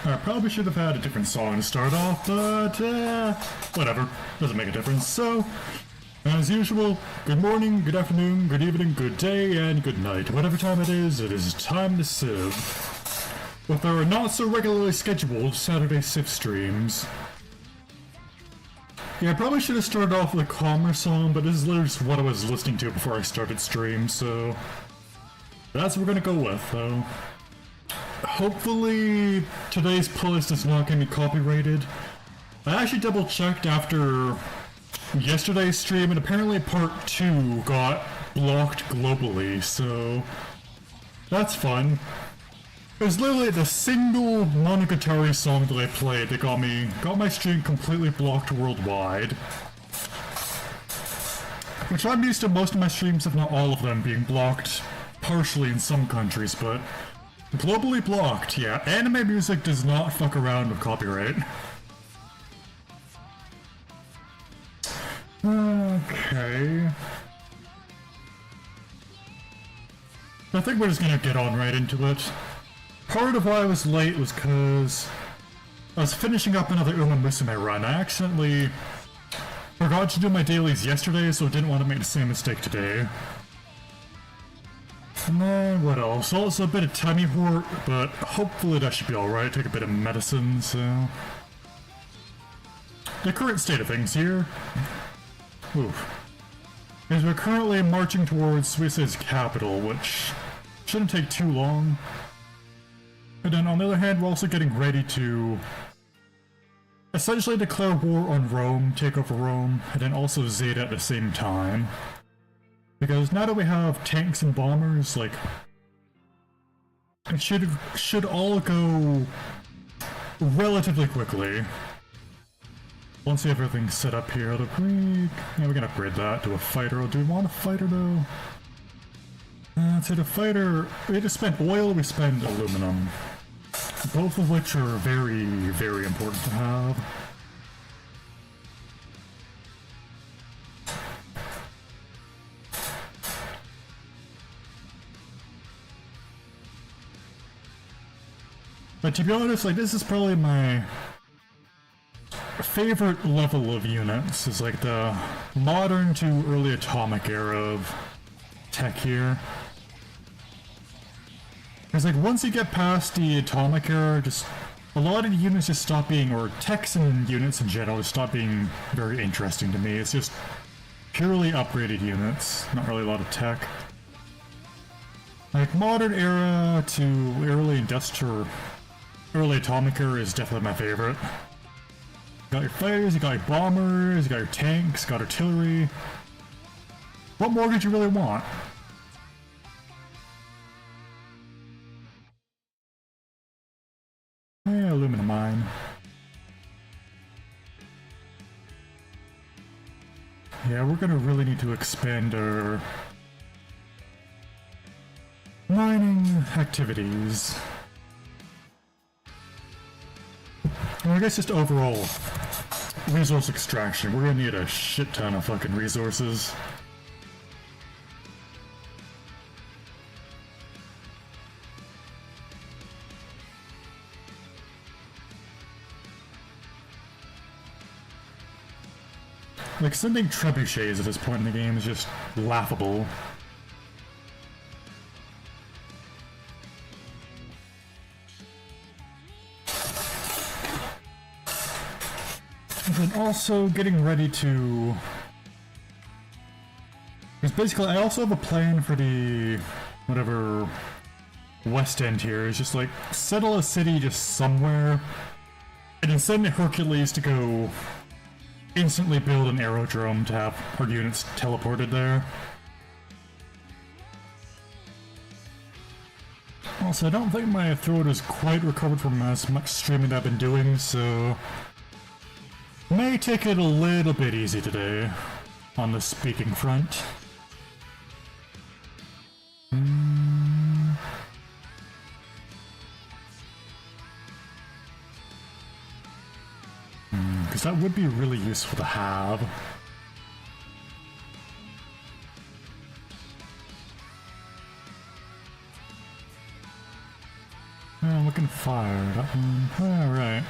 I probably should have had a different song to start off, but whatever. Doesn't make a difference. So, as usual, good morning, good afternoon, good evening, good day, and good night. Whatever time it is time to Civ. With our not so regularly scheduled Saturday Civ streams. Yeah, I probably should have started off with a calmer song, but this is literally just what I was listening to before I started stream, so that's what we're gonna go with, though. Hopefully today's playlist is not going to be copyrighted. I actually double checked after yesterday's stream and apparently part 2 got blocked globally, so that's fun. It was literally the single Monogatari song that I played that got my stream completely blocked worldwide. Which I'm used to most of my streams, if not all of them, being blocked partially in some countries, but globally blocked, yeah. Anime music does not fuck around with copyright. Okay. I think we're just gonna get on right into it. Part of why I was late was because I was finishing up another Uma Musume run. I accidentally forgot to do my dailies yesterday, so I didn't want to make the same mistake today. And then, what else? Also a bit of tummy hurt, but hopefully that should be alright. Take a bit of medicine, so... The current state of things here... Oof. Is we're currently marching towards Swissa's capital, which shouldn't take too long. And then on the other hand, we're also getting ready to essentially declare war on Rome, take over Rome, and then also Zeta at the same time. Because now that we have tanks and bombers, like, it should all go relatively quickly. Once we have everything set up here, yeah, we can upgrade that to a fighter. Do we want a fighter though? So the fighter, we just spend oil, we spend aluminum. Both of which are very, very important to have. But to be honest, like, this is probably my favorite level of units, is like the modern to early atomic era of tech here. Because like once you get past the atomic era, just a lot of the units just stop being, or techs and units in general, just stop being very interesting to me. It's just purely upgraded units, not really a lot of tech. Like modern era to early industrial, early atomic era is definitely my favorite. You got your fighters, you got your bombers, you got your tanks, got artillery. What more could you really want? Yeah, aluminum mine. Yeah, we're gonna really need to expand our mining activities. Well, I guess just overall resource extraction. We're gonna need a shit ton of fucking resources. Like, sending trebuchets at this point in the game is just laughable. And then also getting ready to... Because basically I also have a plan for the... whatever... West End here, is just like, settle a city just somewhere, and then send Hercules to go instantly build an aerodrome to have our units teleported there. Also, I don't think my throat is quite recovered from as much streaming that I've been doing, so may take it a little bit easy today on the speaking front. Because that would be really useful to have. fucking fire. That one. Alright.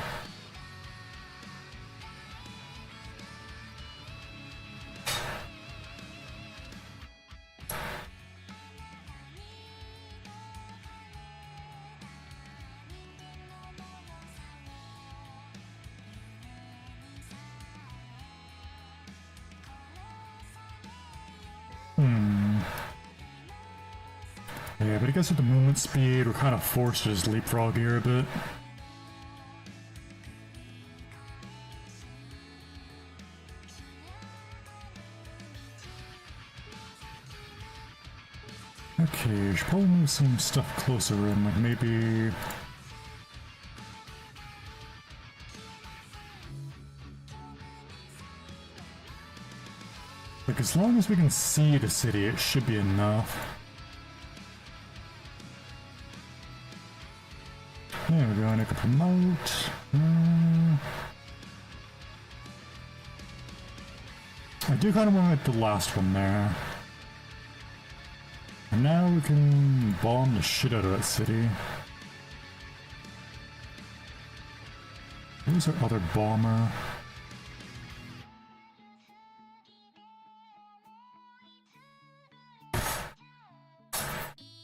Yeah, but I guess with the movement speed, we're kind of forced to just leapfrog here a bit. Okay, should probably move some stuff closer in, like maybe... Like, as long as we can see the city, it should be enough. There we go, and I can promote. I do kind of want to like the last one there. And now we can bomb the shit out of that city. Where's our other bomber?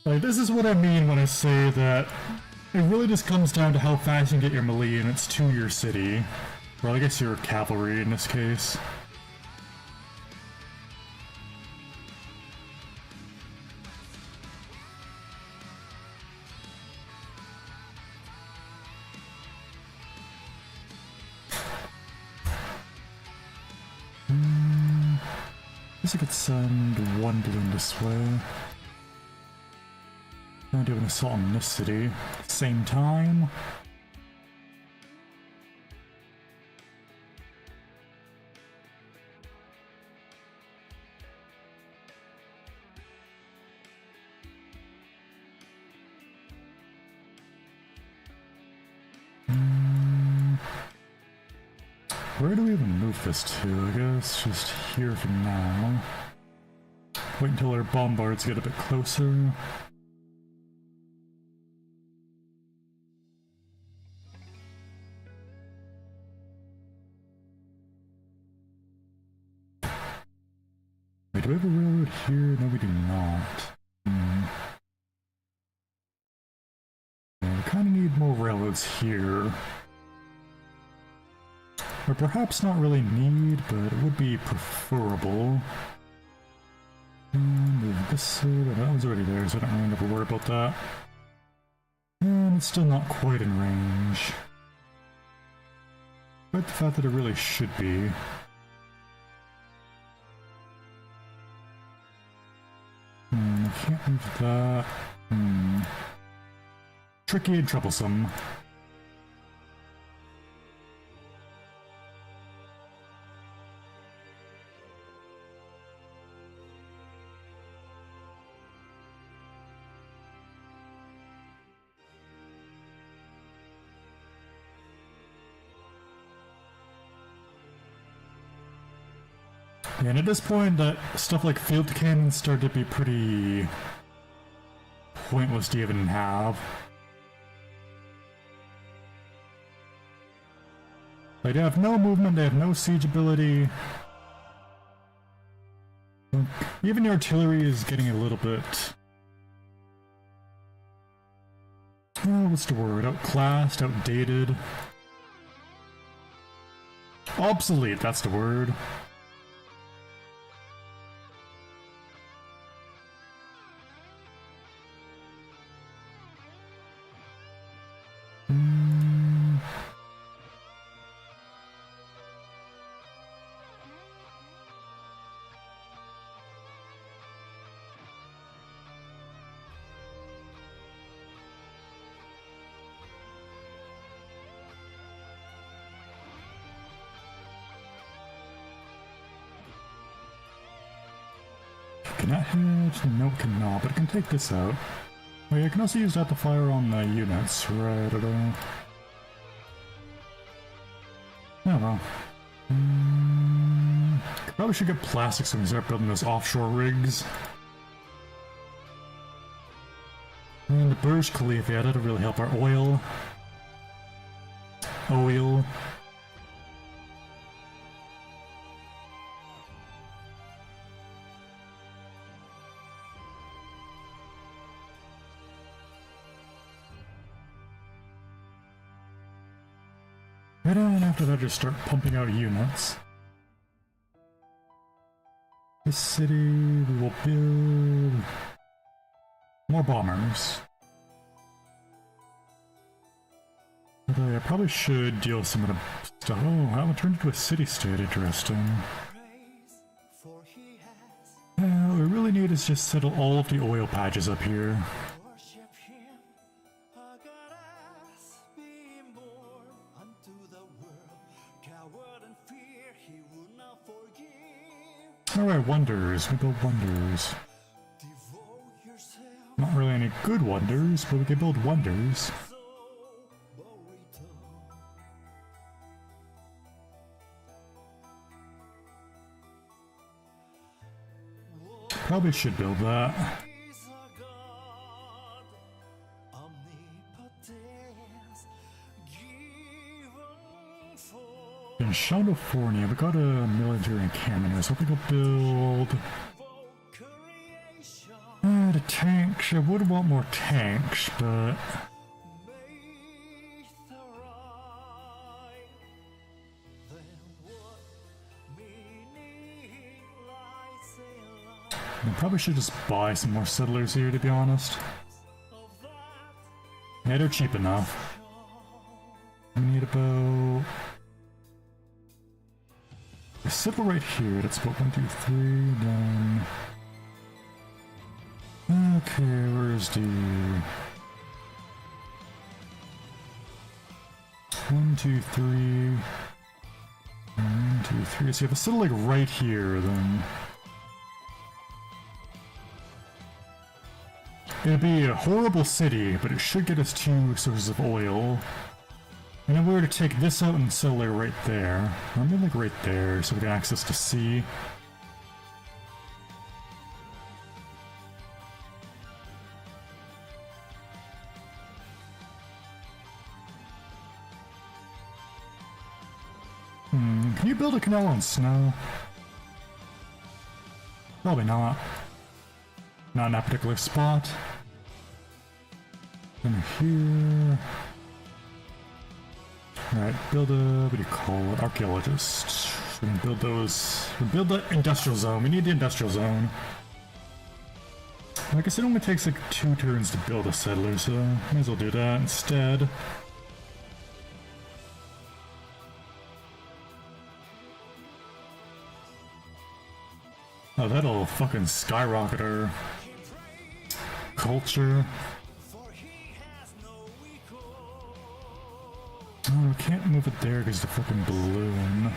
Like, this is what I mean when I say that it really just comes down to how fast you can get your melee units to your city. Well, I guess your cavalry in this case. I guess I could send one balloon this way. Now do an assault on this city at the same time. Where do we even move this to? I guess just here for now. Wait until our bombards get a bit closer. Wait, do we have a railroad here? No, we do not. Yeah, we kind of need more railroads here. Or perhaps not really need, but it would be preferable. And move this over. That one's already there, so I don't really have to worry about that. And it's still not quite in range. But the fact that it really should be. I can't move that. Tricky and troublesome. Yeah, and at this point, that stuff like field cannons start to be pretty pointless to even have. They have no movement, they have no siege ability. Even the artillery is getting a little bit... Oh, what's the word? Outclassed, outdated. Obsolete, that's the word. Can that hit? No, it cannot, but it can take this out. Oh yeah, I can also use that to fire on the units, right? Oh well. Probably should get plastics when we start building those offshore rigs. And the Burj Khalifa, yeah, that'll really help our oil. Oil. And then after that, just start pumping out units. This city, we will build more bombers. Although I probably should deal with some of the stuff. Oh, how it turned into a city-state, interesting. What we really need is just settle all of the oil patches up here. Alright, wonders. We build wonders. Not really any good wonders, but we can build wonders. Probably should build that. In California, we got a military encampment here, so I think I'll build the tanks. I would want more tanks, but I probably should just buy some more settlers here, to be honest. Yeah, they're cheap enough. We need about a settler right here. That's about 1, 2, 3, then. Okay, where's the 1, 2, 3, 1, 2, 3. So you have a settler like right here, then. It'd be a horrible city, but it should get us 2 sources of oil. And then we were to take this out and settle it right there. Or maybe like right there, so we can access to sea. Can you build a canal on snow? Probably not. Not in that particular spot. Then here. Alright, build a, what do you call it? Archaeologist. We can build those. We build the industrial zone. We need the industrial zone. I guess it only takes like 2 turns to build a settler, so might as well do that instead. Oh, that'll fucking skyrocket our culture. Oh, we can't move it there because the fucking balloon.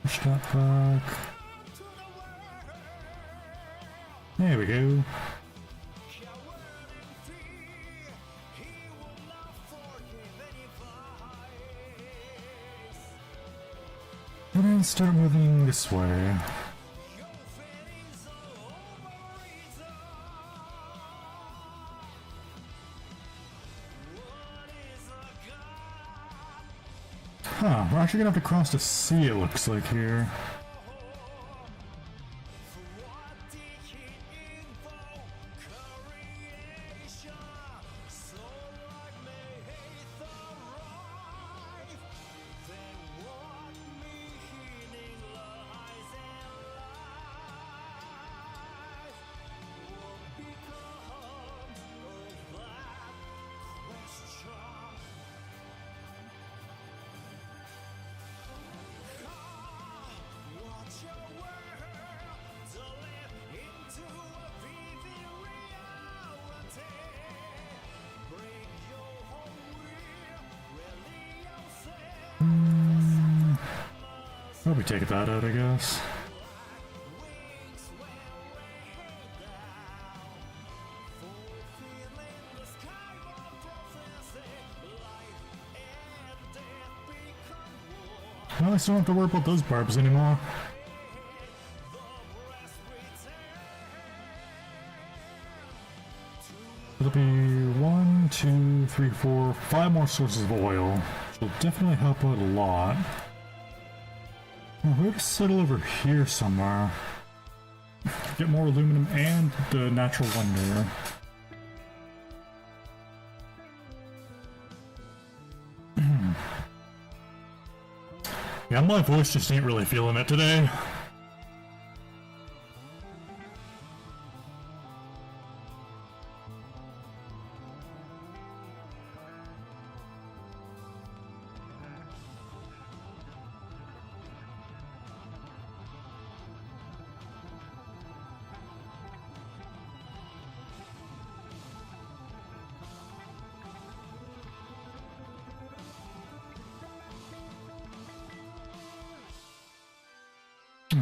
Push that back. There we go. And then start moving this way. Huh, we're actually gonna have to cross the sea, it looks like here. Probably take that out, I guess. Well, I still don't have to worry about those barbs anymore. There'll be 1, 2, 3, 4, 5 more sources of oil, which will definitely help out a lot. We're gonna settle over here somewhere. Get more aluminum and the natural wonder. Yeah, my voice just ain't really feeling it today.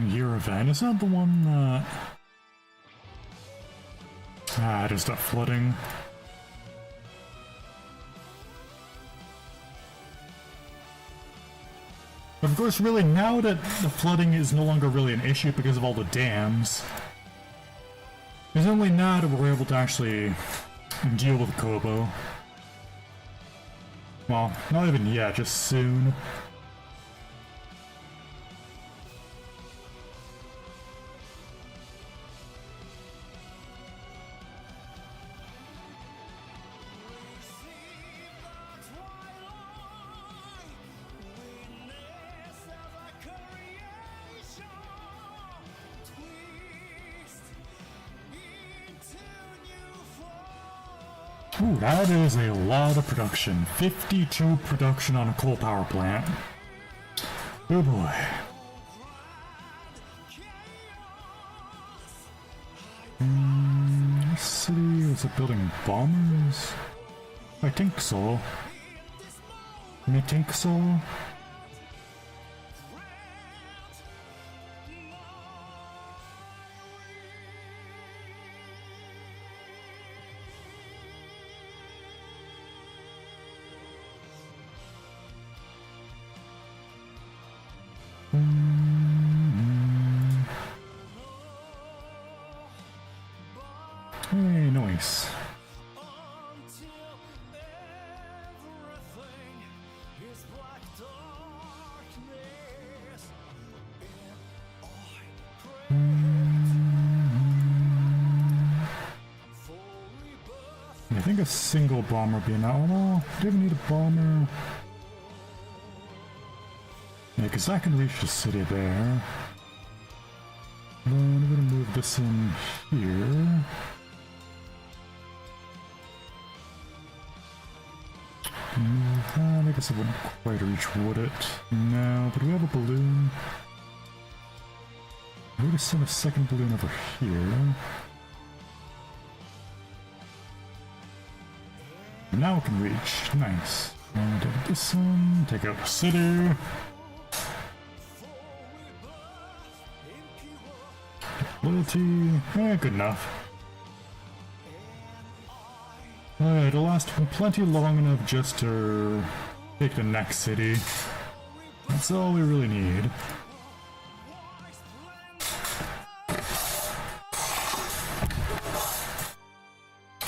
Year event, is that the one that... it is that flooding. But of course, really, now that the flooding is no longer really an issue because of all the dams, it's only now that we're able to actually deal with Kobo. Well, not even yet, just soon. Ooh, that is a lot of production. 52 production on a coal power plant. Oh boy. This city, is it building bombers? I think so. I think so. Hey, nice. I think a single bomber would be enough. Oh no, do you even need a bomber? Yeah, because I can reach the city there. Then I'm gonna move this in here. Move that. I guess it wouldn't quite reach, would it? No, but we have a balloon. I'm gonna send a second balloon over here. Now we can reach. Nice. And take this one, take out the city. Loyalty. Good enough. Alright, it'll last plenty long enough just to take the next city. That's all we really need.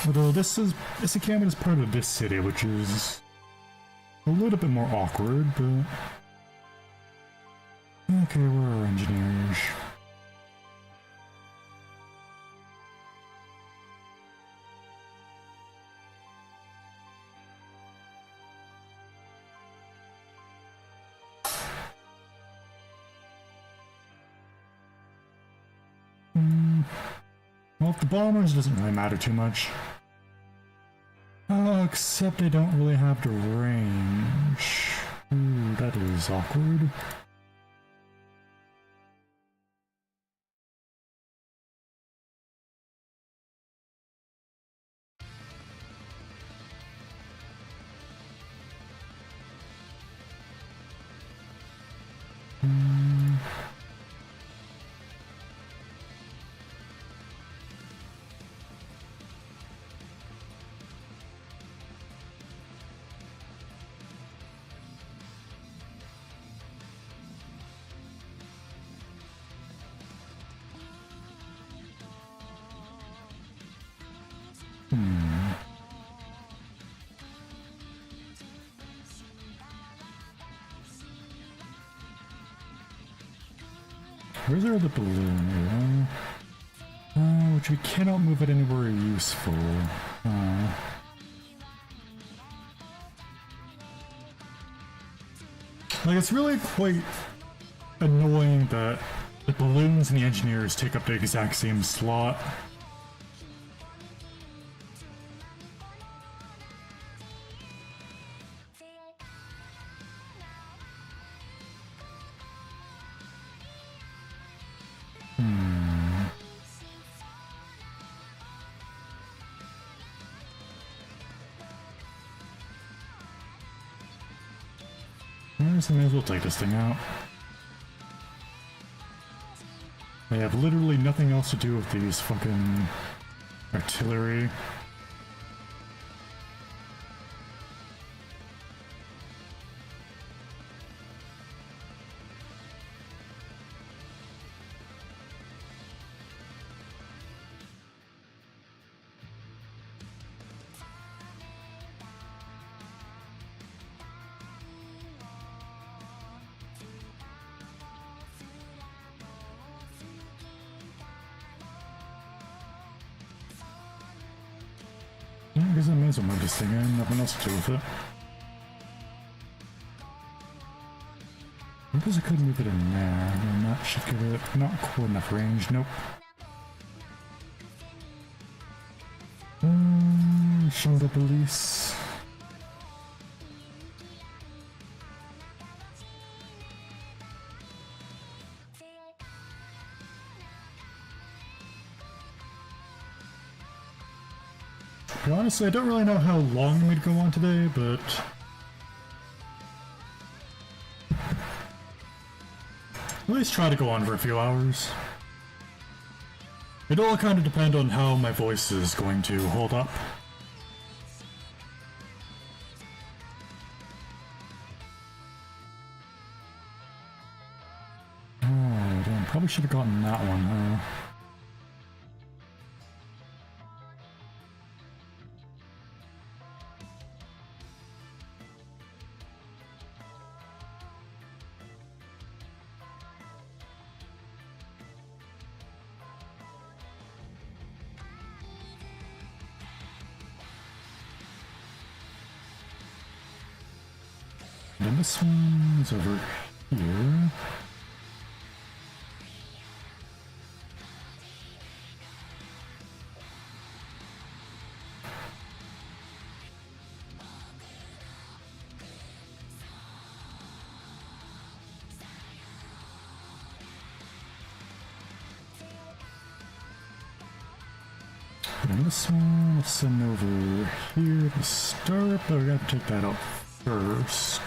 Although this encampment is part of this city, which is a little bit more awkward, but... Okay, where are our engineers? Well, if the bombers doesn't really matter too much. Except they don't really have the range. Ooh, that is awkward. Where's our other balloon? Which we cannot move it anywhere useful. Like, it's really quite annoying that the balloons and the engineers take up the exact same slot. I may as well take this thing out. They have literally nothing else to do with these fucking artillery. I guess I may as well move this thing in, nothing else to do with it. I guess I could move it in there, and that should give it not quite enough range, nope. Shingle police. Honestly, I don't really know how long we'd go on today, but at least try to go on for a few hours. It all kind of depends on how my voice is going to hold up. Oh, damn, probably should have gotten that one, huh? And this one's over here. And this one, let's send over here to start, but we gotta take that out first.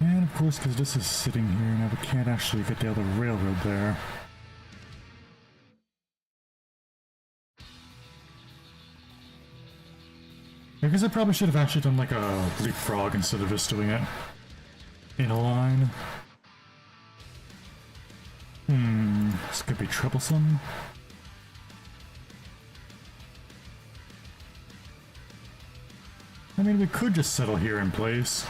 And of course, because this is sitting here now, we can't actually get the other railroad there. I guess I probably should have actually done like a leapfrog instead of just doing it in a line. This could be troublesome. I mean, we could just settle here in place.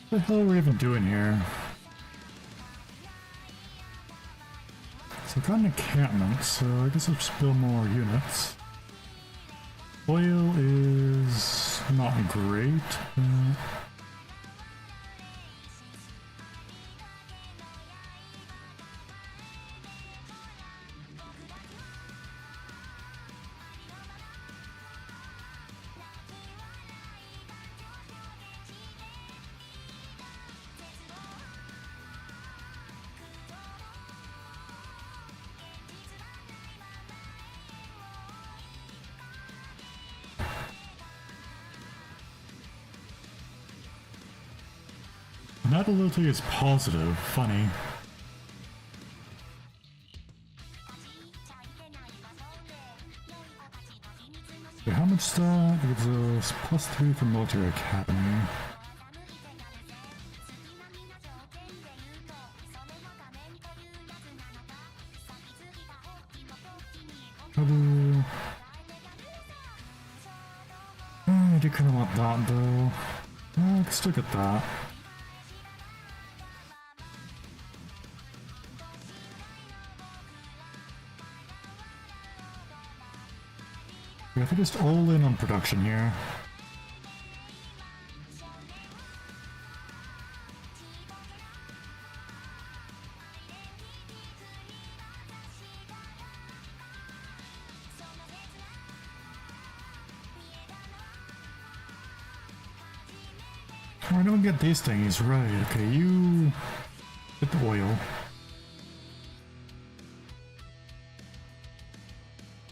What the hell are we even doing here? So I've got an encampment, so I guess I'll just build more units. Oil is not great. Natality is positive. Funny. Okay, how much that gives us +3 for military academy. I do kind of want that though. I can still get that. We have to just all in on production here. Oh, I don't get these things right. Okay, you get the oil.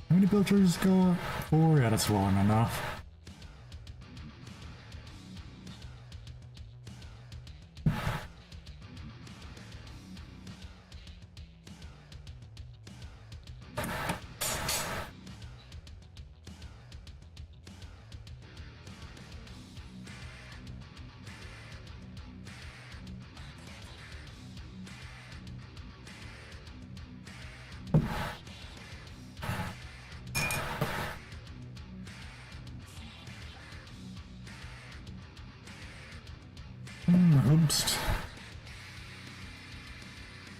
How many filters go up? 4? Yeah, that's long enough. Oops.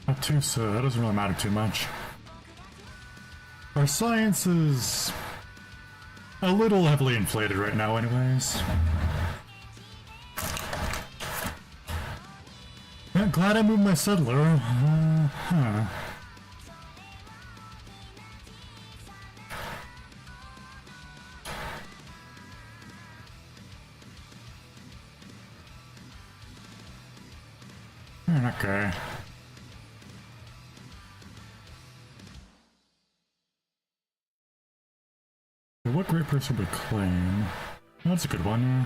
Not too so, that doesn't really matter too much. Our science is a little heavily inflated right now anyways. Yeah, glad I moved my settler. Huh. Okay. What great person would claim? That's a good one, yeah.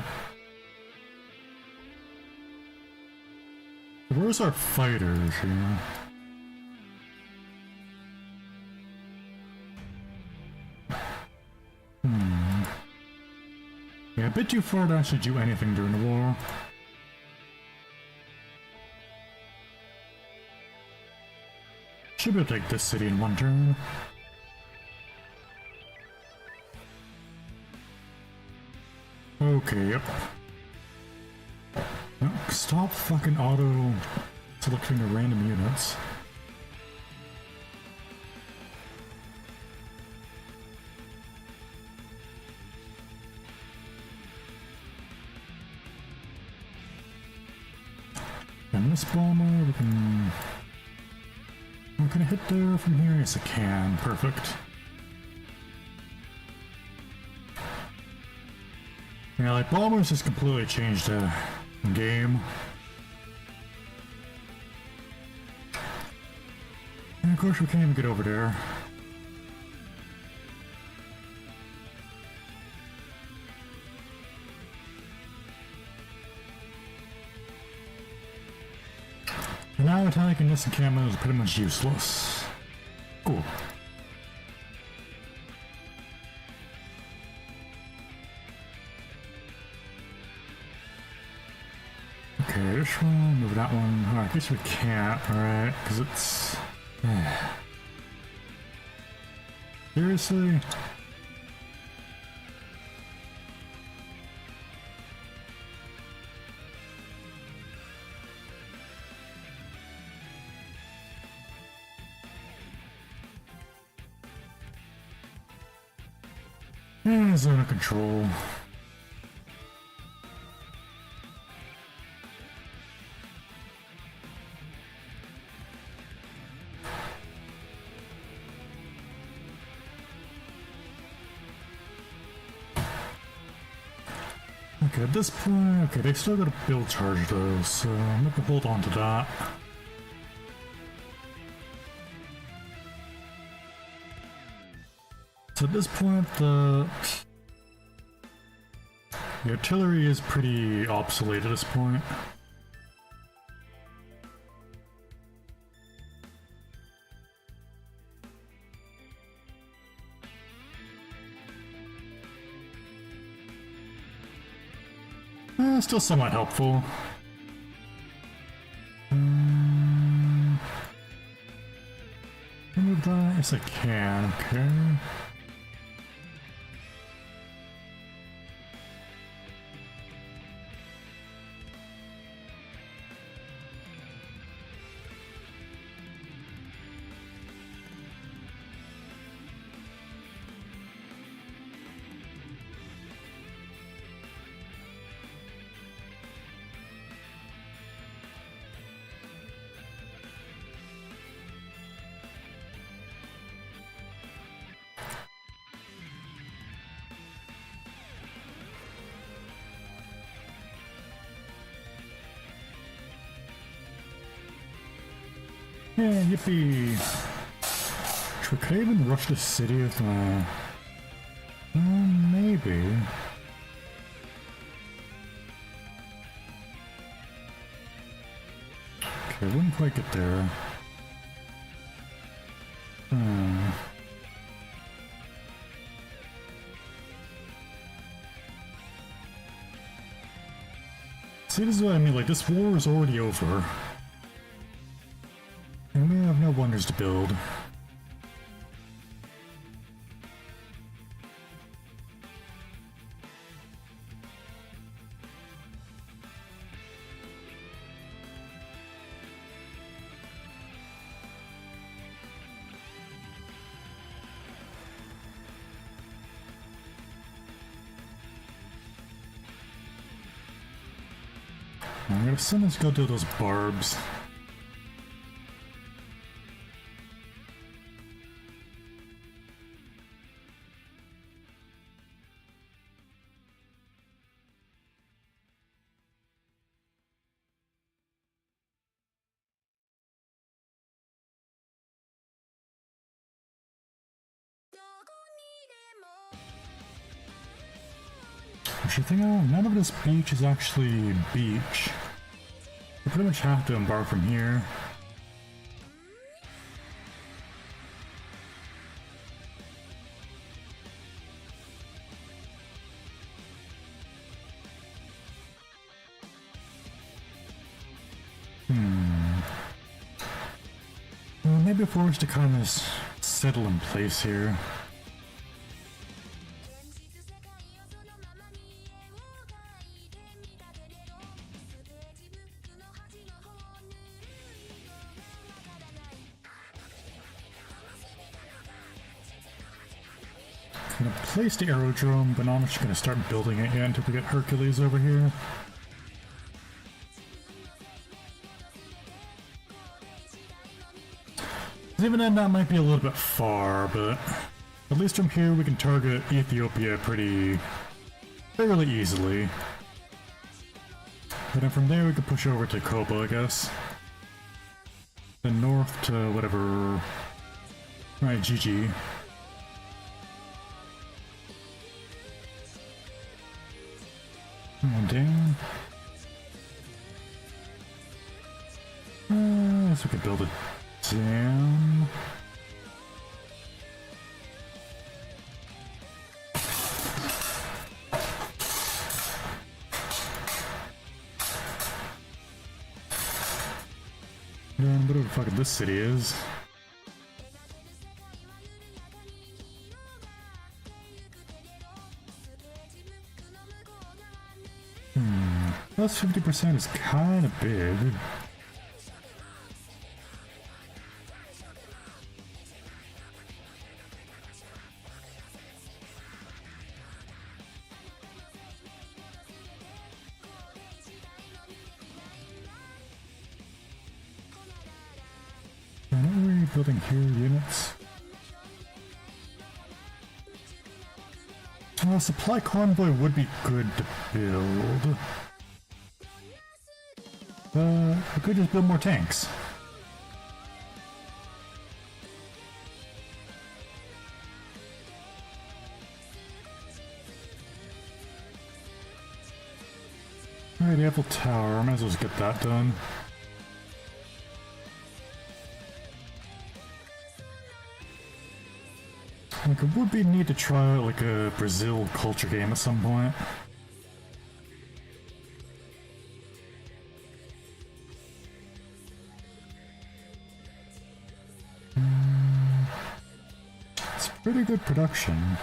Where's our fighters here? Yeah, a bit too far to actually do anything during the war. Should be able to take this city in one turn. Okay, yep. No, stop fucking auto-selecting the random units. And this bomber, we can... Can I hit there from here? Yes, I can. Perfect. Yeah, like, bombers just completely changed the game. And of course, we can't even get over there. And now attacking this encampment is pretty much useless. Cool. Okay, this one, move that one. Oh, I guess we can't, alright, because it's... Seriously? Zone of control. Okay, at this point, okay, they still got a build charge though, so I'm gonna hold on to that. So at this point, the artillery is pretty obsolete at this point. Still somewhat helpful. Remove that? Yes, I can. Okay. Yeah, yippee! Could I even rush the city with my... maybe. Okay, I wouldn't quite get there. See, this is what I mean, like, this war is already over. And we have no wonders to build. I'm gonna send us go do those barbs. Actually, none of this beach is actually beach. We pretty much have to embark from here. Well, maybe for us to kind of settle in place here. I'm gonna place the aerodrome, but I'm just gonna start building it yet until we get Hercules over here. Even then, that might be a little bit far, but at least from here we can target Ethiopia fairly easily. And then from there we can push over to Koba, I guess. Then north to whatever... Alright, GG. One down. So we can build a dam. And whatever the fuck this city is. Plus 50% is kind of big. And what are we building here? Units? Well, a supply convoy would be good to build. We could just build more tanks. Alright, the Eiffel Tower. I might as well just get that done. Like, it would be neat to try out like a Brazil culture game at some point. Pretty good production.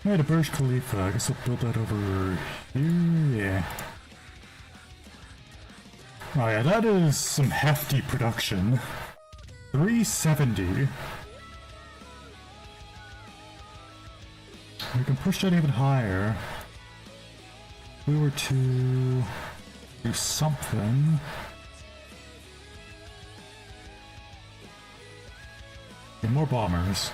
Alright, a Burj Khalifa. I guess I'll build that over here. Yeah. Oh yeah, that is some hefty production. 370. We can push that even higher. If we were to do something. Get more bombers.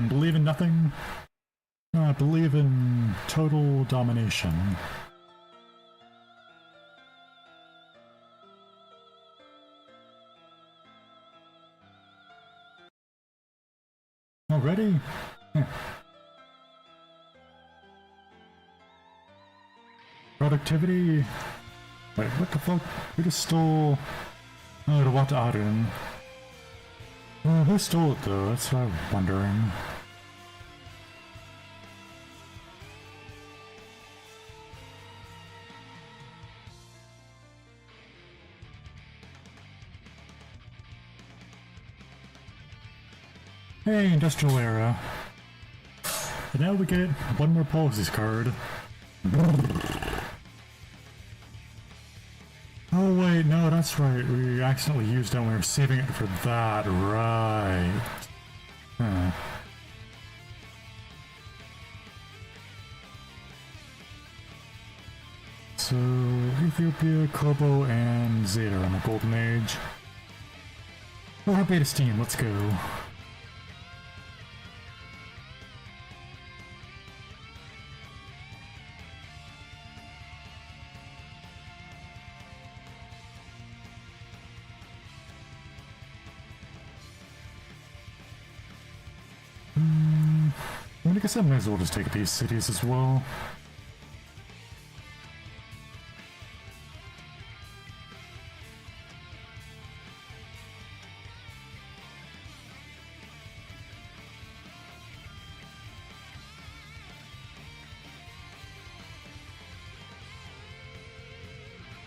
Believe in nothing? I believe in total domination. Already? Productivity? Wait, what the fuck? We just stole... Oh, the Wat Arun. Who stole it though? That's what I'm wondering. Hey, industrial era. And now we get one more policies card. Oh wait, no, that's right. We accidentally used it and we were saving it for that, right. Huh. So, Ethiopia, Kobo, and Zeta in the Golden Age. Oh, Beta Steam, let's go. I guess I might as well just take these cities as well.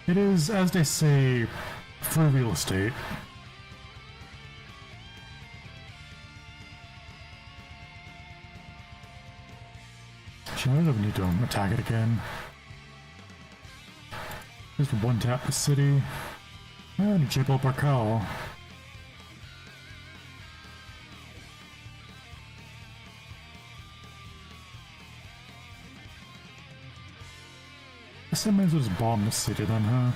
It is, as they say, free real estate. I don't need to attack it again. Just one tap the city. And Jebel Barkal. Guess I might as well just bomb the city then, huh?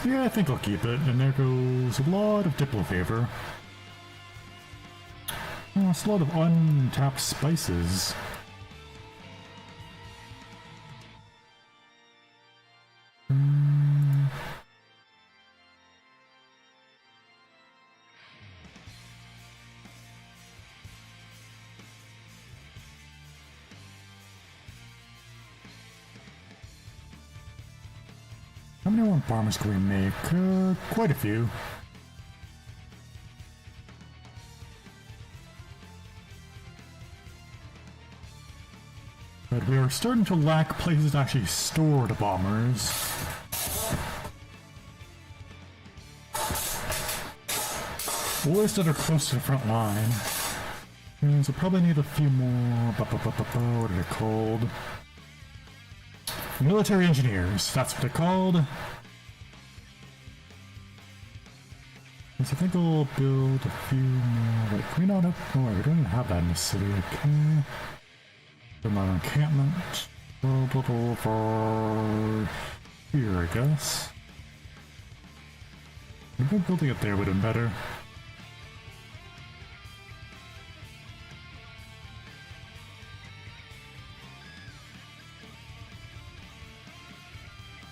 Yeah, I think I'll keep it. And there goes a lot of Diplo favor. Oh, it's a lot of untapped spices. How many more farmers can we make? Quite a few. But we are starting to lack places to actually store the bombers. Or that are close to the front line. So probably need a few more... What are they called? Military engineers, that's what they're called. So I think I'll build a few more... Wait, can we not have... Oh, we don't even have that in the city, okay. Build my encampment. For here, I guess. Maybe building it there would have been better.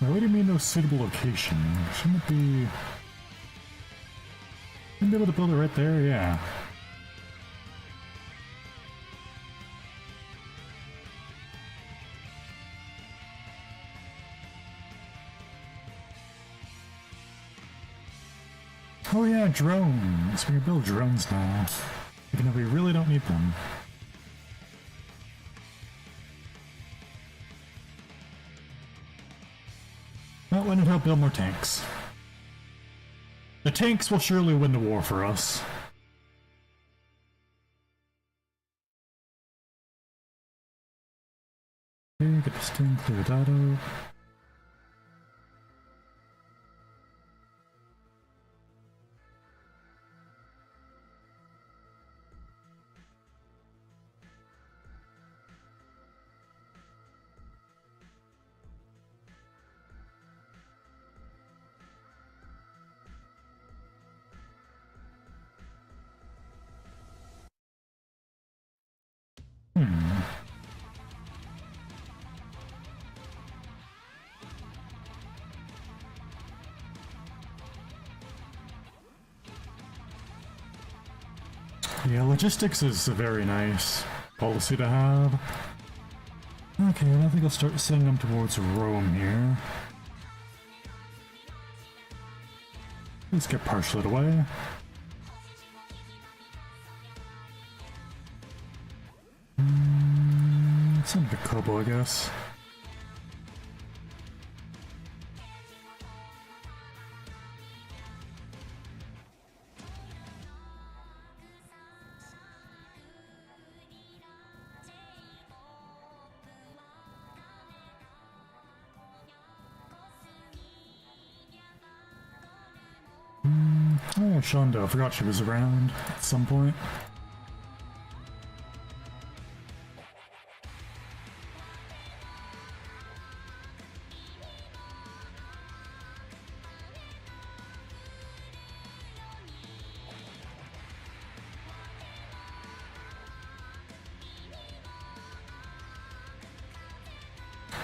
Now, what do you mean no suitable location? Shouldn't it be... Shouldn't be able to build it right there? Yeah. Oh yeah, drones! We can build drones now. Even though we really don't need them. Well, why not help build more tanks? The tanks will surely win the war for us. Okay, get this thing, clear that out. Yeah, logistics is a very nice policy to have. Okay, I think I'll start sending them towards Rome here. Let's get partially away. Send to Kobo, I guess. Oh yeah, Shonda, I forgot she was around at some point.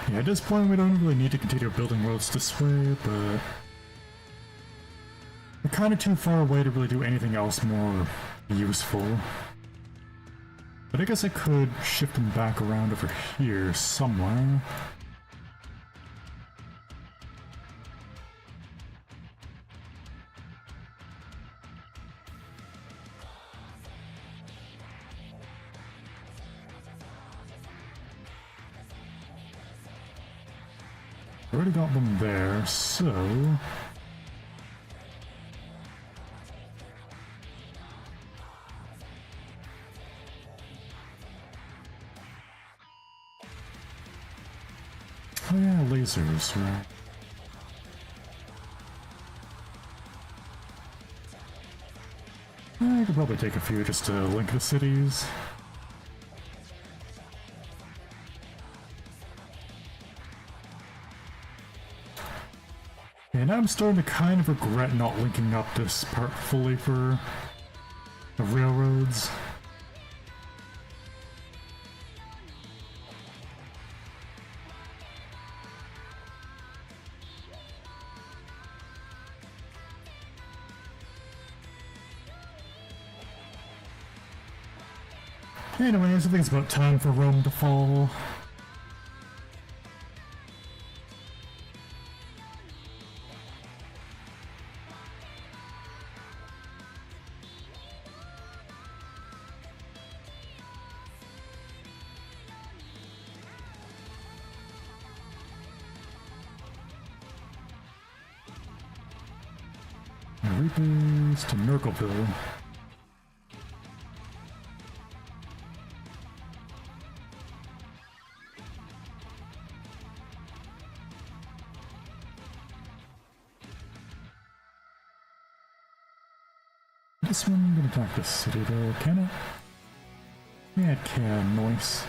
Yeah, at this point we don't really need to continue building roads this way, but we're kind of too far away to really do anything else more useful. But I guess I could shift them back around over here somewhere. Already got them there, so... Oh yeah, lasers, right. I could probably take a few just to link the cities. And I'm starting to kind of regret not linking up this part fully for the railroads. Anyways, I think it's about time for Rome to fall. Reapers to Merkleville. This one gonna attack the city though, can it? Yeah, it can, nice.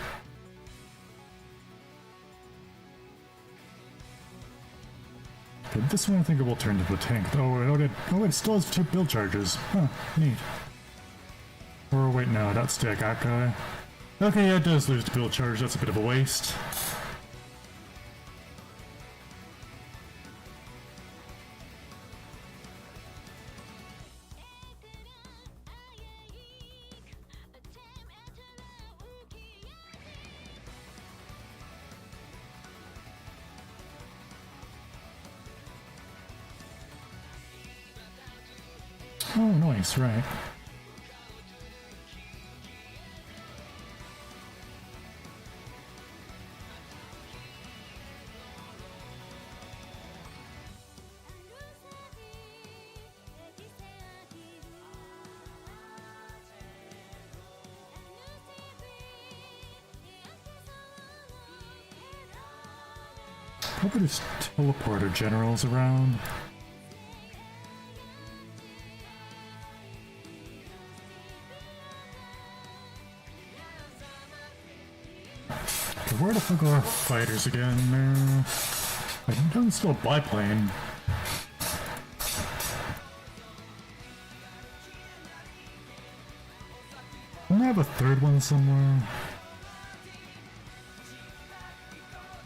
But this one I think it will turn into a tank. Oh, it still has 2 build charges. Huh, neat. Or wait, no, that's that guy. Okay, yeah, it does lose the build charge, that's a bit of a waste. Oh, nice, right. Hope there's teleporter generals around. Where the fuck are fighters again? I know it's still a biplane. Don't I have a third one somewhere?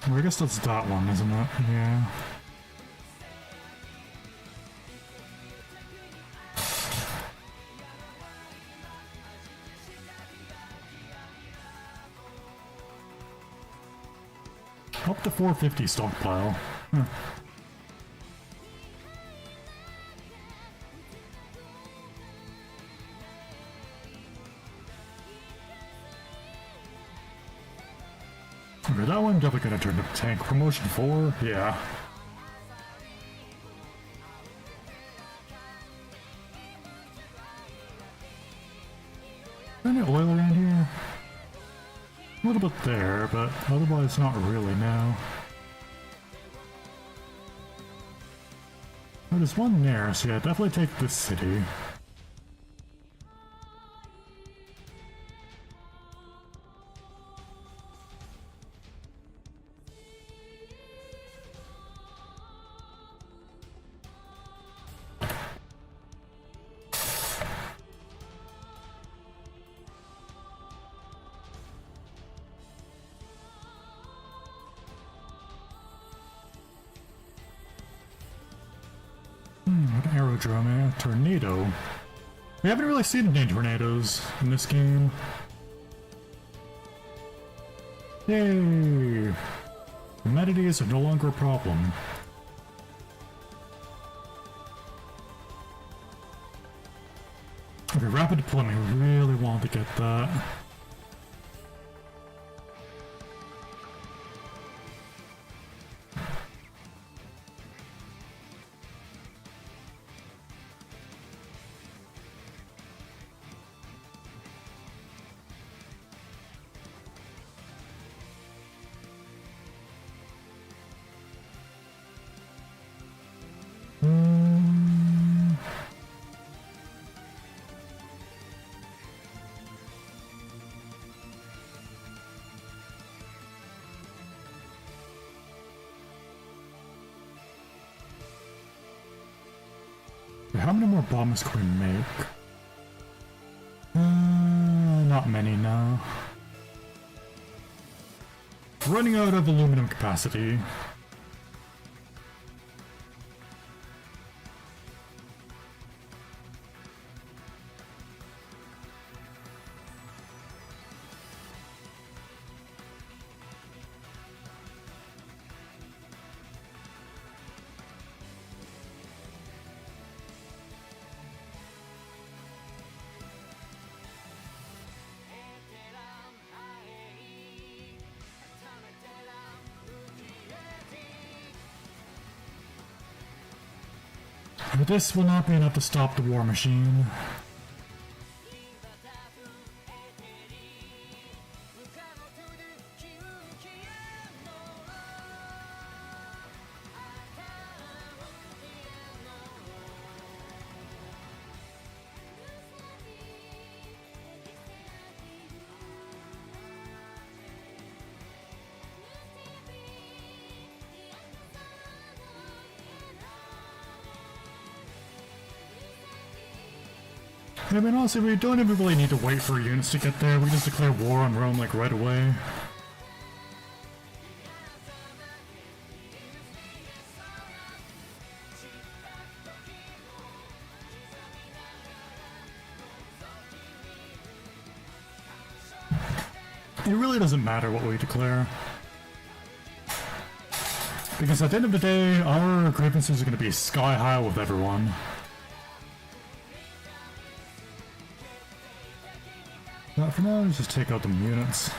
Well, I guess that's that one, isn't it? Yeah. Up to 450 stockpile. Huh. Okay, that one definitely gonna turn to tank. Promotion 4? Yeah. Any oil around here? A little bit there, but otherwise not really now. Oh, there's one there, so yeah, definitely take this city. Aerodrome, tornado. We haven't really seen any tornadoes in this game. Yay! Amenities are no longer a problem. Okay, rapid deployment. We really want to get that. How many more bombs can we make? Not many now. Running out of aluminum capacity. But this will not be enough to stop the war machine. I mean, honestly, we don't even really need to wait for units to get there. We just declare war on Rome, like, right away. It really doesn't matter what we declare. Because at the end of the day, our grievances are going to be sky high with everyone. for now, let's just take out the units.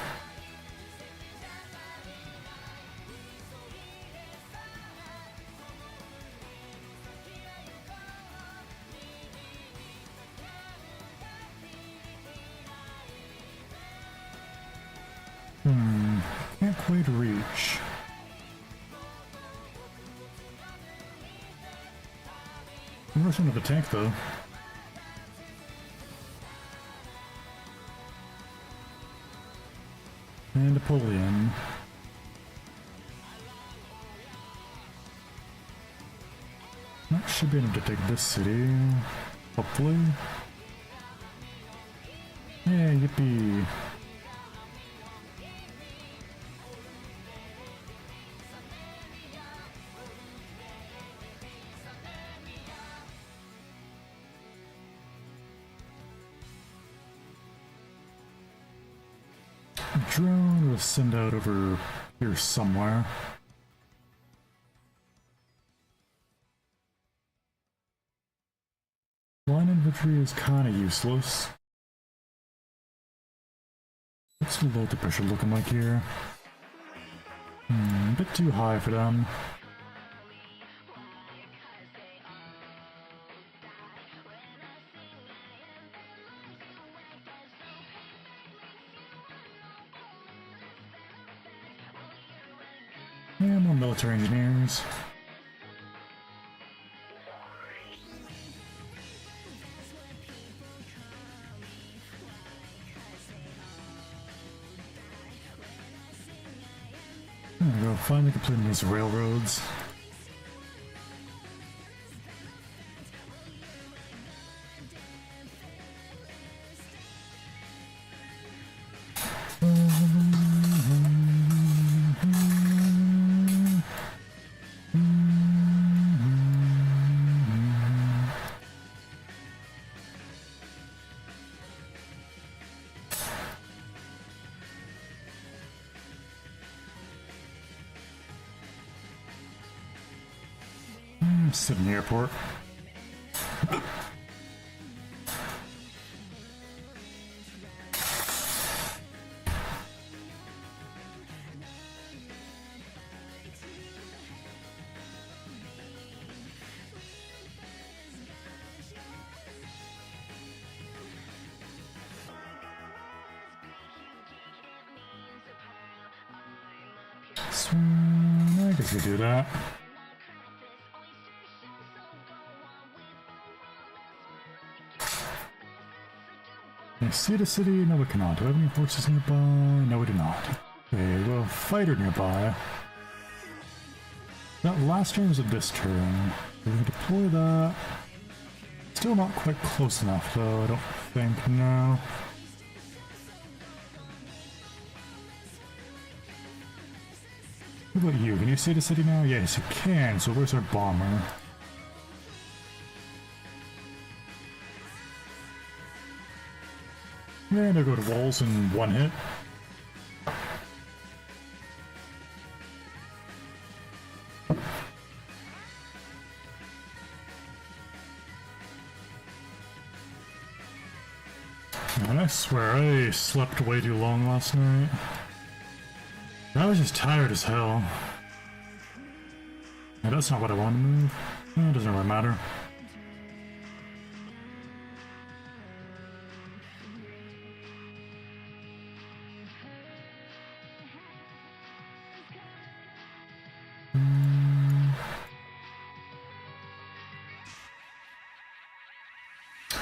Can't quite reach. I'm rushing to the tank though. And Napoleon. I should be able to take this city, hopefully. Yeah, yippee. Drone will send out over here somewhere. Line infantry is kinda useless. What's the load pressure looking like here? A bit too high for them. Yeah, more military engineers. There we go, finally completing these railroads. Sydney Airport. So, I guess we do that. Can I see the city? No, we cannot. Do I have any forces nearby? No, we do not. Okay, well, fighter nearby. That last turn was a this turn. We can deploy that. Still not quite close enough, though, I don't think, no. What about you? Can you see the city now? Yes, you can. So where's our bomber? Yeah, they go to walls in one hit. And I swear I slept way too long last night. I was just tired as hell. Yeah, that's not what I want to move. It doesn't really matter.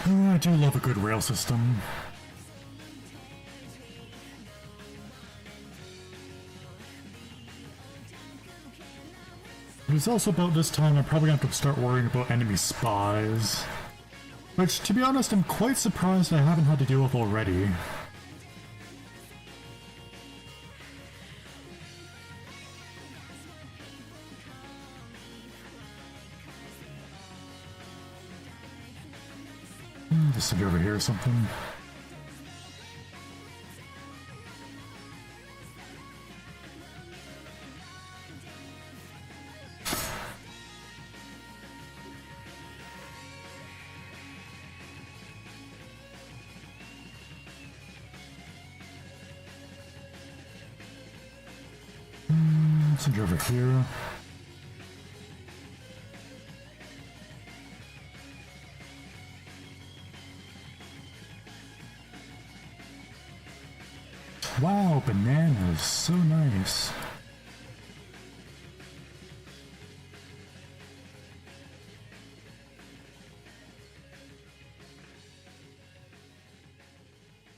Oh, I do love a good rail system. It's also about this time I'm probably going to have to start worrying about enemy spies. Which, to be honest, I'm quite surprised I haven't had to deal with already. This should be over here or something. Send you over here. Wow, bananas, so nice.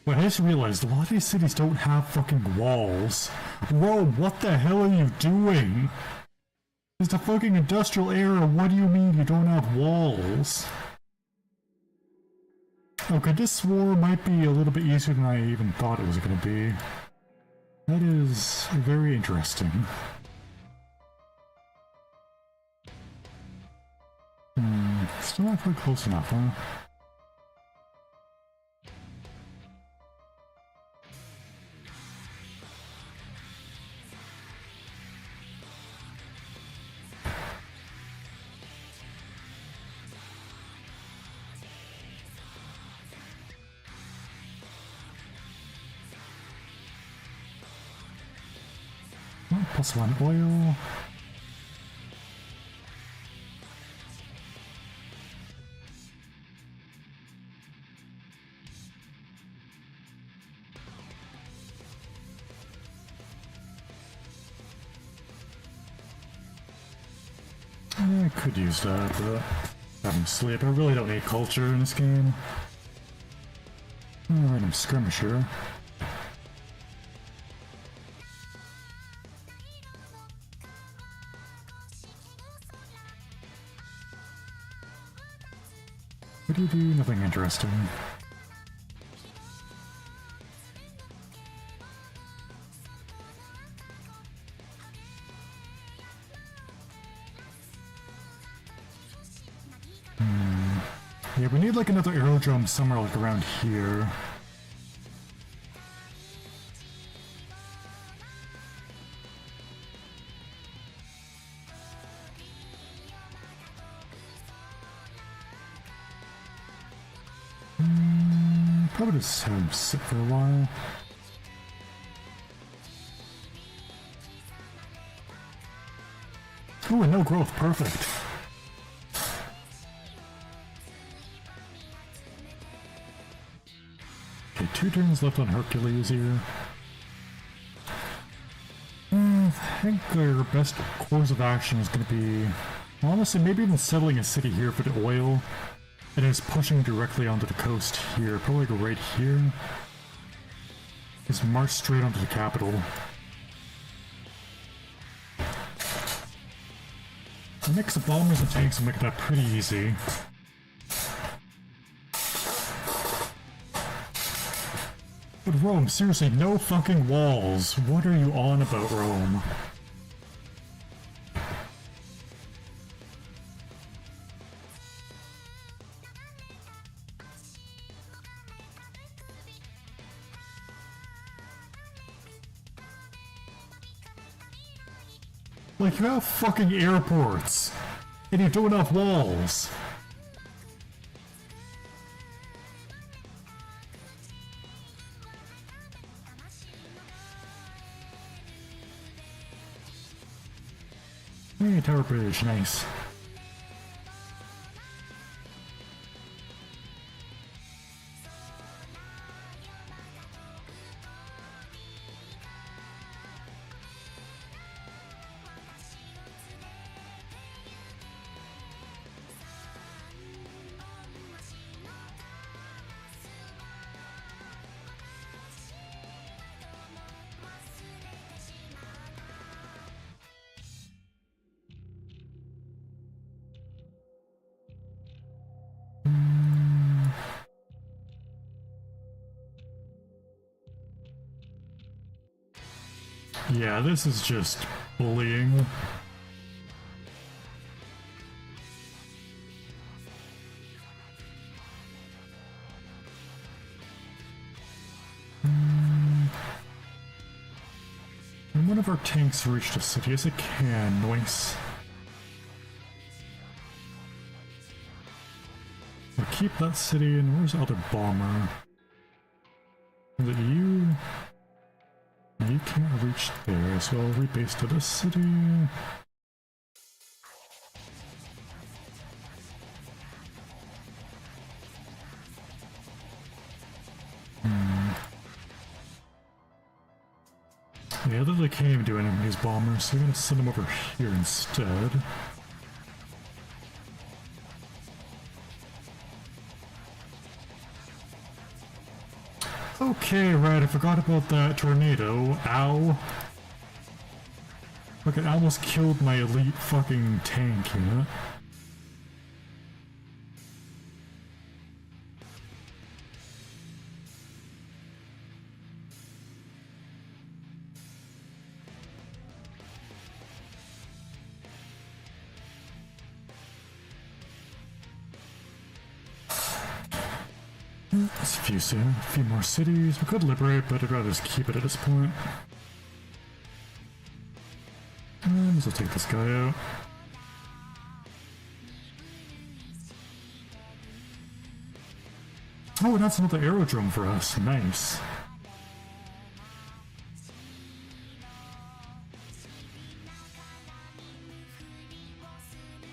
Well, I just realized a lot of these cities don't have fucking walls. Rome, what the hell are you doing? It's a fucking industrial era, what do you mean you don't have walls? Okay, this war might be a little bit easier than I even thought it was gonna be. That is very interesting. Still not quite close enough, huh? +1 oil. I could use that, but having sleep. I really don't need culture in this game. Random skirmisher. What do you do? Nothing interesting. Yeah, we need like another aerodrome somewhere like around here. Probably just have him sit for a while. Ooh, and no growth, perfect. Okay, 2 turns left on Hercules here. I think our best course of action is going to be, honestly, maybe even settling a city here for the oil. And it's pushing directly onto the coast here. Probably go right here. Just march straight onto the capital. A mix of bombers and tanks will make that pretty easy. But Rome, seriously, no fucking walls. What are you on about, Rome? Like, you have fucking airports, and you don't have walls. Hey, Tower Bridge, nice. Yeah, this is just bullying. And one of our tanks reached a city as it can, nice. We'll keep that city, and where's the other bomber? Is it you? You can't reach there, so I'll rebase to the city. Yeah, I literally can't even do anything with these bombers, so we're gonna send them over here instead. Okay, right, I forgot about that tornado. Ow. Look, it almost killed my elite fucking tank unit. There's a few more cities. We could liberate, but I'd rather just keep it at this point. And we'll take this guy out. Oh, that's another aerodrome for us. Nice.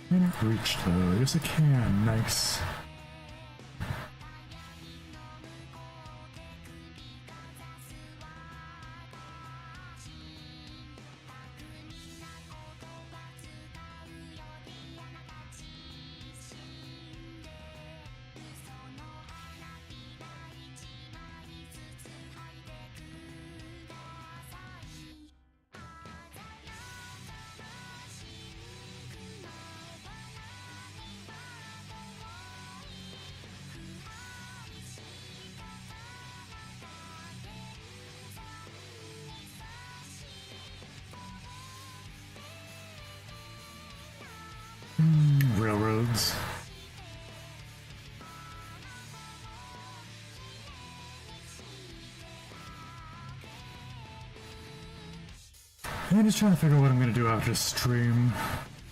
Can it reach though? Yes, it can. Nice. Railroads. I'm just trying to figure out what I'm going to do after this stream.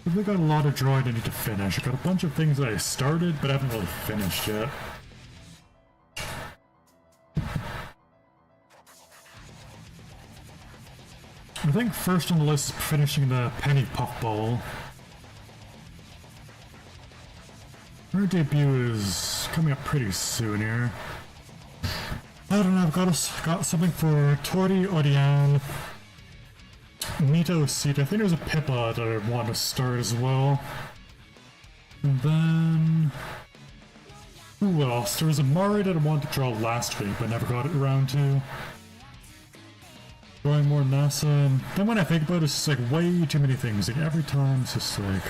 I've really got a lot of droid I need to finish. I've got a bunch of things that I started, but I haven't really finished yet. I think first on the list is finishing the Penny Puffball. Her debut is coming up pretty soon here. I don't know, I've got something for Tori Orion, Nito Seat. I think there's a Pippa that I want to start as well. And then... who else? There was a Mari that I wanted to draw last week, but never got it around to. Drawing more NASA, and then when I think about it, it's just like way too many things. Like every time, it's just like...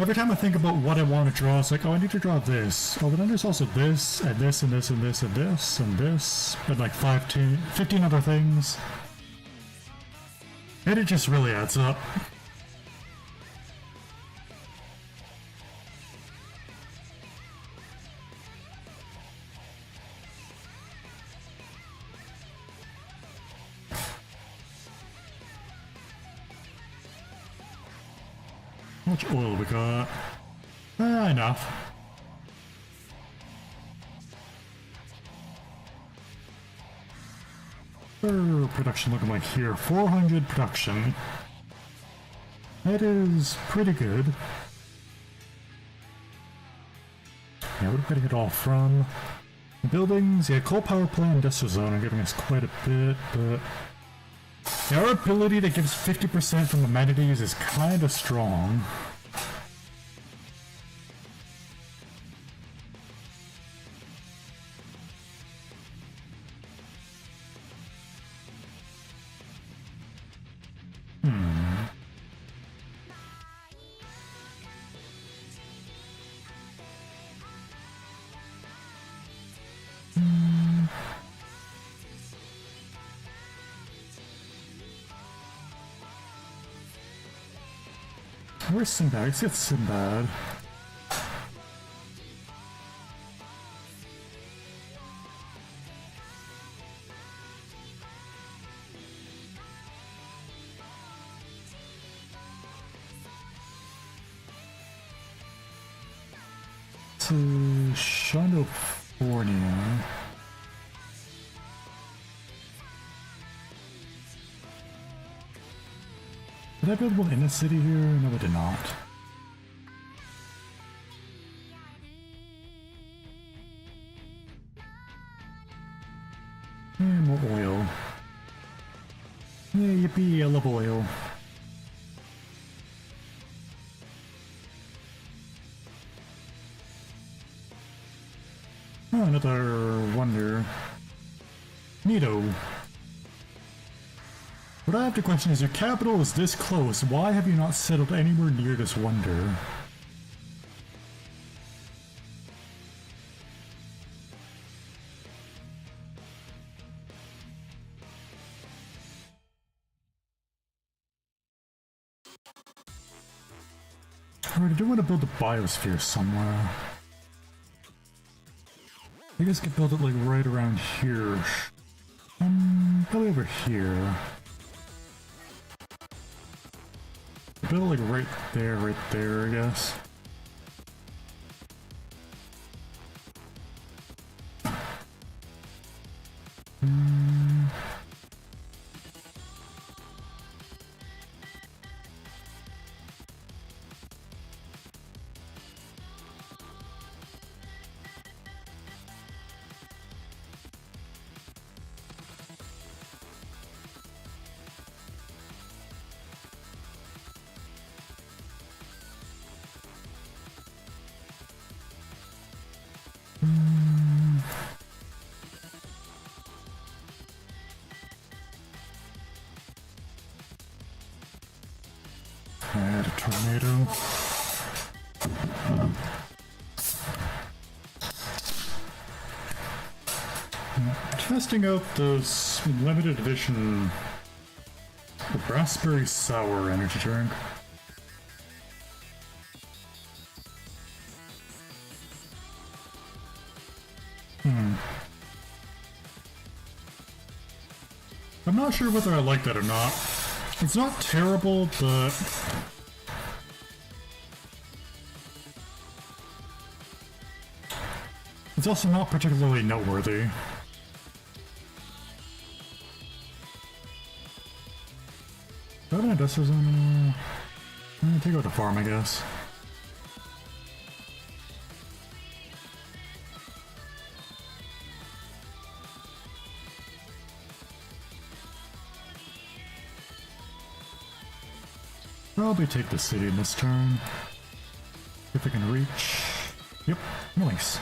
every time I think about what I want to draw, it's like, oh, I need to draw this. Oh, but then there's also this, and this, and this, and this, and this, and this, and like 15 other things. And it just really adds up. How much oil we got? Enough. Production looking like here. 400 production. That is pretty good. Yeah, we're getting it all from buildings. Yeah, coal power plant, industrial zone are giving us quite a bit, but yeah, our ability that gives 50% from amenities is kind of strong. Where's Sinbad? Let's get Sinbad. To California. Did I build one in a city here? No, I did not. And more oil. Yeah, yippee, I love oil. Oh, another wonder. Neato. What I have to question is, your capital is this close, why have you not settled anywhere near this wonder? Alright, I do want to build a biosphere somewhere. I guess I could build it like right around here. Probably over here. Build it like right there, I guess. Add a tornado. Testing out this limited edition raspberry sour energy drink. I'm not sure whether I like that or not. It's not terrible, but it's also not particularly noteworthy. Do I have an industrial zone anymore? I'm gonna take out the farm, I guess. Probably take the city in this turn. If I can reach. Yep, nice.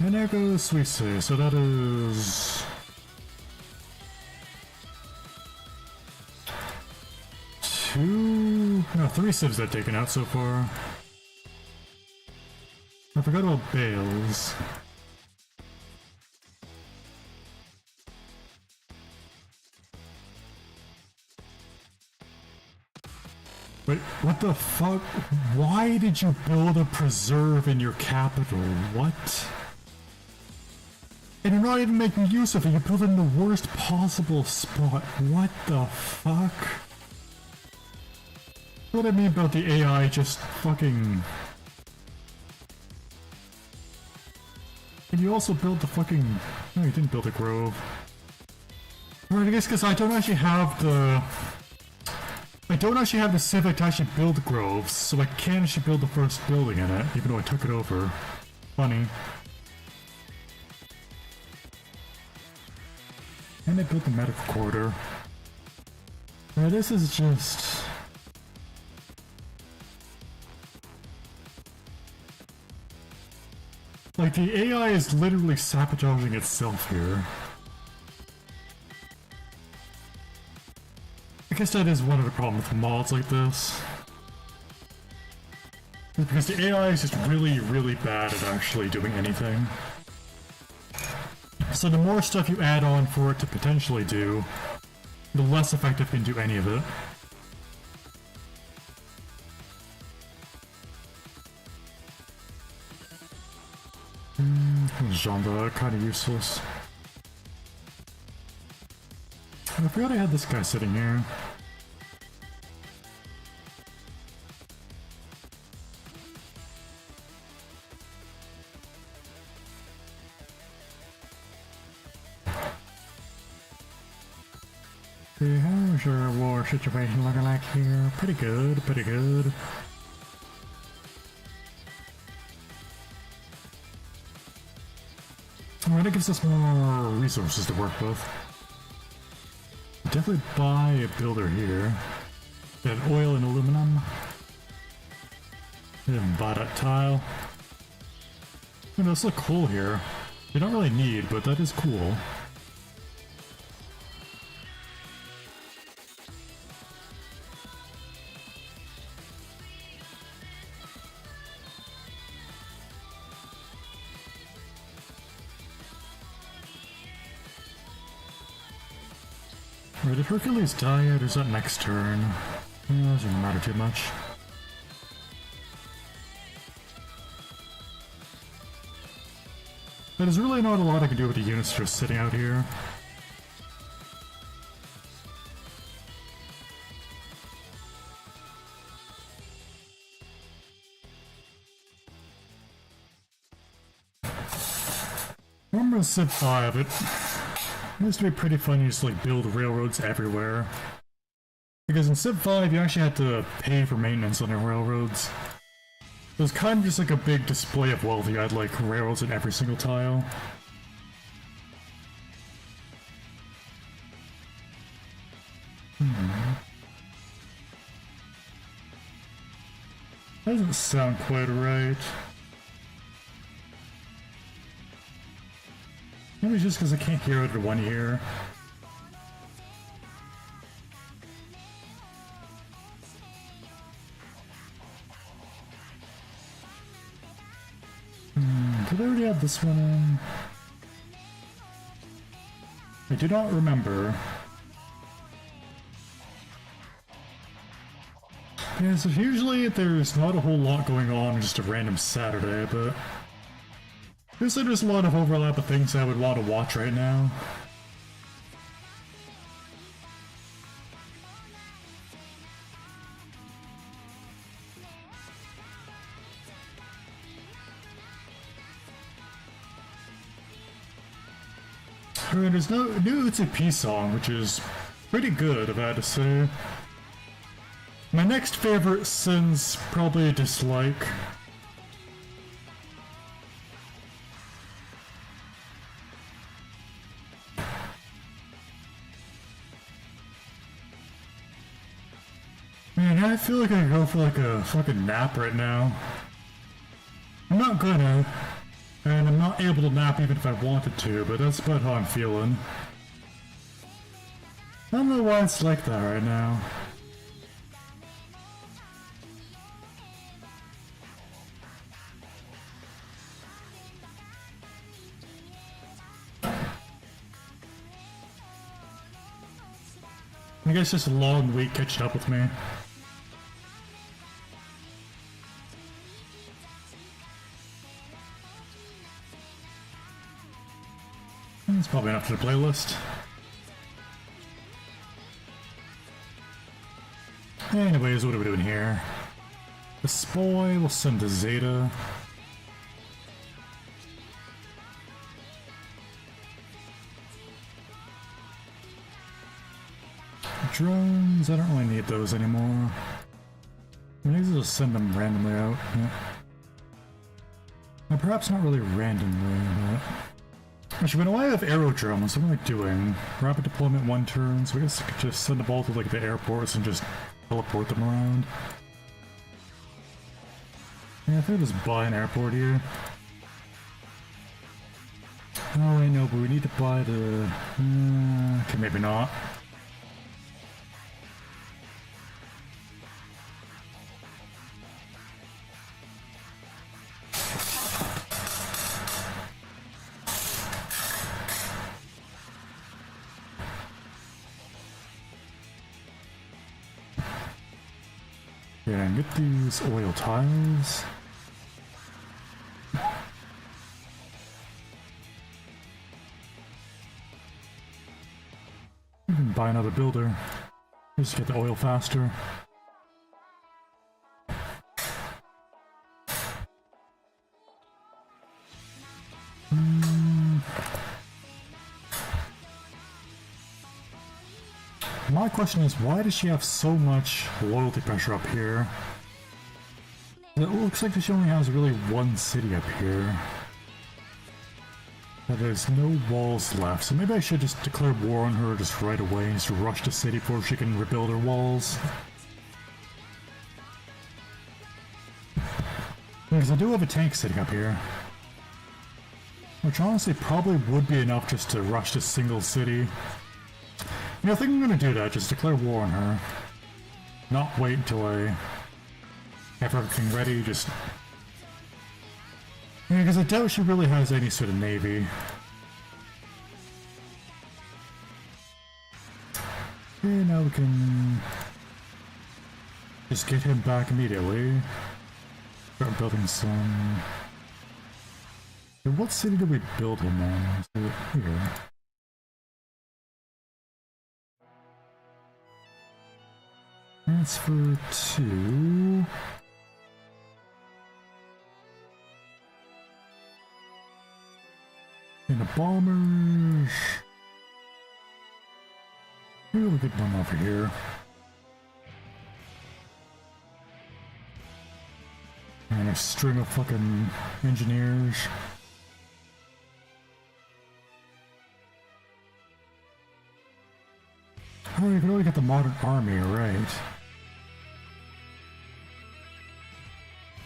And there goes Suisse, so that is 3 civs I've taken out so far. I forgot about bales. Wait, what the fuck? Why did you build a preserve in your capital? What? And you're not even making use of it, you built it in the worst possible spot. What the fuck? What I mean about the AI just fucking... And you also built the fucking... No, you didn't build a grove. Right, I guess because I don't actually have the... I don't actually have the civic to actually build groves, so I can't actually build the first building in it, even though I took it over. Funny. And I built the medical corridor. Now this is just... Like, the AI is literally sabotaging itself here. I guess that is one of the problems with mods like this. Because the AI is just really, really bad at actually doing anything. So the more stuff you add on for it to potentially do, the less effective it can do any of it. Genre, kinda useless. I forgot I had this guy sitting here. Okay, how's your war situation looking like here? Pretty good, pretty good. Alright, it gives us more resources to work with. Definitely buy a builder here. Get oil and aluminum. And buy that tile. You know, let's look cool here. You don't really need, but that is cool. Right, did Hercules die yet, or is that next turn? Yeah, it doesn't matter too much. There's really not a lot I can do with the units just sitting out here. Remember Civ 5, it used to be pretty fun to just like build railroads everywhere. Because in Civ 5 you actually had to pay for maintenance on your railroads. It was kind of just like a big display of wealth. You had like railroads in every single tile. That doesn't sound quite right. Maybe it's just because I can't hear it in 1 ear. Did I already have this one in? I do not remember. Yeah, so usually there's not a whole lot going on, just a random Saturday, but there's a lot of overlap of things I would want to watch right now. I mean, there's no new UTP song, which is pretty good, if I had to say. My next favorite sin's probably a dislike. Man, I feel like I could go for like a fucking nap right now. I'm not gonna. And I'm not able to nap even if I wanted to, but that's about how I'm feeling. I don't know why it's like that right now. I guess just a long week catching up with me. It's probably enough for the playlist. Anyways, what are we doing here? The Spoy will send to Zeta. Drones, I don't really need those anymore. Maybe I'll just send them randomly out. Yeah. Well, perhaps not really randomly, but... Actually, when I have aerodromes, what am I doing? Rapid deployment 1 turn, so I guess I could just send them all to like the airports and just teleport them around. Yeah, I think I'll just buy an airport here. Oh wait, no, but we need to buy the... okay, maybe not. Yeah, and get these oil tiles. You can buy another builder. Just get the oil faster. My question is, why does she have so much loyalty pressure up here? It looks like she only has really one city up here. But there's no walls left, so maybe I should just declare war on her just right away and just rush the city before she can rebuild her walls. Because I do have a tank sitting up here. Which honestly probably would be enough just to rush this single city. Yeah, I think I'm gonna do that, just declare war on her. Not wait until I have everything ready, just... Yeah, because I doubt she really has any sort of navy. Okay, now we can... just get him back immediately. Start building some... What city did we build him on? Is it here? Transfer to... And the bombers... Maybe we'll get one over here. And a string of fucking engineers. Oh, you can only get the modern army, right?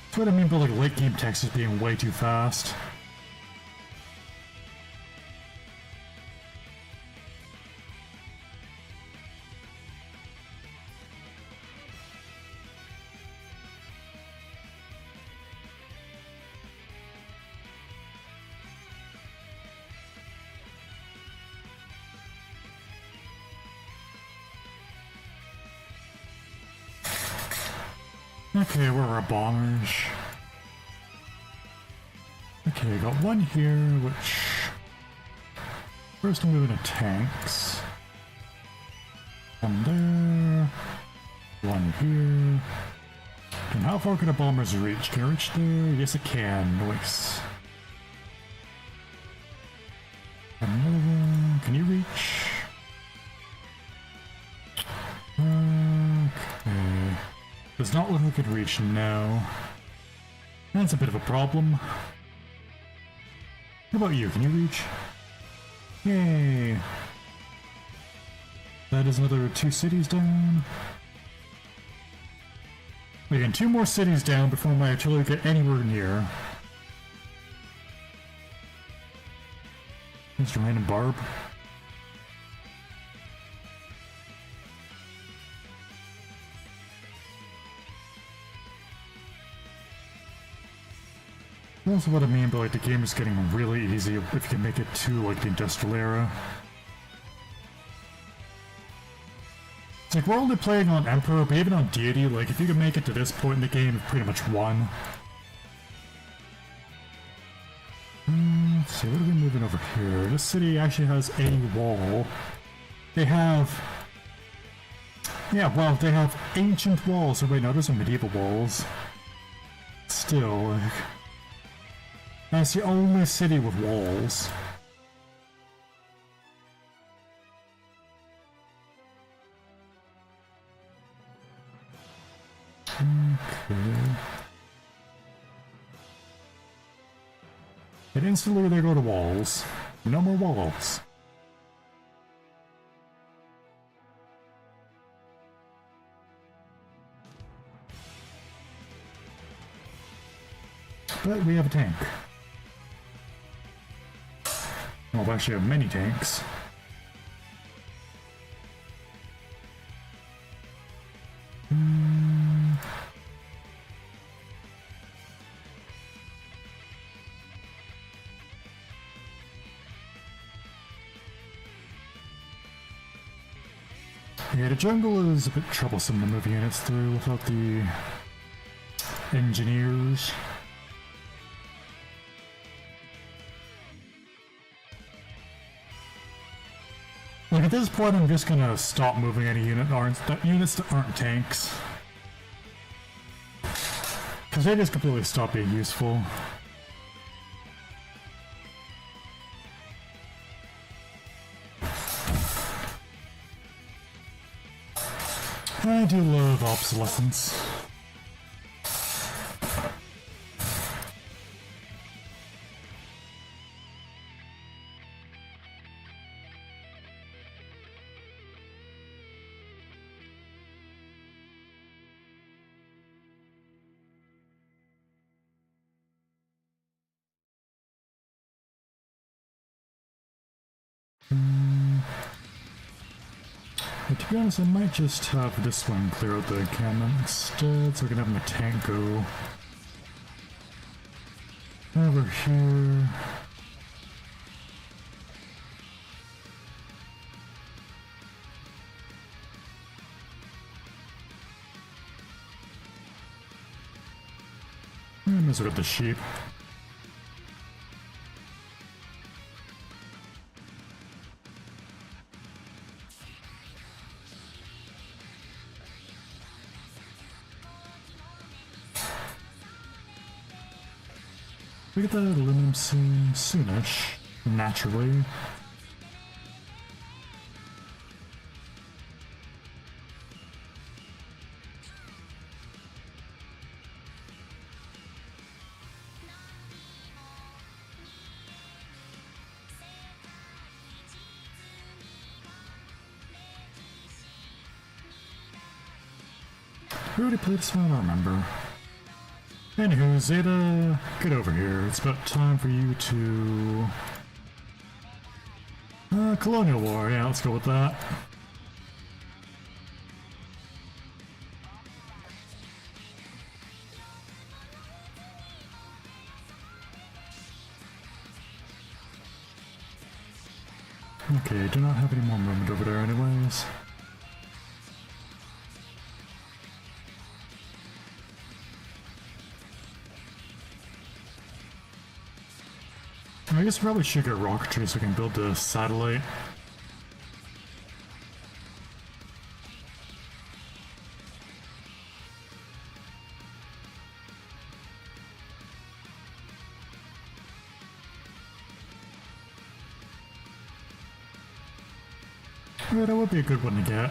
That's what I mean by like late game Texas being way too fast. Okay, where are our bombers? Okay, got one here, which... First I'm moving to tanks. One there. One here. And how far can the bombers reach? Can I reach there? Yes, it can. Nice. Another one. Can you reach? Okay. Does not look like it could reach, no. That's a bit of a problem. What about you? Can you reach? Yay! That is another 2 cities down. Again, 2 more cities down before my artillery get anywhere near. Just a random barb. That's what I mean by like the game is getting really easy if you can make it to like the industrial era. It's like we're only playing on Emperor, but even on Deity, like if you can make it to this point in the game, you've pretty much won. Let's see, what are we moving over here? This city actually has a wall. They have... Yeah, well, they have ancient walls. Oh wait, no, those are medieval walls. Still, like... That's the only city with walls. Okay. And instantly they go to walls. No more walls. But we have a tank. Well, we actually have many tanks. Yeah, the jungle is a bit troublesome to move units through without the engineers. Like at this point, I'm just gonna stop moving any units that aren't tanks, because they just completely stop being useful. I do love obsolescence. But to be honest, I might just have this one clear out the cannon instead, so I can have my tank go over here. And let's look at the sheep. We get that aluminum soonish, naturally. We already played this one, I don't remember. Anywho, Zeta, get over here. It's about time for you to... Colonial War, yeah, let's go with that. Okay, do not have any more movement over there anyways. I guess we probably should get rocketry so we can build a satellite. Yeah, that would be a good one to get.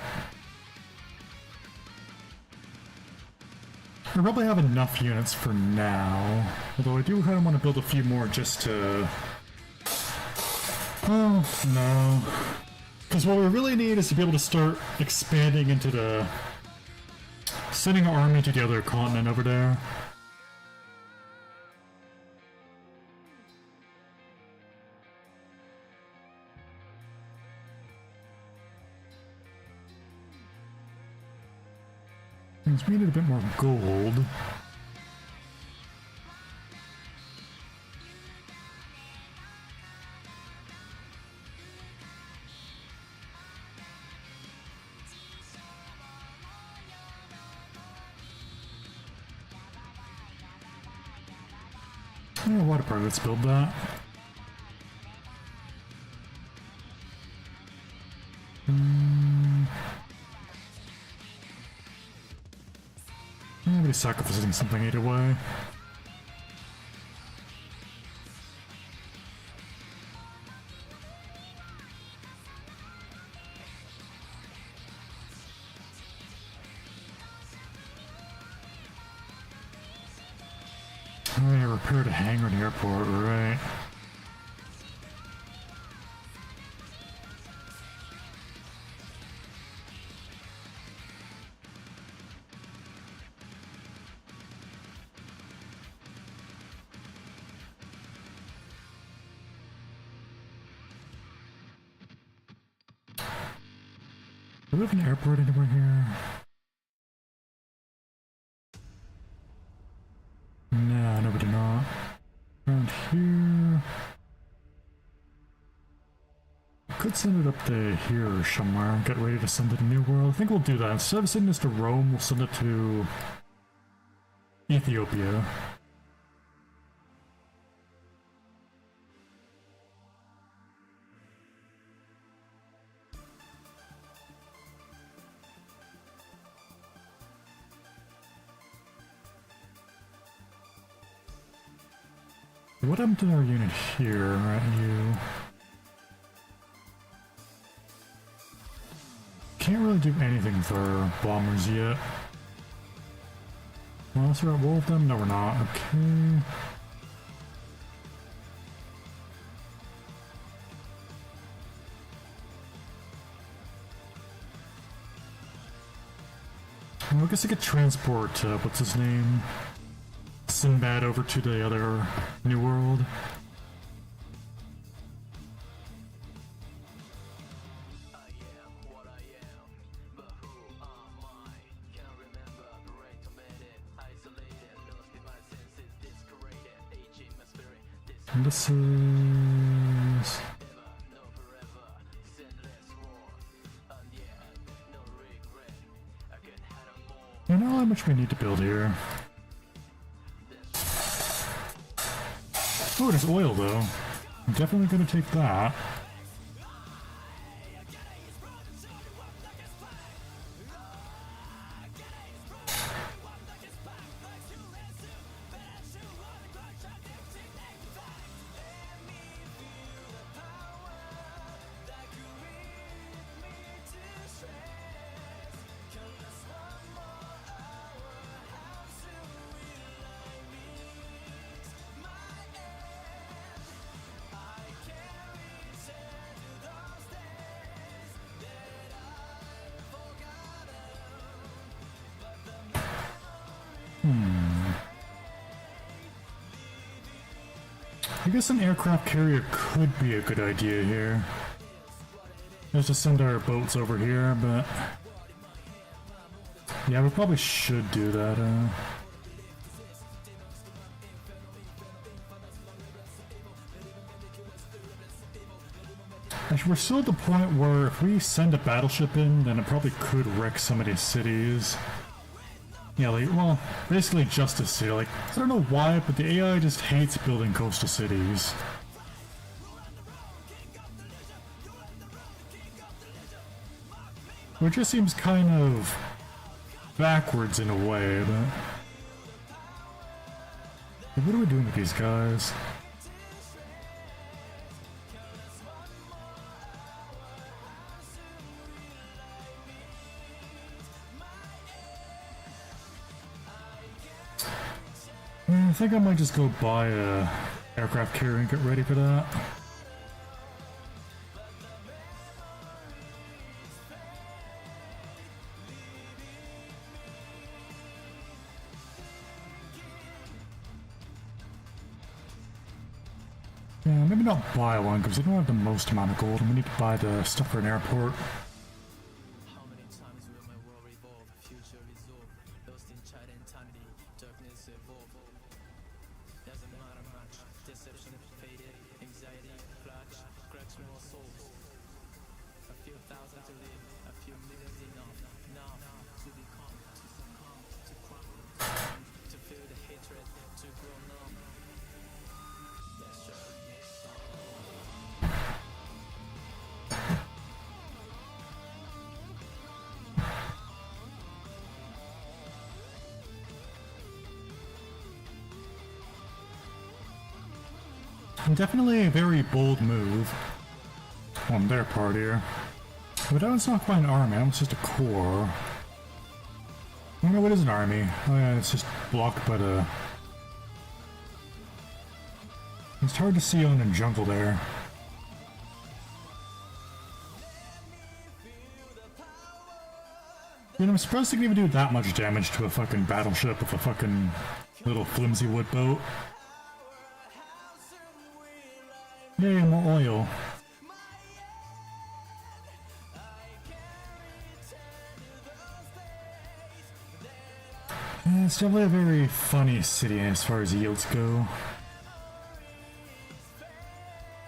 I probably have enough units for now, although I do kind of want to build a few more just to... Oh, no. Because what we really need is to be able to start expanding into the... sending our army to the other continent over there. Means we need a bit more gold. Yeah, water park, let's build that. I'm sacrificing something either way. Oh yeah, repaired a hangar in the airport, right. Do we have an airport anywhere here? No, no we do not. Around here... Could send it up to here or somewhere and get ready to send it to New World. I think we'll do that. Instead of sending this to Rome, we'll send it to... Ethiopia. What happened to our unit here, right, you? can't really do anything for bombers yet. Unless we're at war with them? No, we're not. Okay. Well, I guess I could transport, what's his name? Sinbad over to the other New World. And this is... You know how much we need to build here. Oh, there's oil though. I'm definitely gonna take that. I guess an aircraft carrier could be a good idea here. Let's just send our boats over here, but... yeah, we probably should do that, Actually, we're still at the point where if we send a battleship in, then it probably could wreck some of these cities. Yeah, like, well, basically just a city. Like, I don't know why, but the AI just hates building coastal cities. Which just seems kind of backwards in a way, but... what are we doing with these guys? I think I might just go buy a aircraft carrier and get ready for that. Yeah, maybe not buy one because I don't have the most amount of gold and we need to buy the stuff for an airport. Definitely a very bold move on their part here. But that was not quite an army, that was just a corps. I don't know what is an army. Oh yeah, it's just blocked by the... it's hard to see on the jungle there. You know, I'm surprised they can even do that much damage to a fucking battleship with a fucking little flimsy wood boat. Yay, more oil. Yeah, it's definitely a very funny city as far as yields go.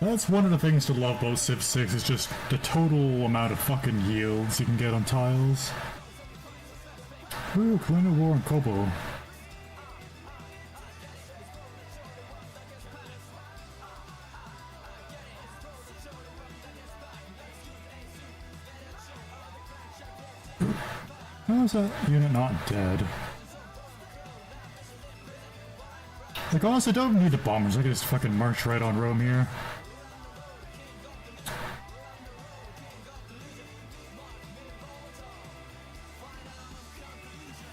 That's one of the things to love about Civ 6 is just the total amount of fucking yields you can get on tiles. Ooh, colonial war in Kobo. How is that unit not dead? Like, honestly, I don't need the bombers. I can just fucking march right on Rome here.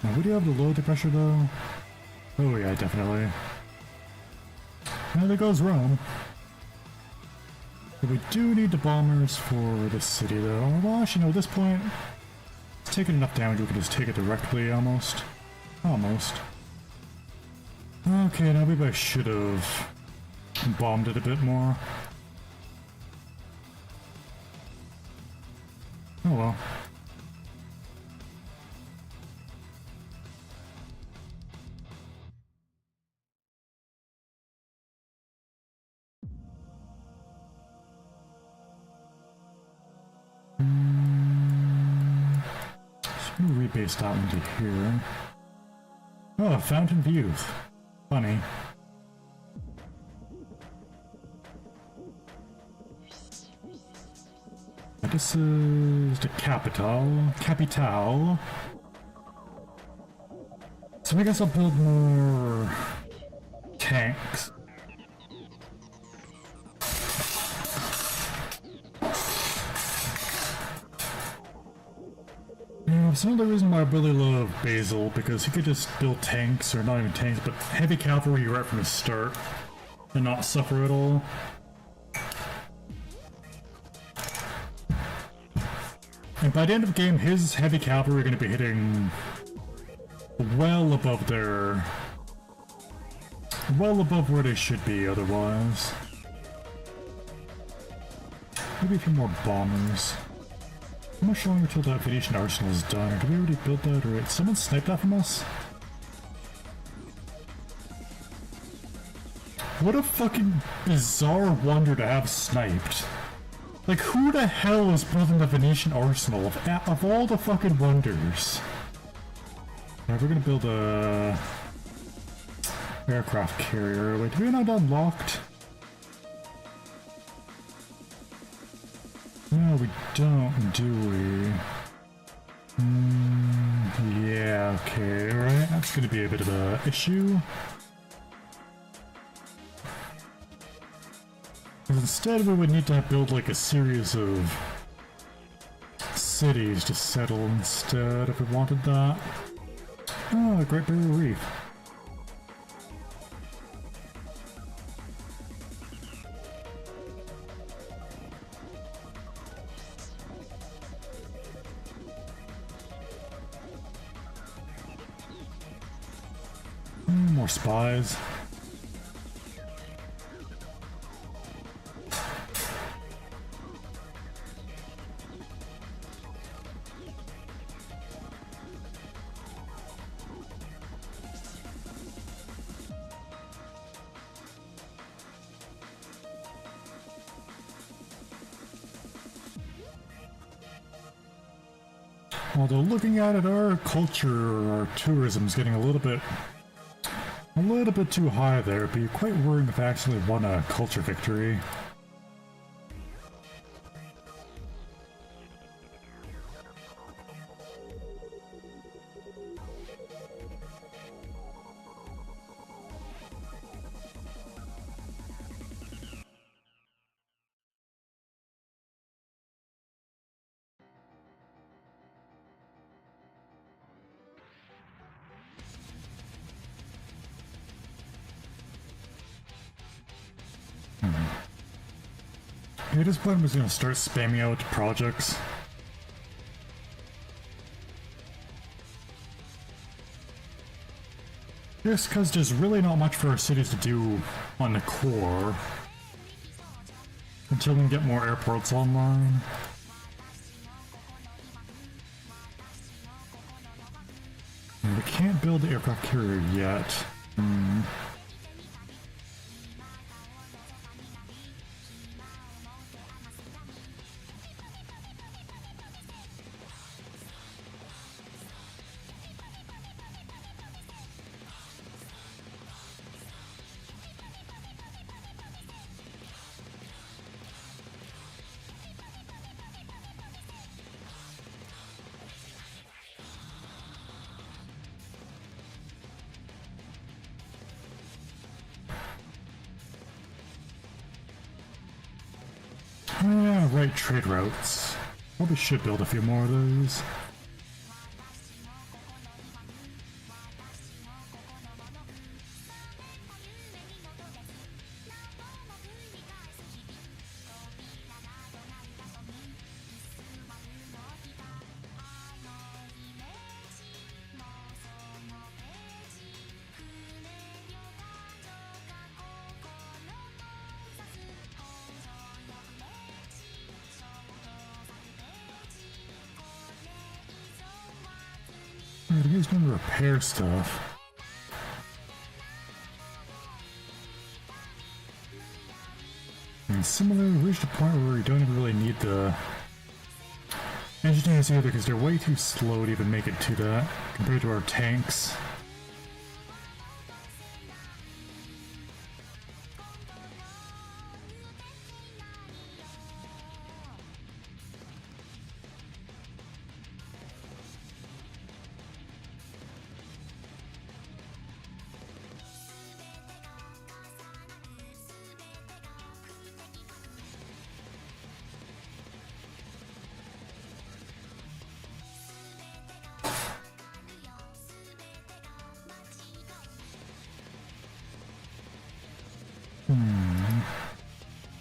Now, would you have the low the pressure though? Oh yeah, definitely. And there goes Rome. But we do need the bombers for the city though. Well, actually no, at this point, it's taking enough damage we can just take it directly almost. Almost. Okay, now maybe I should have bombed it a bit more. Oh well. Just gonna rebase that one to here. Oh, Fountain of Youth. Funny. This is the capital. So I guess I'll build more tanks. Yeah, it's another reason why I really love Basil, because he could just build tanks, or not even tanks, but heavy cavalry right from the start, and not suffer at all. And by the end of the game, his heavy cavalry are going to be hitting well above their... well above where they should be otherwise. Maybe a few more bombers. How much longer till that Venetian arsenal is done? Or did we already build that? Or wait, someone sniped that from us? What a fucking bizarre wonder to have sniped. Like, who the hell is building the Venetian arsenal of all the fucking wonders? Alright, we're gonna build a aircraft carrier. Wait, do we not unlocked? No, we don't, do we? Yeah, okay, alright. That's gonna be a bit of a issue. Instead, we would need to build like a series of cities to settle instead if we wanted that. Oh, Great Barrier Reef. More spies. Although looking at it, our culture, our tourism is getting a little bit too high there. It'd be quite worrying if I actually won a culture victory. At this point, I'm just gonna start spamming out projects. Just because there's really not much for our cities to do on the core until we can get more airports online. And we can't build the aircraft carrier yet. Yeah, right, trade routes. Probably should build a few more of those. He's going to repair stuff. And similarly, we reached a point where we don't even really need the engineers either, because they're way too slow to even make it to that compared to our tanks.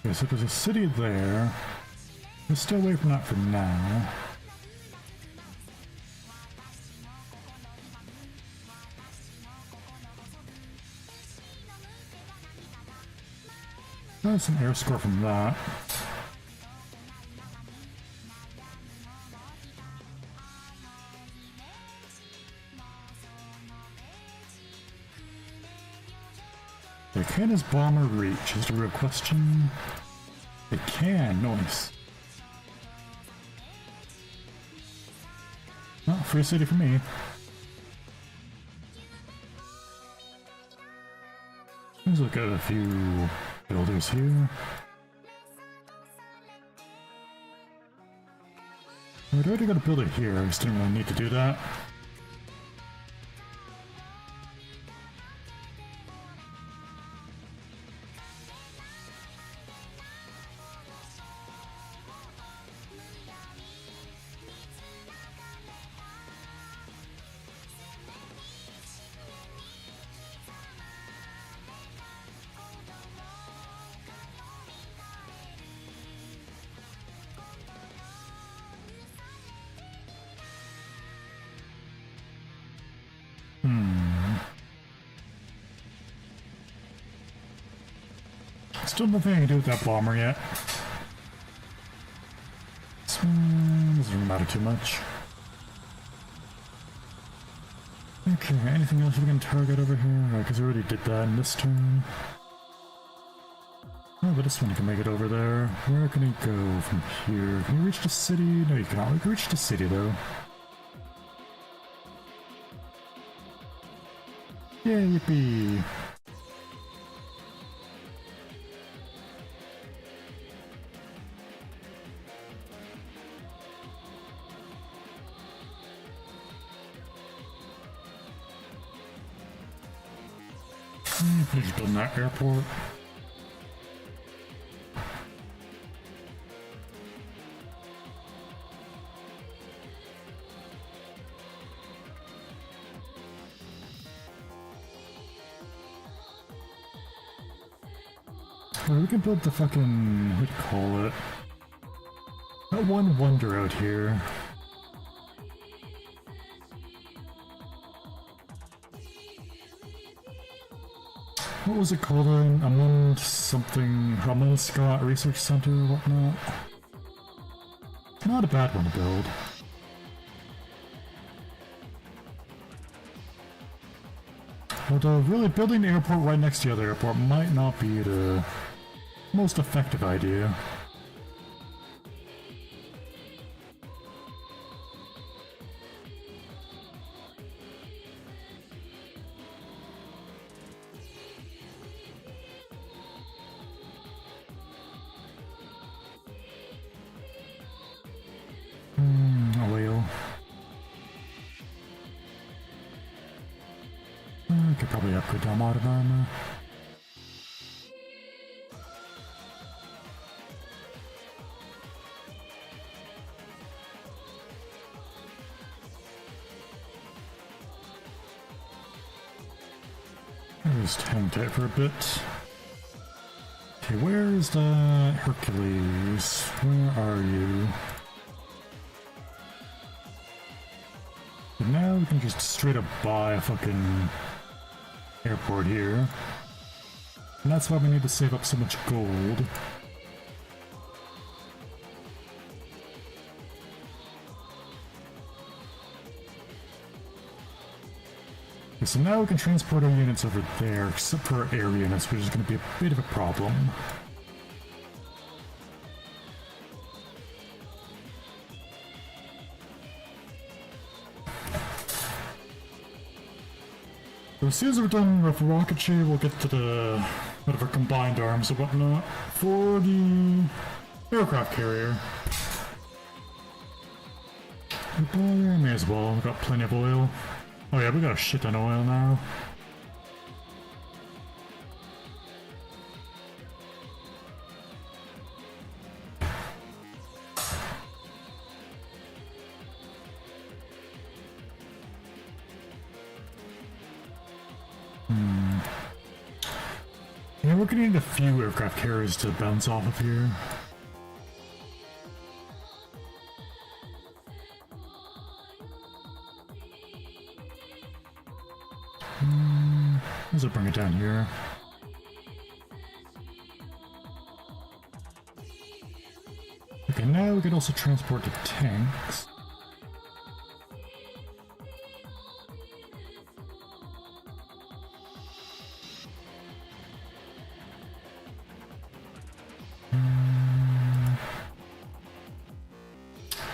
Okay, so there's a city there. Let's stay away from that for now. There's some air score from that. Can his bomber reach? Is the real question. It can, nice. Well, free city for me. Let's look at a few builders here. I'd already got a builder here, I just didn't really need to do that. Still nothing I can do with that bomber yet. So, doesn't matter too much. Okay, anything else we can target over here? Because we already did that in this turn. Oh, but this one can make it over there. Where can he go from here? Can you reach the city? No, you cannot. We can reach the city, though. Yeah, yippee! Finish building that airport. Well, we can build the fucking, what do you call it? That one wonder out here. What was it called? Amund something, Amund Scott Research Center or whatnot. Not a bad one to build. Although really building the airport right next to the other airport might not be the most effective idea. Could probably upgrade to armada armor. I'll just hang tight for a bit. Okay, where is the Hercules? Where are you? And now we can just straight up buy a fucking airport here. And that's why we need to save up so much gold. Okay, so now we can transport our units over there, except for our air units, which is going to be a bit of a problem. So as soon as we're done with rocketry, we'll get to the whatever combined arms or whatnot for the aircraft carrier. May as well, we've got plenty of oil. Oh yeah, we got a shit ton of oil now. Yeah, we're gonna need a few aircraft carriers to bounce off of here. Let's bring it down here. Okay, now we can also transport the tanks.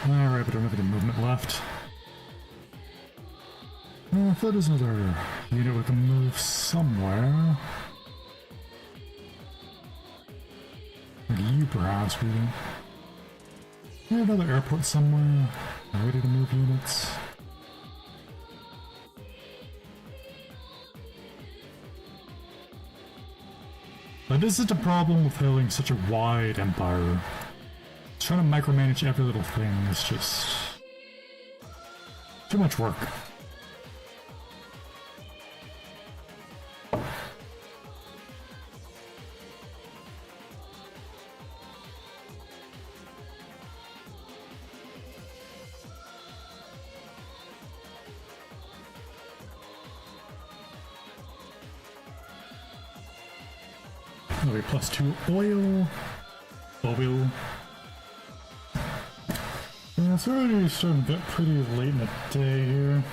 Alright, but I don't have any movement left. If that is another unit we can move somewhere. Like you perhaps, we yeah, another airport somewhere. Ready to move units. But this is the problem with having such a wide empire. Trying to micromanage every little thing is just too much work. Okay, +2 oil. Oil. Yeah, it's already starting to get pretty late in the day here.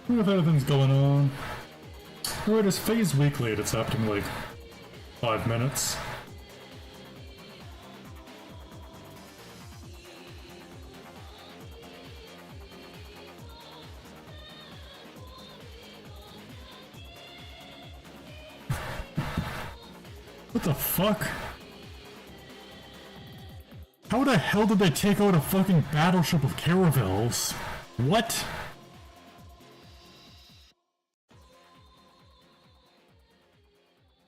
I wonder if anything's going on. Alright, it's phase weekly, it's happening like 5 minutes. What the fuck? How the hell did they take out a fucking battleship of caravels? What?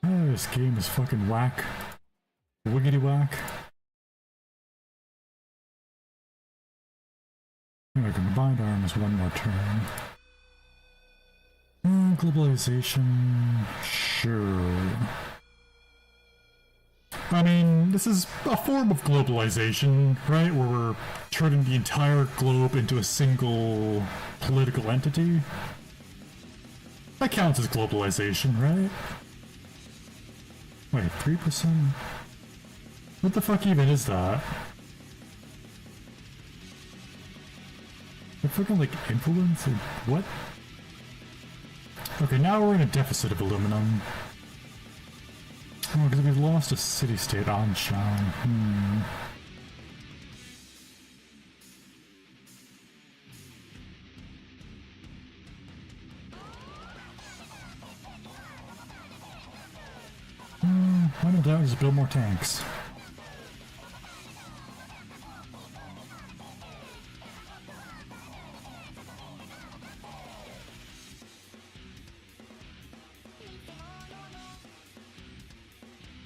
Oh, this game is fucking whack. Wiggity whack. Anyway, combined arms, one more turn. Globalization... sure. I mean, this is a form of globalization, right? Where we're turning the entire globe into a single political entity. That counts as globalization, right? Wait, 3%? What the fuck even is that? They're fucking like influence? Or what? Okay, now we're in a deficit of aluminum. Oh, because we've lost a city-state on Shan. Why don't I just build more tanks?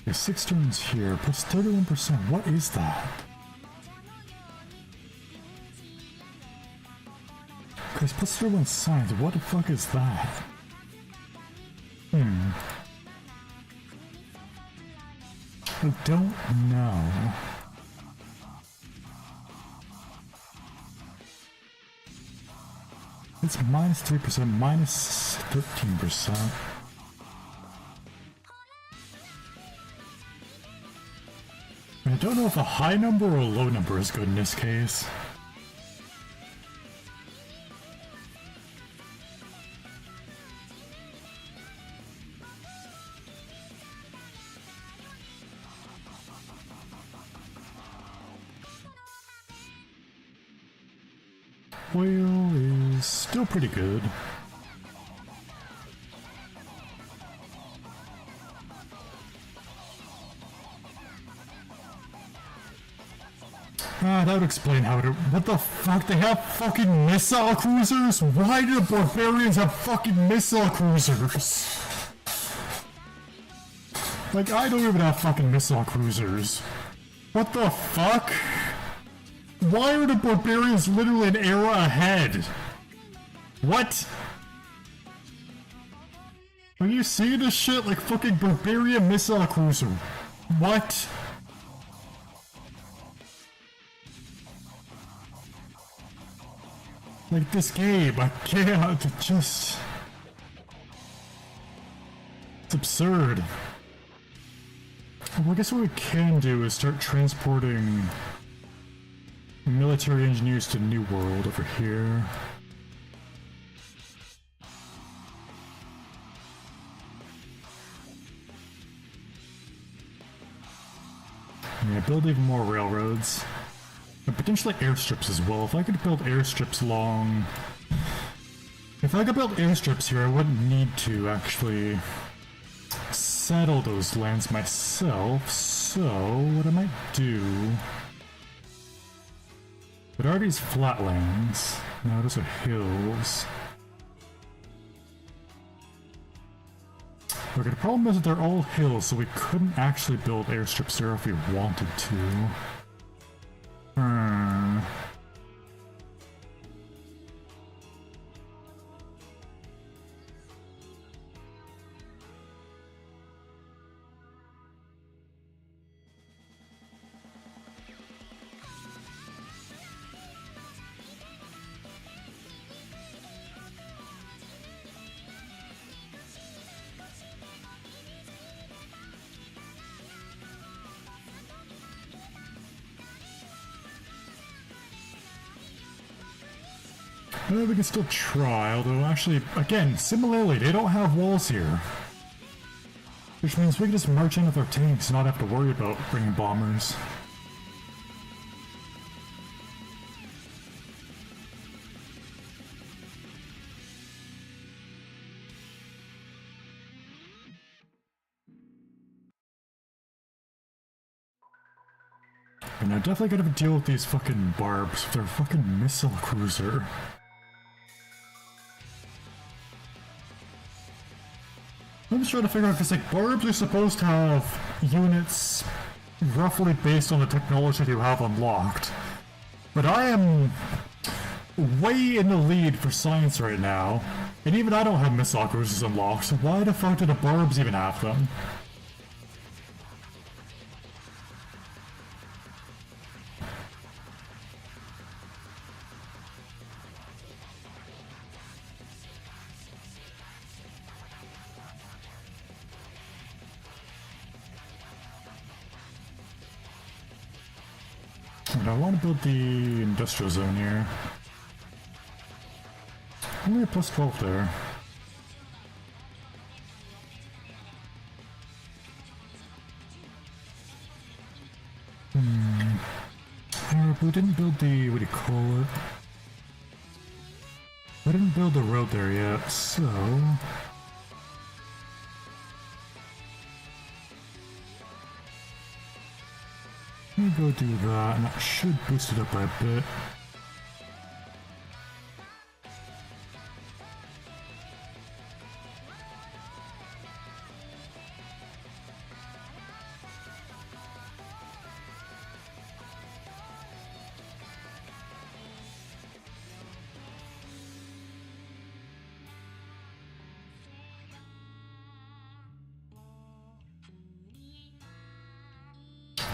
There's 6 turns here, plus 31%. What is that? Because plus 31 signs, what the fuck is that? I don't know. It's minus 3%, minus 13%. I don't know if a high number or a low number is good in this case. oil is still pretty good. That would explain how it... What the fuck? They have fucking missile cruisers? Why do the barbarians have fucking missile cruisers? Like, I don't even have fucking missile cruisers. What the fuck? Why are the barbarians literally an era ahead? What? Are you seeing this shit? Like fucking barbarian missile cruiser. What? Like this game, I can't, it's absurd. Well, I guess what we can do is start transporting military engineers to New World over here. Yeah, build even more railroads. And potentially airstrips as well. If I could build airstrips along... If I could build airstrips here, I wouldn't need to actually settle those lands myself. So, what I might do... But are these flatlands? No, those are hills. Okay, the problem is that they're all hills, so we couldn't actually build airstrips there if we wanted to. Well, we can still try, although actually, again, similarly, they don't have walls here. Which means we can just march in with our tanks and not have to worry about bringing bombers. And I definitely gotta deal with these fucking barbs with their fucking missile cruiser. I'm just trying to figure out, because like barbs are supposed to have units roughly based on the technology you have unlocked. But I am way in the lead for science right now, and even I don't have missile cruisers unlocked, so why the fuck do the barbs even have them? And I want to build the industrial zone here. Only a plus 12 there. We didn't build the, what do you call it? We didn't build the road there yet, so... Let me go do that, and that should boost it up by a bit.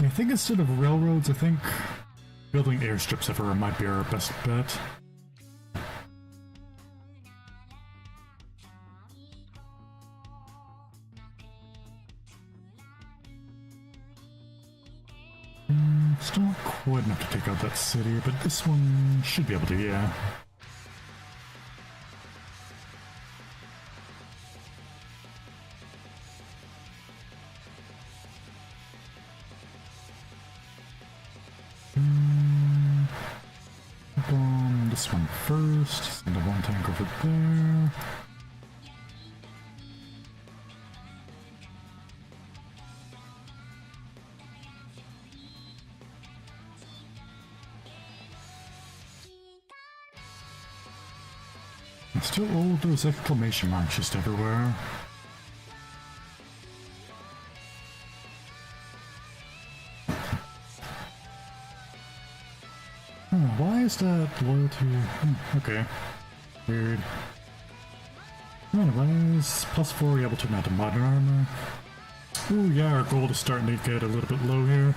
I think instead of railroads, I think building airstrips ever might be our best bet. Still not quite enough to take out that city, but this one should be able to, yeah. this one first. Send the one tank over there. And still all those exclamation marks just everywhere. Why is that loyalty? Okay. Weird. Anyways, +4 able to mount the modern armor. Ooh, yeah, our gold is starting to get a little bit low here.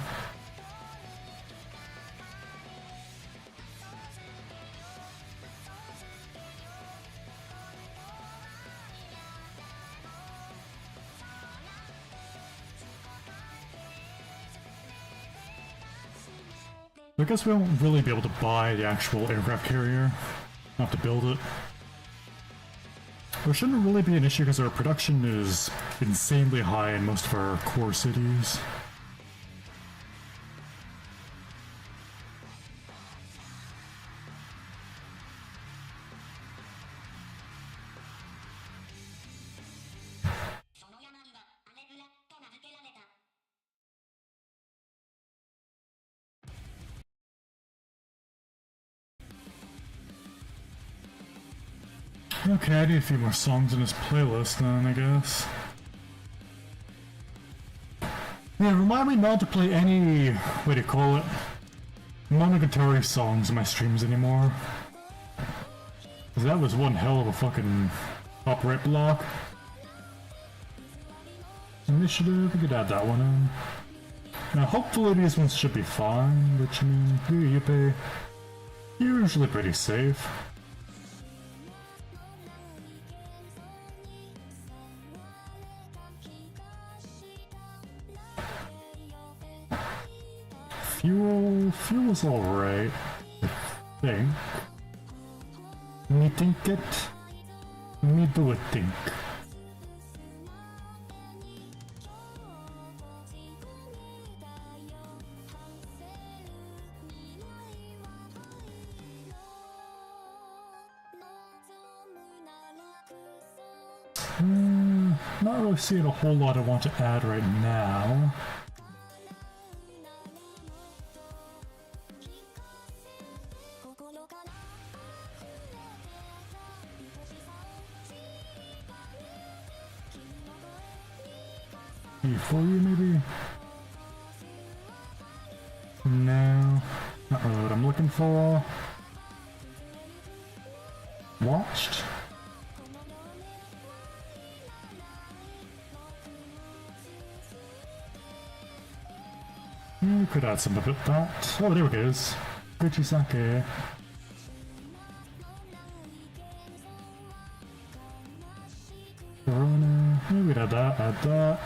I guess we won't really be able to buy the actual aircraft carrier. We'll have to build it. Which shouldn't really be an issue because our production is insanely high in most of our core cities. Okay, I need a few more songs in this playlist then, I guess. Yeah, remind me not to play any, what do you call it, Monogatari songs in my streams anymore. Cause that was one hell of a fucking top right block. Initiative, we could add that one in. Now hopefully these ones should be fine, which I mean, you pay usually pretty safe. Fuel's alright, I think. Me think it. Me do it think. Not really seeing a whole lot I want to add right now. For you, maybe? No, not really what I'm looking for. Watched? We could add some of it, that. Oh, there it is. Gucci-sake. Corona. Yeah, we'd add that.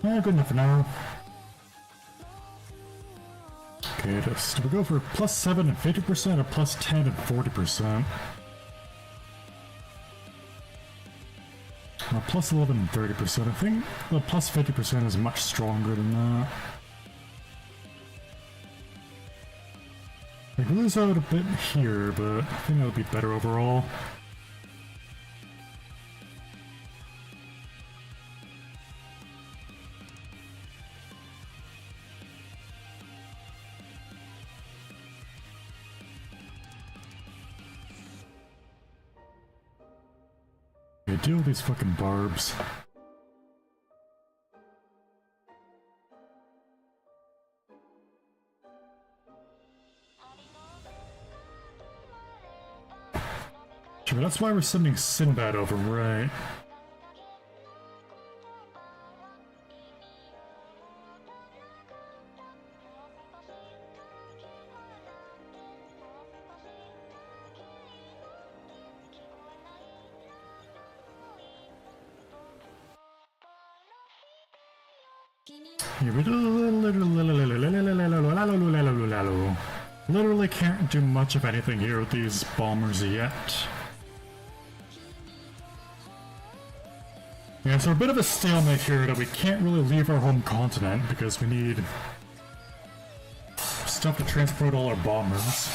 Yeah, good enough for now. Okay, do we go for +7 and 50% or +10 and 40%? +11 and 30%. I think the +50% is much stronger than that. We lose out a bit here, but I think that'll be better overall. Deal with these fucking barbs. Sure, that's why we're sending Sinbad over, right? Literally can't do much of anything here with these bombers yet. Yeah, so a bit of a stalemate here that we can't really leave our home continent because we need stuff to transport all our bombers.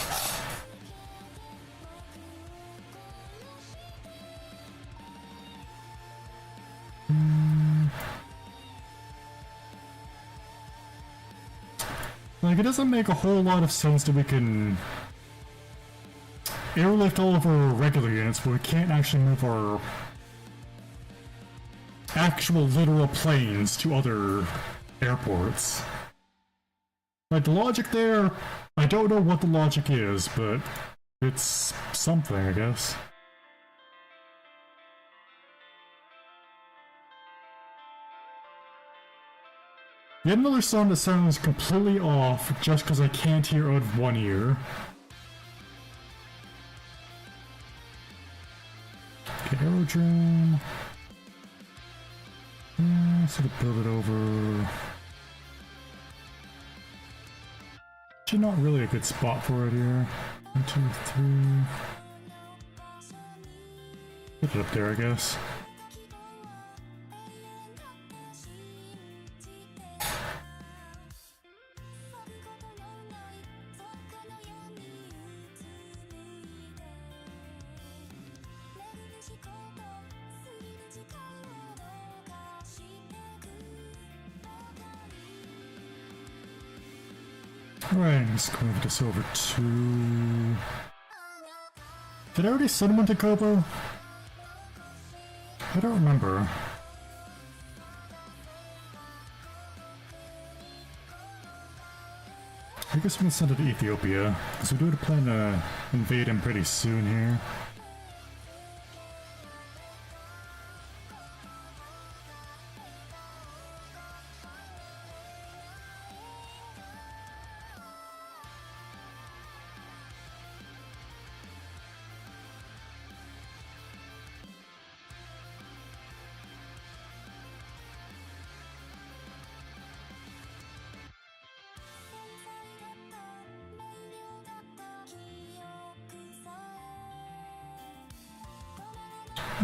Like, it doesn't make a whole lot of sense that we can airlift all of our regular units, but we can't actually move our actual literal planes to other airports. Like, the logic there, I don't know what the logic is, but it's something, I guess. Yet another song that sounds completely off just because I can't hear out of one ear. Okay, aerodrome. Sort of build it over. Actually, not really a good spot for it here. 1, 2, 3. Put it up there, I guess. Alright, let's move this over to... Did I already send one to Kobo? I don't remember. I guess we can send it to Ethiopia, because we do plan to invade him pretty soon here.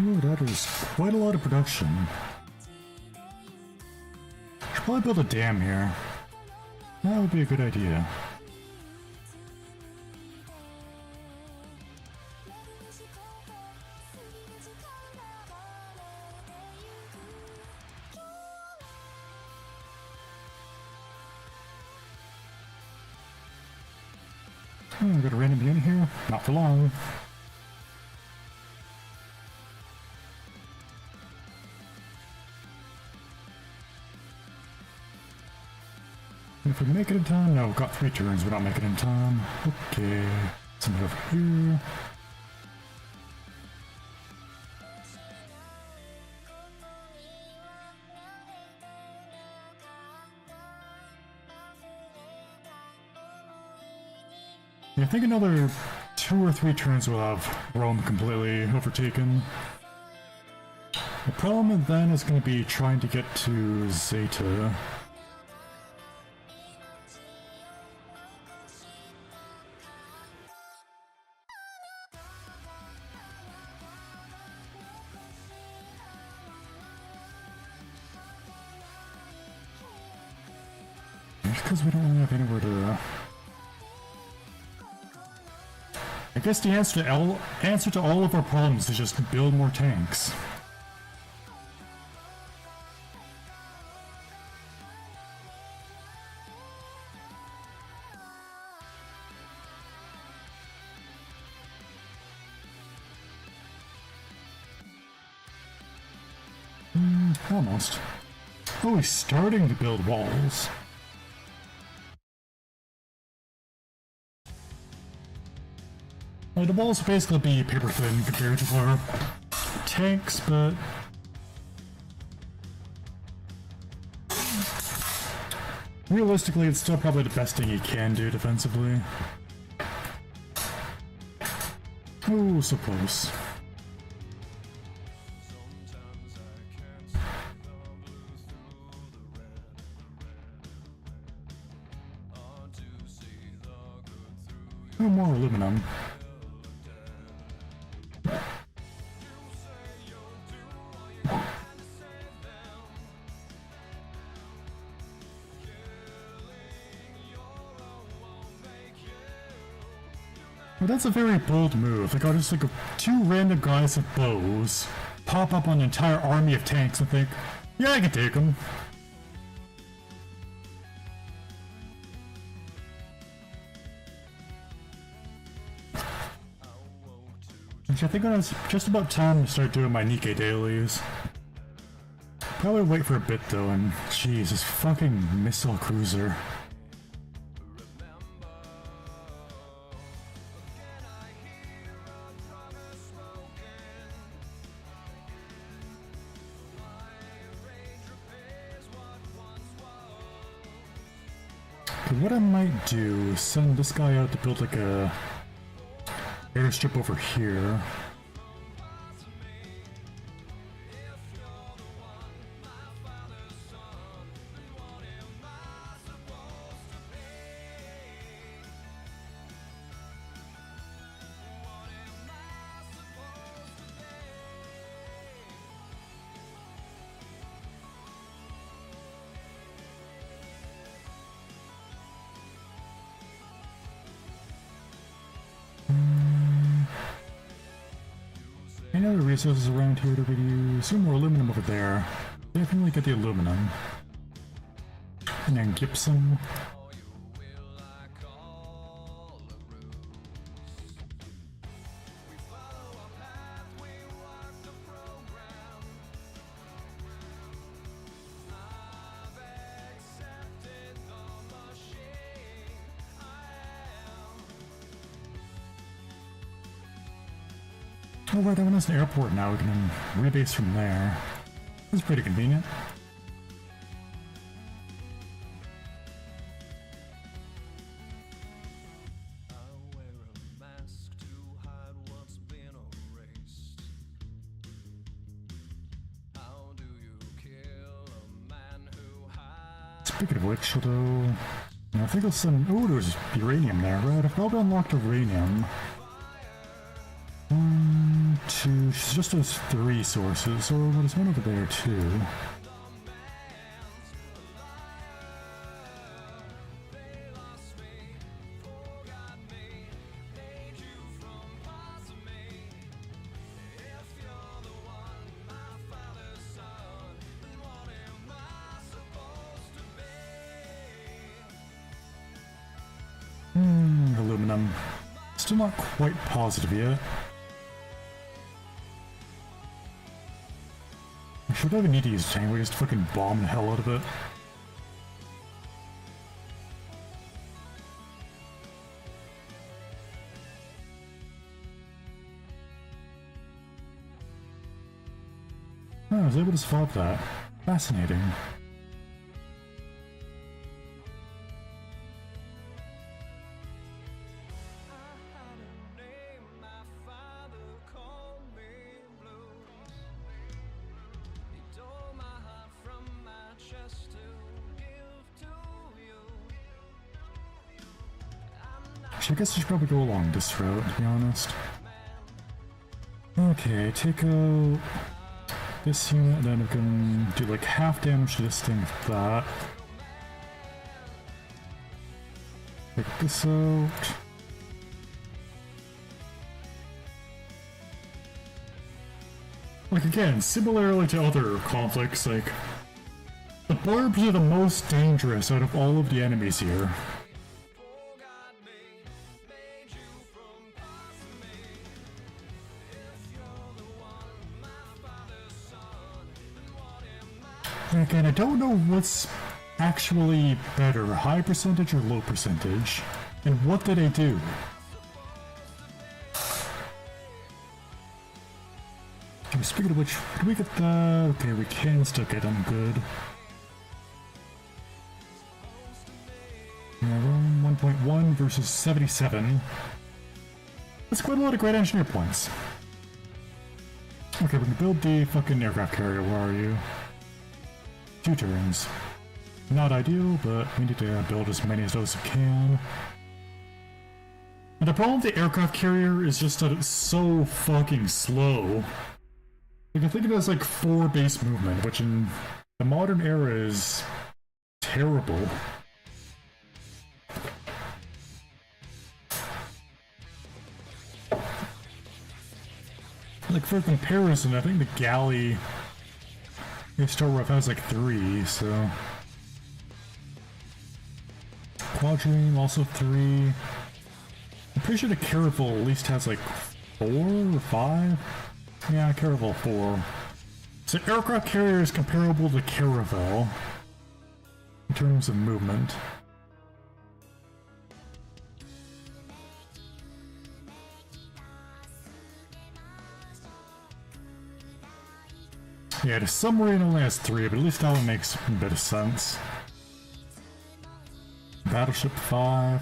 Oh, that is quite a lot of production. Should probably build a dam here. That would be a good idea. Oh, got a random unit here. Not for long. If we make it in time, no, we've got 3 turns, we're not making it in time. Okay, send it over here. Yeah, I think another 2 or 3 turns will have Rome completely overtaken. The problem then is going to be trying to get to Zeta. Because we don't really have anywhere to... I guess the answer to all of our problems is just build more tanks. Almost. Oh, he's starting to build walls. Like, the walls basically be paper thin compared to our tanks, but realistically, it's still probably the best thing you can do defensively. Oh, so close. No more aluminum. Well, that's a very bold move. Like, I'll just like two random guys with bows pop up on an entire army of tanks and think, yeah, I can take them. Which I think it's just about time to start doing my Nikkei dailies. Probably wait for a bit though, and jeez, this fucking missile cruiser. Okay, what I might do is send this guy out to build like a airstrip over here. Any other resources around here that we use? Some more aluminum over there. Definitely get the aluminum. And then gypsum. Oh right, that one has an airport now, we can rebase from there. That's pretty convenient. Speaking of which, although... I think I'll send... Oh, there's uranium there, right? I've probably unlocked uranium. One, two, just those three sources, or there's one over there too. Aluminum. Still not quite positive yet. I don't even need to use a tank, we just fucking bomb the hell out of it. Oh, I was able to survive that. Fascinating. I guess I should probably go along this route, to be honest. Okay, take out this unit, and then we can do like half damage to this thing with that. Take this out. Like again, similarly to other conflicts, like the barbs are the most dangerous out of all of the enemies here. Again, I don't know what's actually better, high percentage or low percentage, and what do they do? Okay, speaking of which, do we get the... Okay, we can still get them good. Yeah, 1.1 versus 77. That's quite a lot of great engineer points. Okay, we can build the fucking aircraft carrier, where are you? 2 turns. Not ideal, but we need to build as many as those we can. And the problem with the aircraft carrier is just that it's so fucking slow. You can think of it as like 4 base movement, which in the modern era is terrible. Like for comparison, I think the galley is still rough has like 3, so quadrine also 3. I'm pretty sure the caravel at least has like 4 or 5. Yeah, caravel 4. So aircraft carrier is comparable to caravel in terms of movement. Yeah, the submarine only has 3, but at least that one makes a bit of sense. Battleship 5.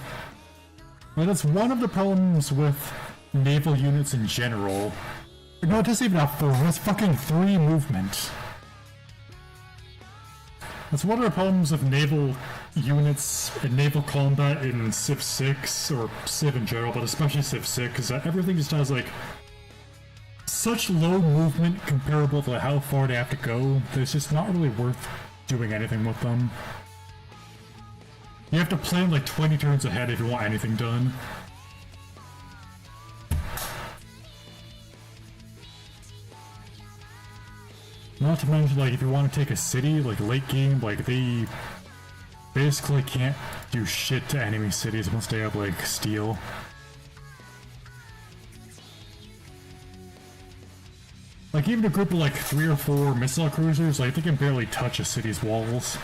Well, that's one of the problems with naval units in general. No, it doesn't even have 4, that's fucking 3 movement. That's one of the problems of naval units and naval combat in Civ 6, or Civ in general, but especially Civ 6, is that everything just has like such low movement comparable to how far they have to go that it's just not really worth doing anything with them. You have to plan like 20 turns ahead if you want anything done. Not to mention, like, if you want to take a city, like late game, like they basically can't do shit to enemy cities once they have like steel. Like even a group of like 3 or 4 missile cruisers, like they can barely touch a city's walls.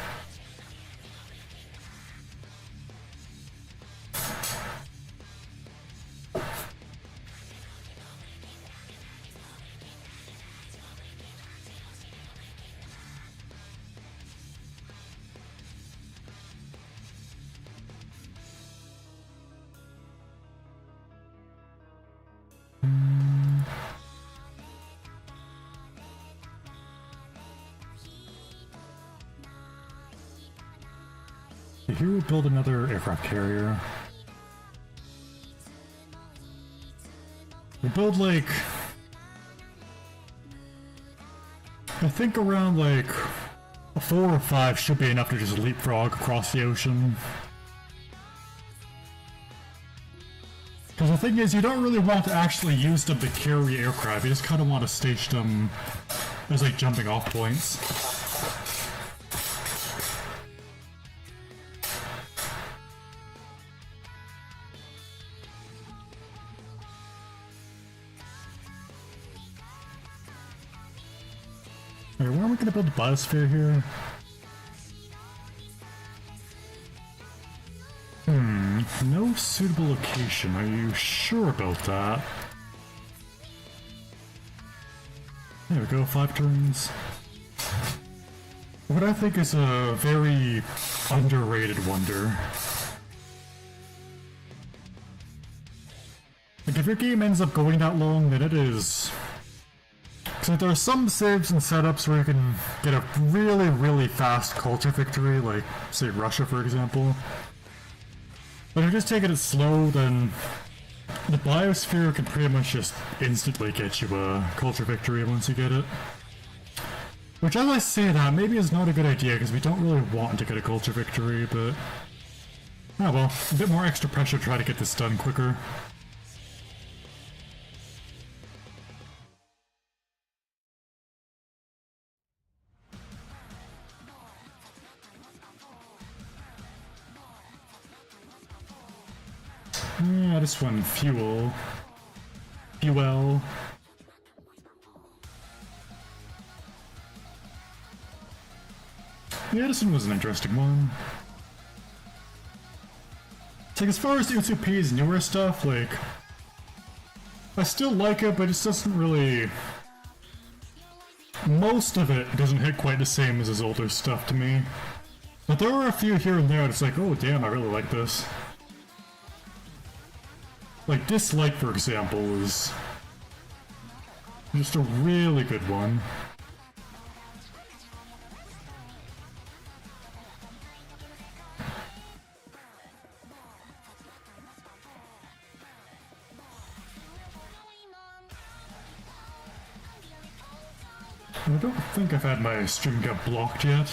Here we'll build another aircraft carrier. We'll build like, I think around like a 4 or 5 should be enough to just leapfrog across the ocean. Because the thing is, you don't really want to actually use them to carry aircraft, you just kind of want to stage them as like jumping off points. Wait, where are we going to build a biosphere here? No suitable location. Are you sure about that? There we go, 5 turns. What I think is a very underrated wonder. Like, if your game ends up going that long, then it is... So there are some saves and setups where you can get a really, really fast culture victory, like, say, Russia, for example. But if you're just taking it slow, then the biosphere can pretty much just instantly get you a culture victory once you get it. Which, as I say that, maybe is not a good idea, because we don't really want to get a culture victory, but... oh well, a bit more extra pressure to try to get this done quicker. Yeah, this one, fuel. Fuel. Yeah, this one was an interesting one. It's like, as far as the U2P's newer stuff, like... I still like it, but it just doesn't really... most of it doesn't hit quite the same as his older stuff to me. But there are a few here and there that's like, oh damn, I really like this. Like, Dislike, for example, is just a really good one. I don't think I've had my stream get blocked yet.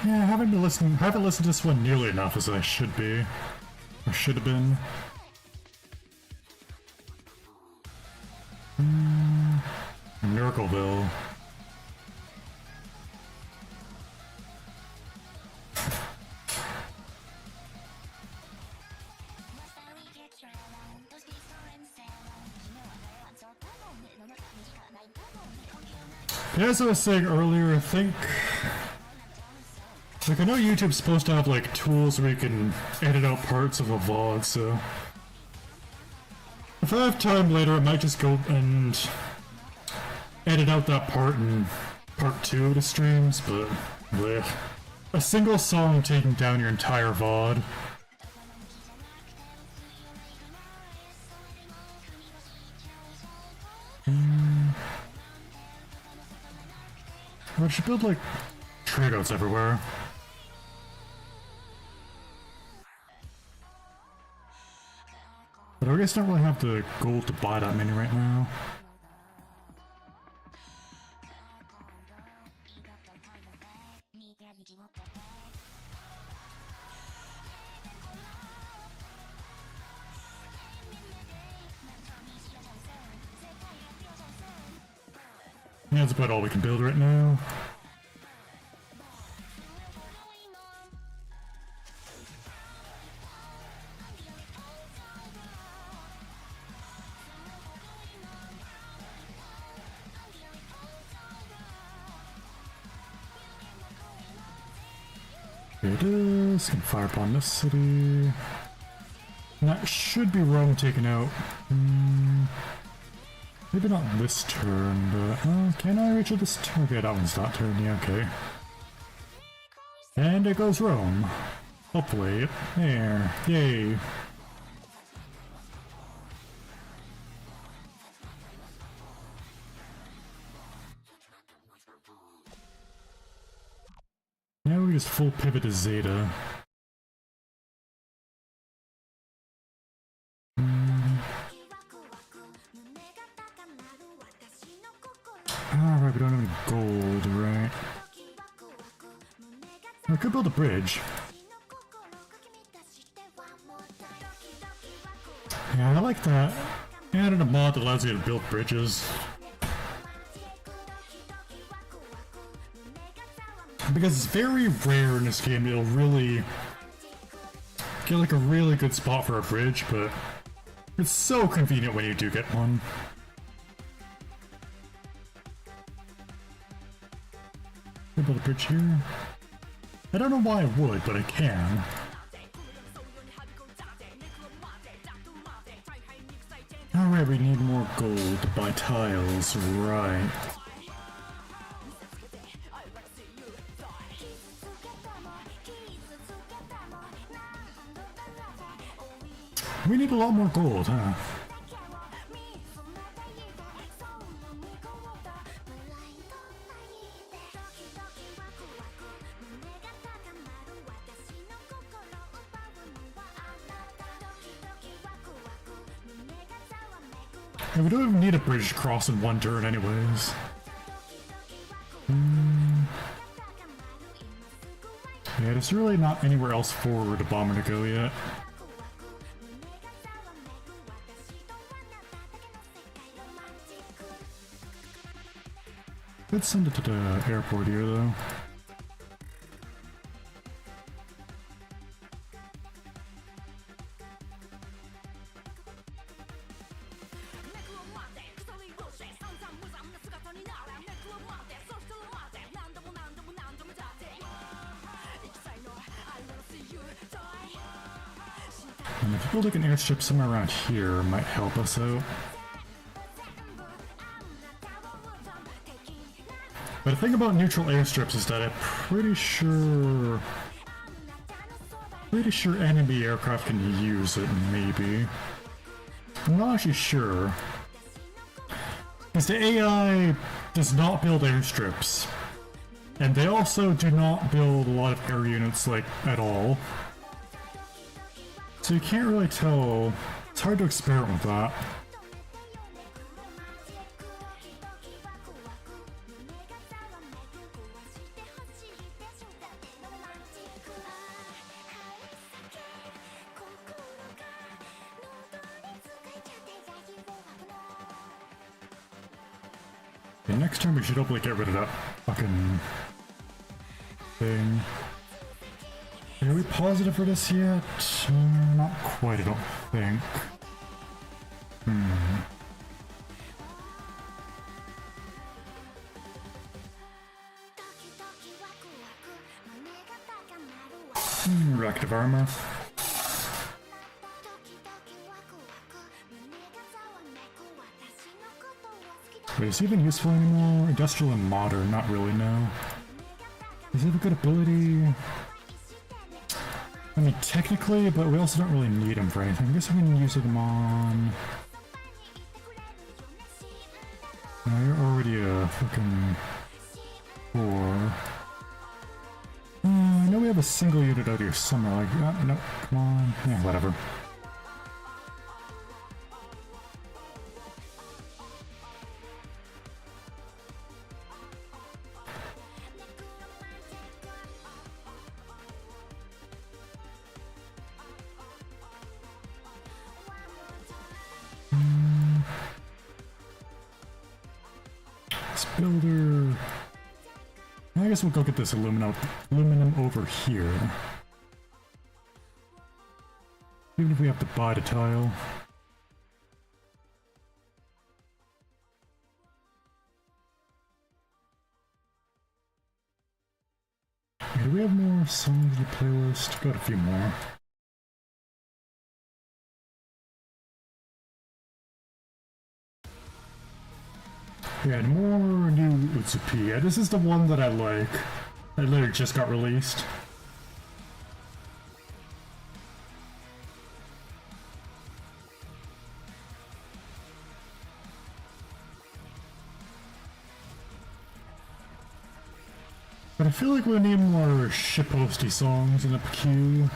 Yeah, I haven't listened to this one nearly enough as I should be. Or should have been. Miracleville. Yeah, as I was saying earlier, I think... Like, I know YouTube's supposed to have, like, tools where you can edit out parts of a VOD, so... If I have time later, I might just go and edit out that part in part 2 of the streams, but... bleh. A single song taking down your entire VOD. I should build, like, triggers everywhere. But I guess I don't really have the gold to buy that many right now. Yeah, that's about all we can build right now. Here it is. Can firebomb this city. And that should be Rome taken out. Maybe not this turn, but... can I reach it this turn? Okay, that one's that turn, yeah, okay. And it goes Rome. Hopefully. There. Yay. Now we just full pivot to Zeta. Alright, we don't have any gold, right? I could build a bridge. Yeah, I like that. Added a mod that allows you to build bridges. Because it's very rare in this game you'll really get like a really good spot for a bridge, but it's so convenient when you do get one. Can I build a bridge here? I don't know why I would, but I can. Alright, we need more gold to buy tiles, right. We need a lot more gold, huh? Yeah, we don't even need a bridge cross in one turn anyways. Yeah, there's really not anywhere else forward a bomber to go yet. Let's send it to the airport here, though. And if you build like an airstrip somewhere around here, it might help us out. But the thing about neutral airstrips is that I'm pretty sure enemy aircraft can use it, maybe. I'm not actually sure. Because the AI does not build airstrips. And they also do not build a lot of air units, like, at all. So you can't really tell. It's hard to experiment with that. Okay, next time we should hopefully get rid of that fucking thing. Are we positive for this yet? Not quite, I don't think. Reactive armor. Wait, is he even useful anymore? Industrial and modern, not really, no. Does he have a good ability? I mean, technically, but we also don't really need him for anything. I guess we can use him on... No, you're already a fucking 4. I know we have a single unit out here somewhere, like, no, come on. Yeah, whatever. Builder. I guess we'll go get this aluminum over here. Even if we have to buy the tile. Okay, do we have more songs in the playlist? Got a few more. Yeah, more new Utsupi. Yeah, this is the one that I like. That literally just got released. But I feel like we need more shitposty songs in the queue.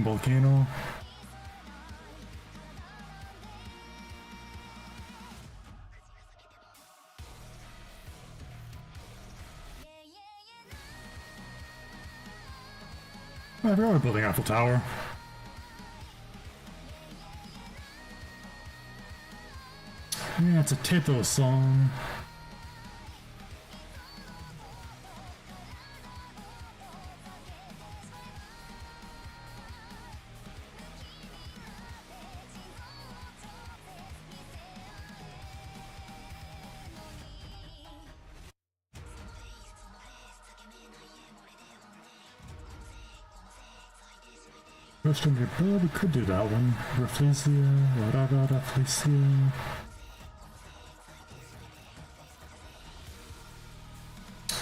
Volcano. I forgot we're building Eiffel Tower. Yeah, it's a Tito song. We could do that one. Rafflesia.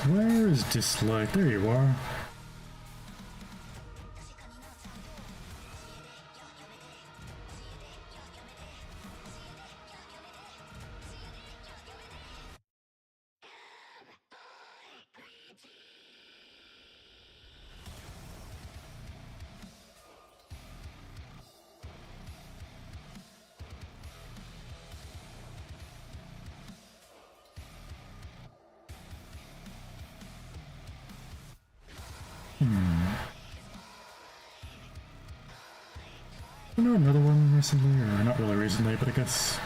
Where is dislike? There you are. I know another one recently, or not really recently, but I guess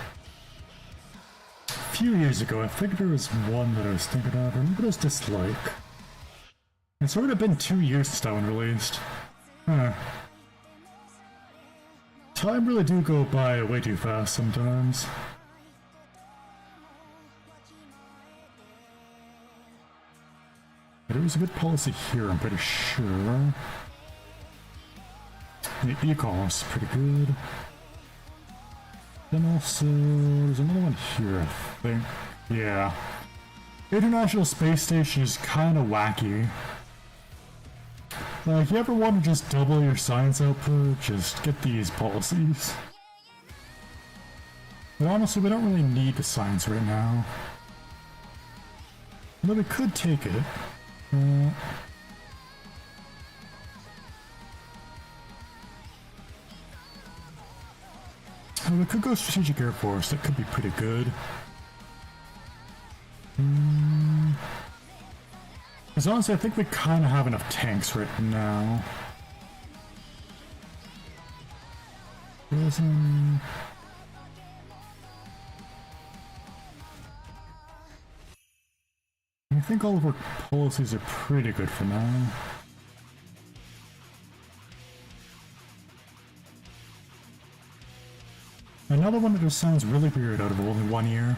a few years ago. I think there was one that I was thinking of. I remember it was Dislike. It's already been 2 years since that one released. Huh. Time really do go by way too fast sometimes. But it was a good policy here, I'm pretty sure. The e-commerce is pretty good. Then also, there's another one here, I think. Yeah. International Space Station is kind of wacky. Like, if you ever want to just double your science output, just get these policies. But honestly, we don't really need the science right now. Although we could take it. Oh, we could go Strategic Air Force. That could be pretty good. Because honestly, I think we kind of have enough tanks right now. Prison. I think all of our policies are pretty good for now. Another one that just sounds really weird out of only 1 year.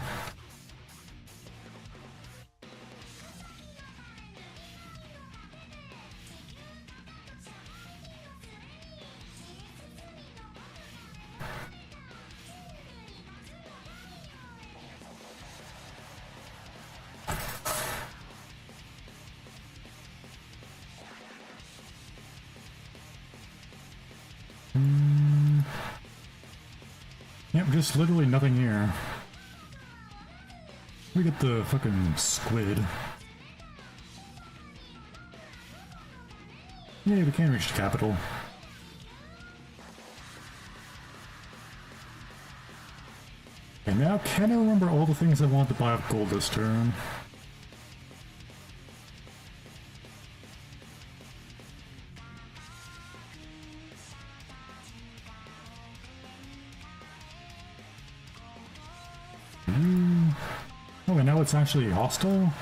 Yep, just literally nothing here. We get the fucking squid. Yeah, we can reach the capital. And now, can I remember all the things I wanted to buy off gold this turn? Oh, and now it's actually hostile?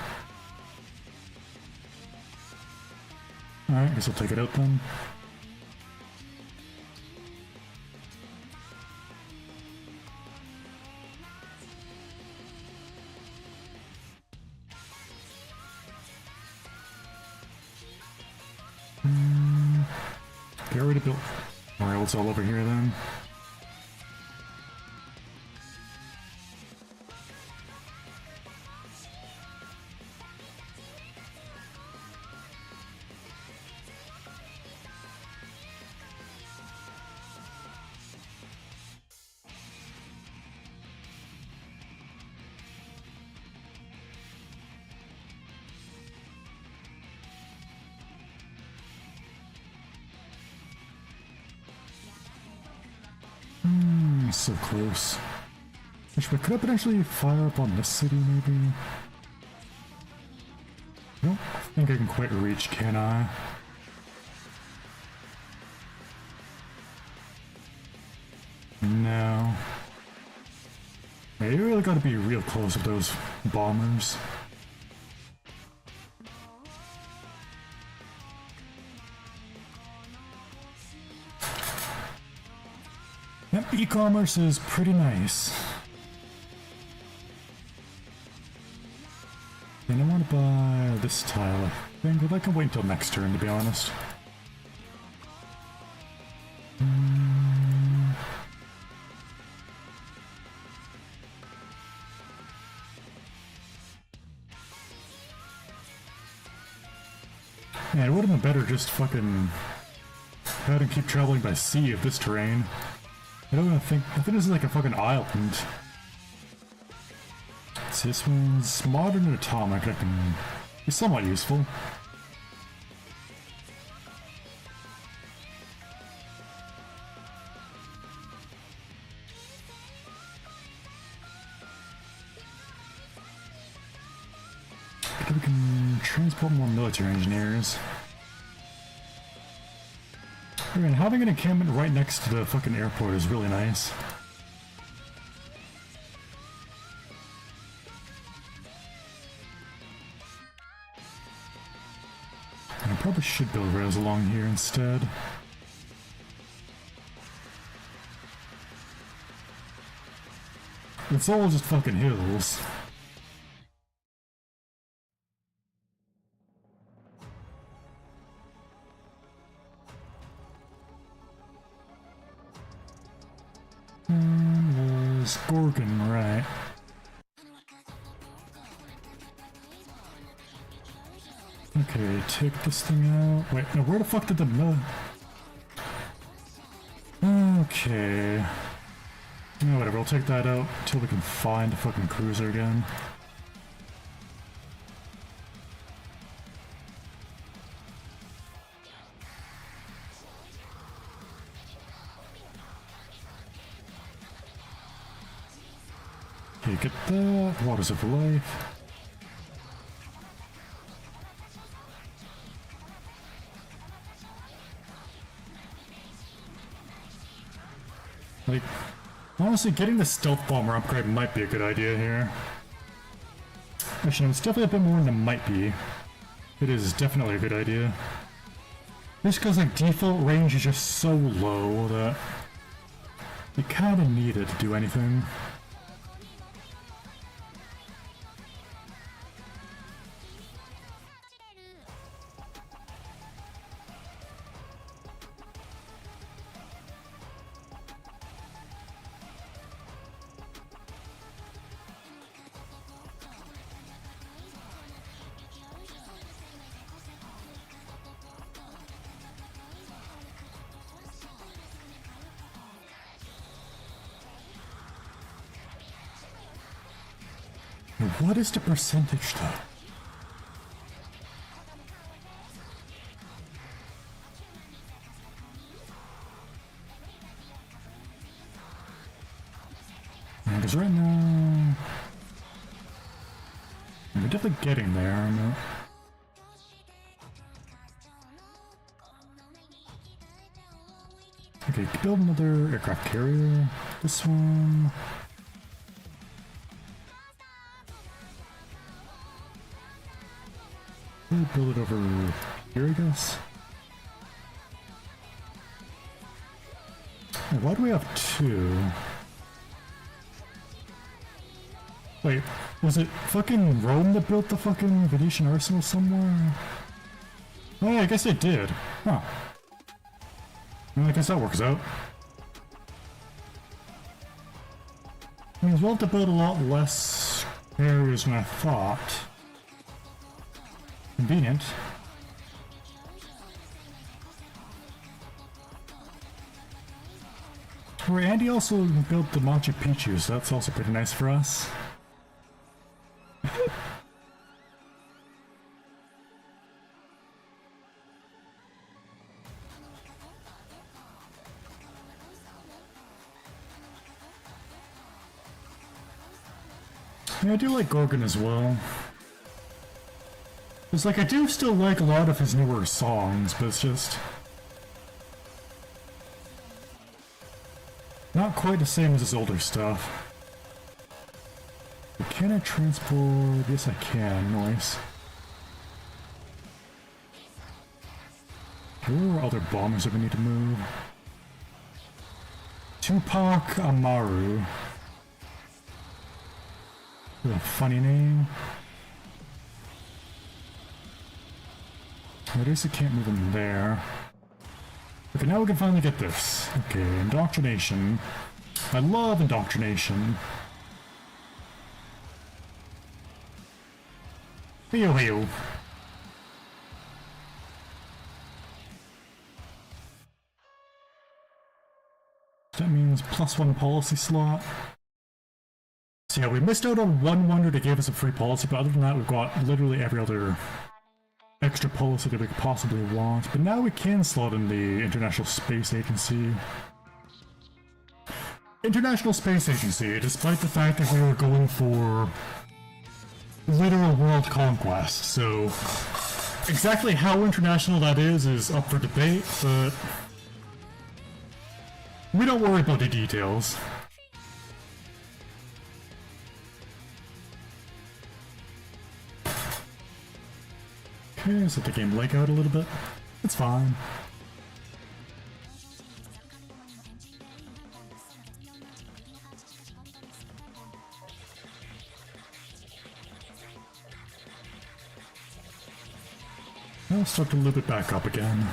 Alright, guess I'll take it out then. Get ready to build. Alright, what's all over here then? So close. Wish we could potentially fire up on this city, maybe? I don't think I can quite reach, can I? No. Yeah, you really gotta be real close with those bombers. Yep, e-commerce is pretty nice. And I want to buy this tile, I think, but I can wait until next turn, to be honest. Man, it would have been better just fucking have to keep traveling by sea of this terrain. I think this is like a fucking island. So this one's modern and atomic. That can be somewhat useful. I think we can transport more military engineers. And having an encampment right next to the fucking airport is really nice. And I probably should build rails along here instead. It's all just fucking hills. Was Gorgon, right? Okay, take this thing out. Wait, now where the fuck did the mill? Okay. No, whatever, I'll take that out until we can find a fucking cruiser again. that. Waters of life. Like, honestly, getting the stealth bomber upgrade might be a good idea here. Actually, no, it's definitely a bit more than it might be. It is definitely a good idea. Just because, like, default range is just so low that you kind of need it to do anything. What is the percentage though? Because right now we're definitely getting there. Okay, build another aircraft carrier. This one. Build it over here, I guess. Why do we have two? Wait, was it fucking Rome that built the fucking Venetian arsenal somewhere? Oh yeah, I guess it did. Huh. Well, I guess that works out. Means we'll have to build a lot less areas than I thought. Convenient. Where Andy also built the Machu Picchu, so that's also pretty nice for us. Yeah, I do like Gorgon as well. It's like, I do still like a lot of his newer songs, but it's just not quite the same as his older stuff. But can I transport? Yes, I can. Nice. Where are other bombers that we need to move? Tupac Amaru. What a funny name. I guess I can't move them there. Okay, now we can finally get this. Okay, indoctrination. I love indoctrination. Heyo, heyo. That means +1 policy slot. So yeah, we missed out on one wonder to give us a free policy, but other than that, we've got literally every other extra policy that we could possibly want. But now we can slot in the International Space Agency. International Space Agency, despite the fact that we were going for literal world conquest, so exactly how international that is up for debate, but we don't worry about the details. Okay, so the game lag out a little bit. It's fine. I'll start to loop it back up again.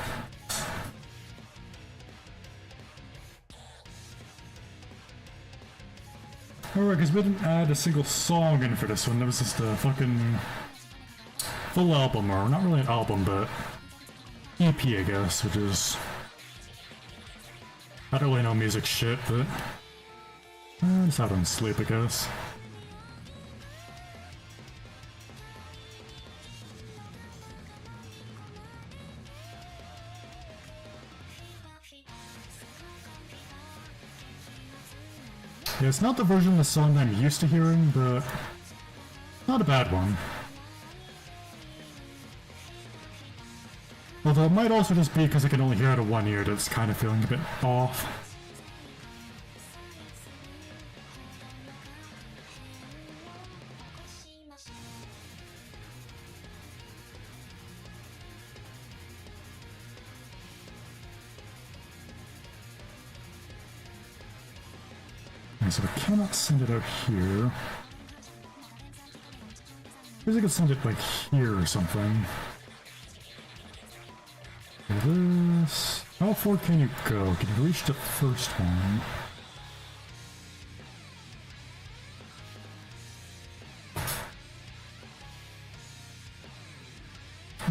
Alright, because we didn't add a single song in for this one. That was just a fucking full album, or not really an album, but EP, I guess, which is... I don't really know music shit, but... just out on sleep, I guess. Yeah, it's not the version of the song that I'm used to hearing, but not a bad one. Although it might also just be because I can only hear out of one ear that's kind of feeling a bit off. So I cannot send it out here. I guess I could send it like here or something. This. How far can you go? Can you reach the first one?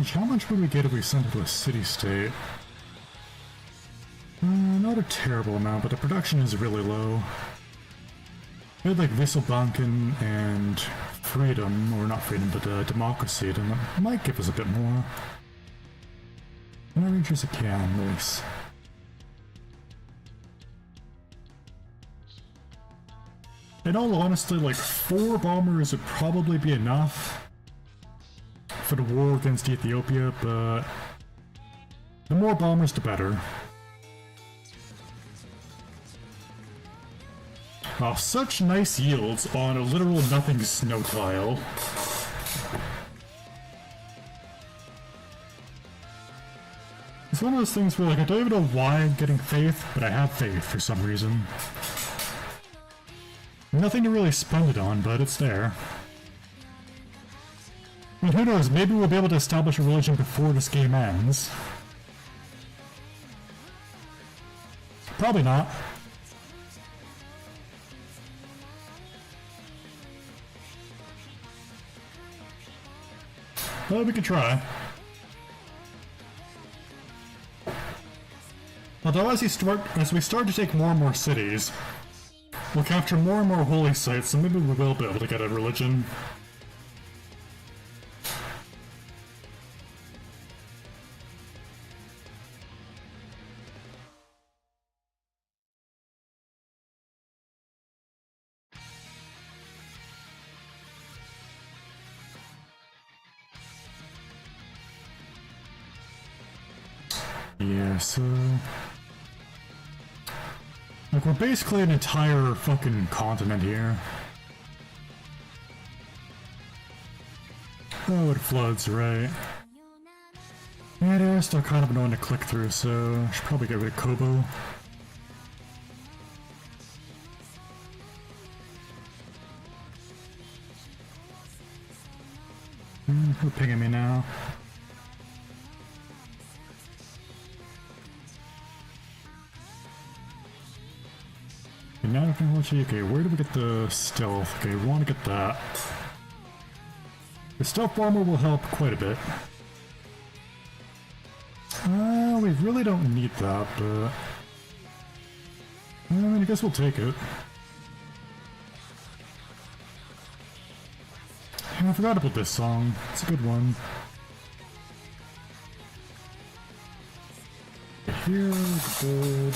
How much would we get if we sent it to a city-state? Not a terrible amount, but the production is really low. We had like Wisselbanken and Freedom, or not Freedom, but Democracy, then that might give us a bit more. Whenever reaches a can, nice. In all honesty, like 4 bombers would probably be enough for the war against Ethiopia, but the more bombers the better. Oh, such nice yields on a literal nothing snow tile. It's one of those things where like I don't even know why I'm getting faith, but I have faith for some reason. Nothing to really spend it on, but it's there. I mean, who knows, maybe we'll be able to establish a religion before this game ends. Probably not. Well, we could try. Although as we start to take more and more cities, we'll capture more and more holy sites, so maybe we will be able to get a religion. Yeah, so... like, we're basically an entire fucking continent here. Oh, it floods, right. Yeah, they're still kind of annoying to click through, so I should probably get rid of Kobo. Who's pinging me now? Now technology, okay, where do we get the stealth? Okay, we want to get that. The stealth bomber will help quite a bit. We really don't need that, but... I mean, I guess we'll take it. I forgot about this song. It's a good one. Here, good.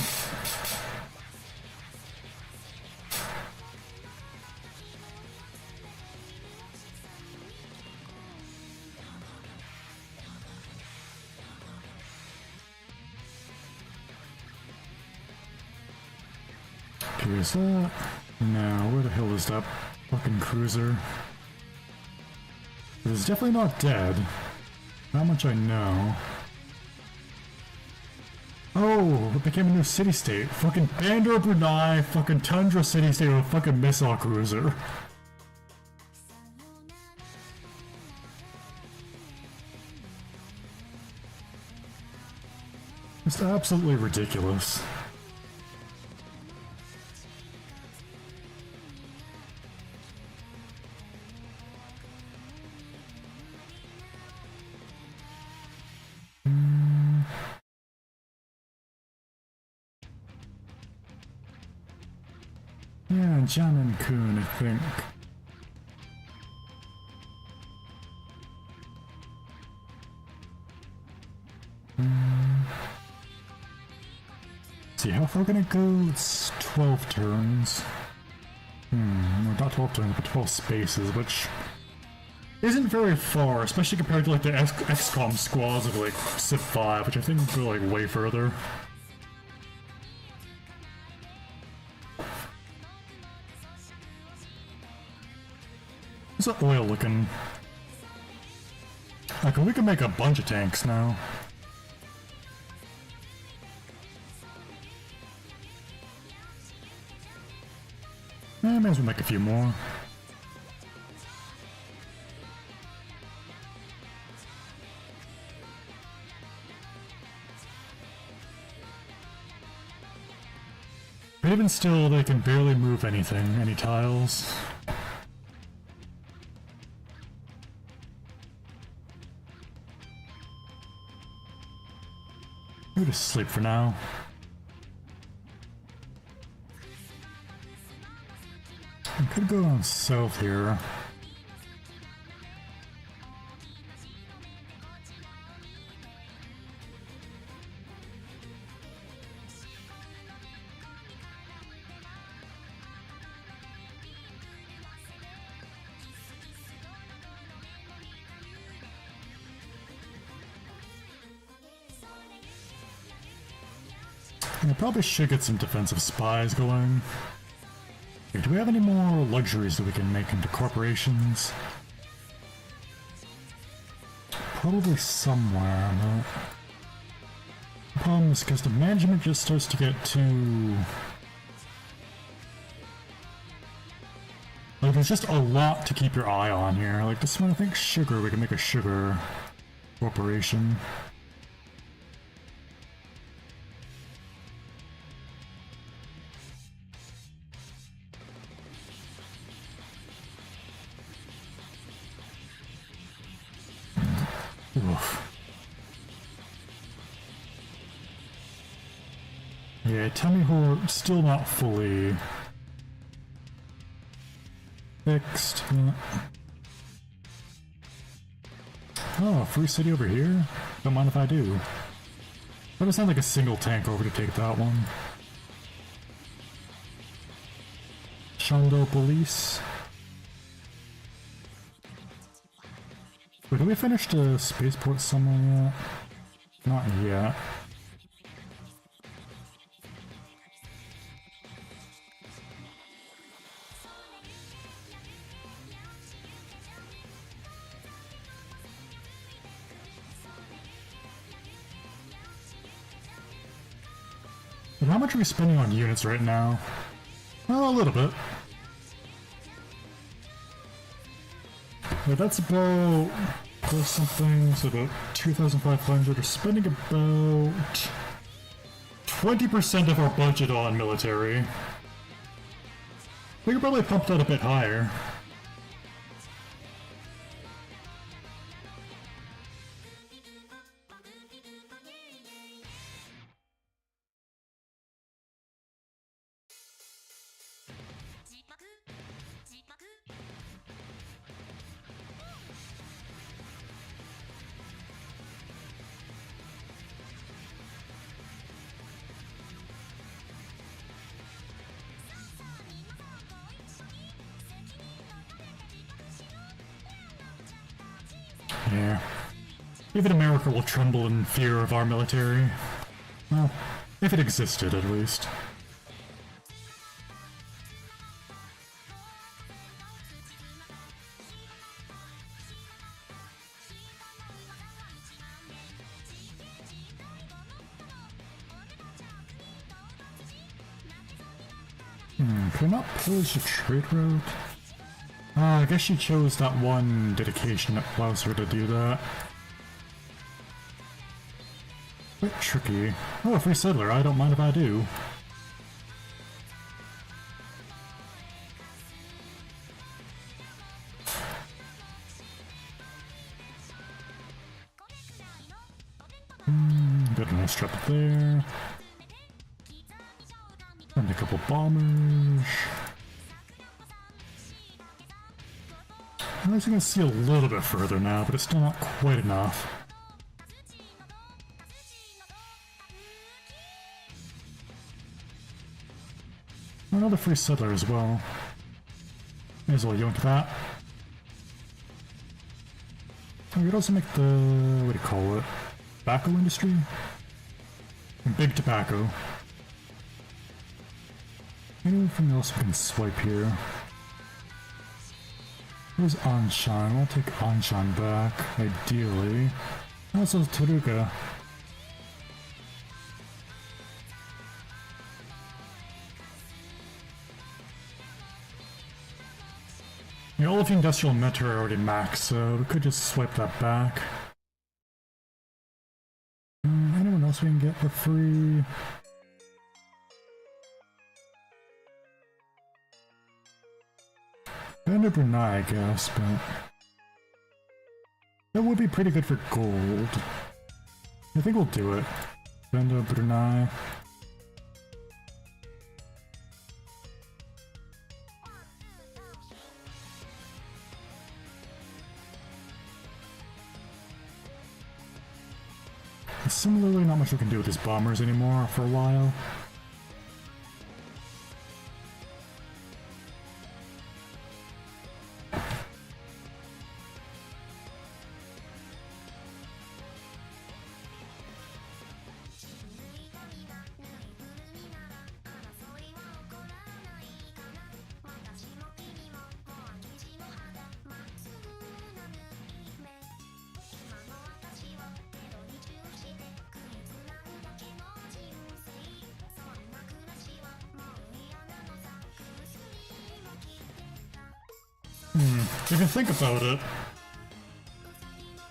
Okay, is that... now, where the hell is that fucking cruiser? It's definitely not dead. Not much I know. Oh, it became a new city-state. Fucking Bandar Brunei, fucking Tundra city-state with a fucking missile cruiser. It's absolutely ridiculous. Yeah, Jan and Kuhn, I think. See, how far can it go? It's 12 turns. Not 12 turns, but 12 spaces, which isn't very far, especially compared to like the XCOM squads of like Civ 5, which I think go like way further. How's that oil looking? Like, we can make a bunch of tanks now. May as well make a few more. But even still, they can barely move anything, any tiles. We'll just sleep for now. I could go on south here. I probably should get some defensive spies going. Okay, do we have any more luxuries that we can make into corporations? Probably somewhere, but the problem is because the management just starts to get too... like, there's just a lot to keep your eye on here. Like this one, I think sugar, we can make a sugar corporation. Oof. Yeah, tell me who are still not fully fixed. Oh, free city over here? Don't mind if I do. That does sound like a single tank over to take that one. Shondo police. Wait, did we finish the spaceport somewhere yet? Not yet. But how much are we spending on units right now? Well, a little bit. Yeah, that's about plus something, so about 2,500. We're spending about 20% of our budget on military. We could probably pump that a bit higher. Yeah. Even America will tremble in fear of our military. Well, if it existed, at least. Can I not pillage the trade route? I guess she chose that one dedication that allows her to do that. Bit tricky. Oh, a free settler, I don't mind if I do. Got a nice trap there. And a couple bombers. I'm actually going to see a little bit further now, but it's still not quite enough. Another free settler as well. May as well yoink that. We could also make the, what do you call it? Tobacco industry? Big tobacco. Anything else we can swipe here? Where's Anshan? I'll take Anshan back, ideally. Also Taruga. Yeah, all of the industrial meta are already maxed, so we could just swipe that back. Anyone else we can get for free? Band of Brunei, I guess, but that would be pretty good for gold. I think we'll do it. Band of Brunei. Similarly, not much we can do with these bombers anymore for a while. If you think about it,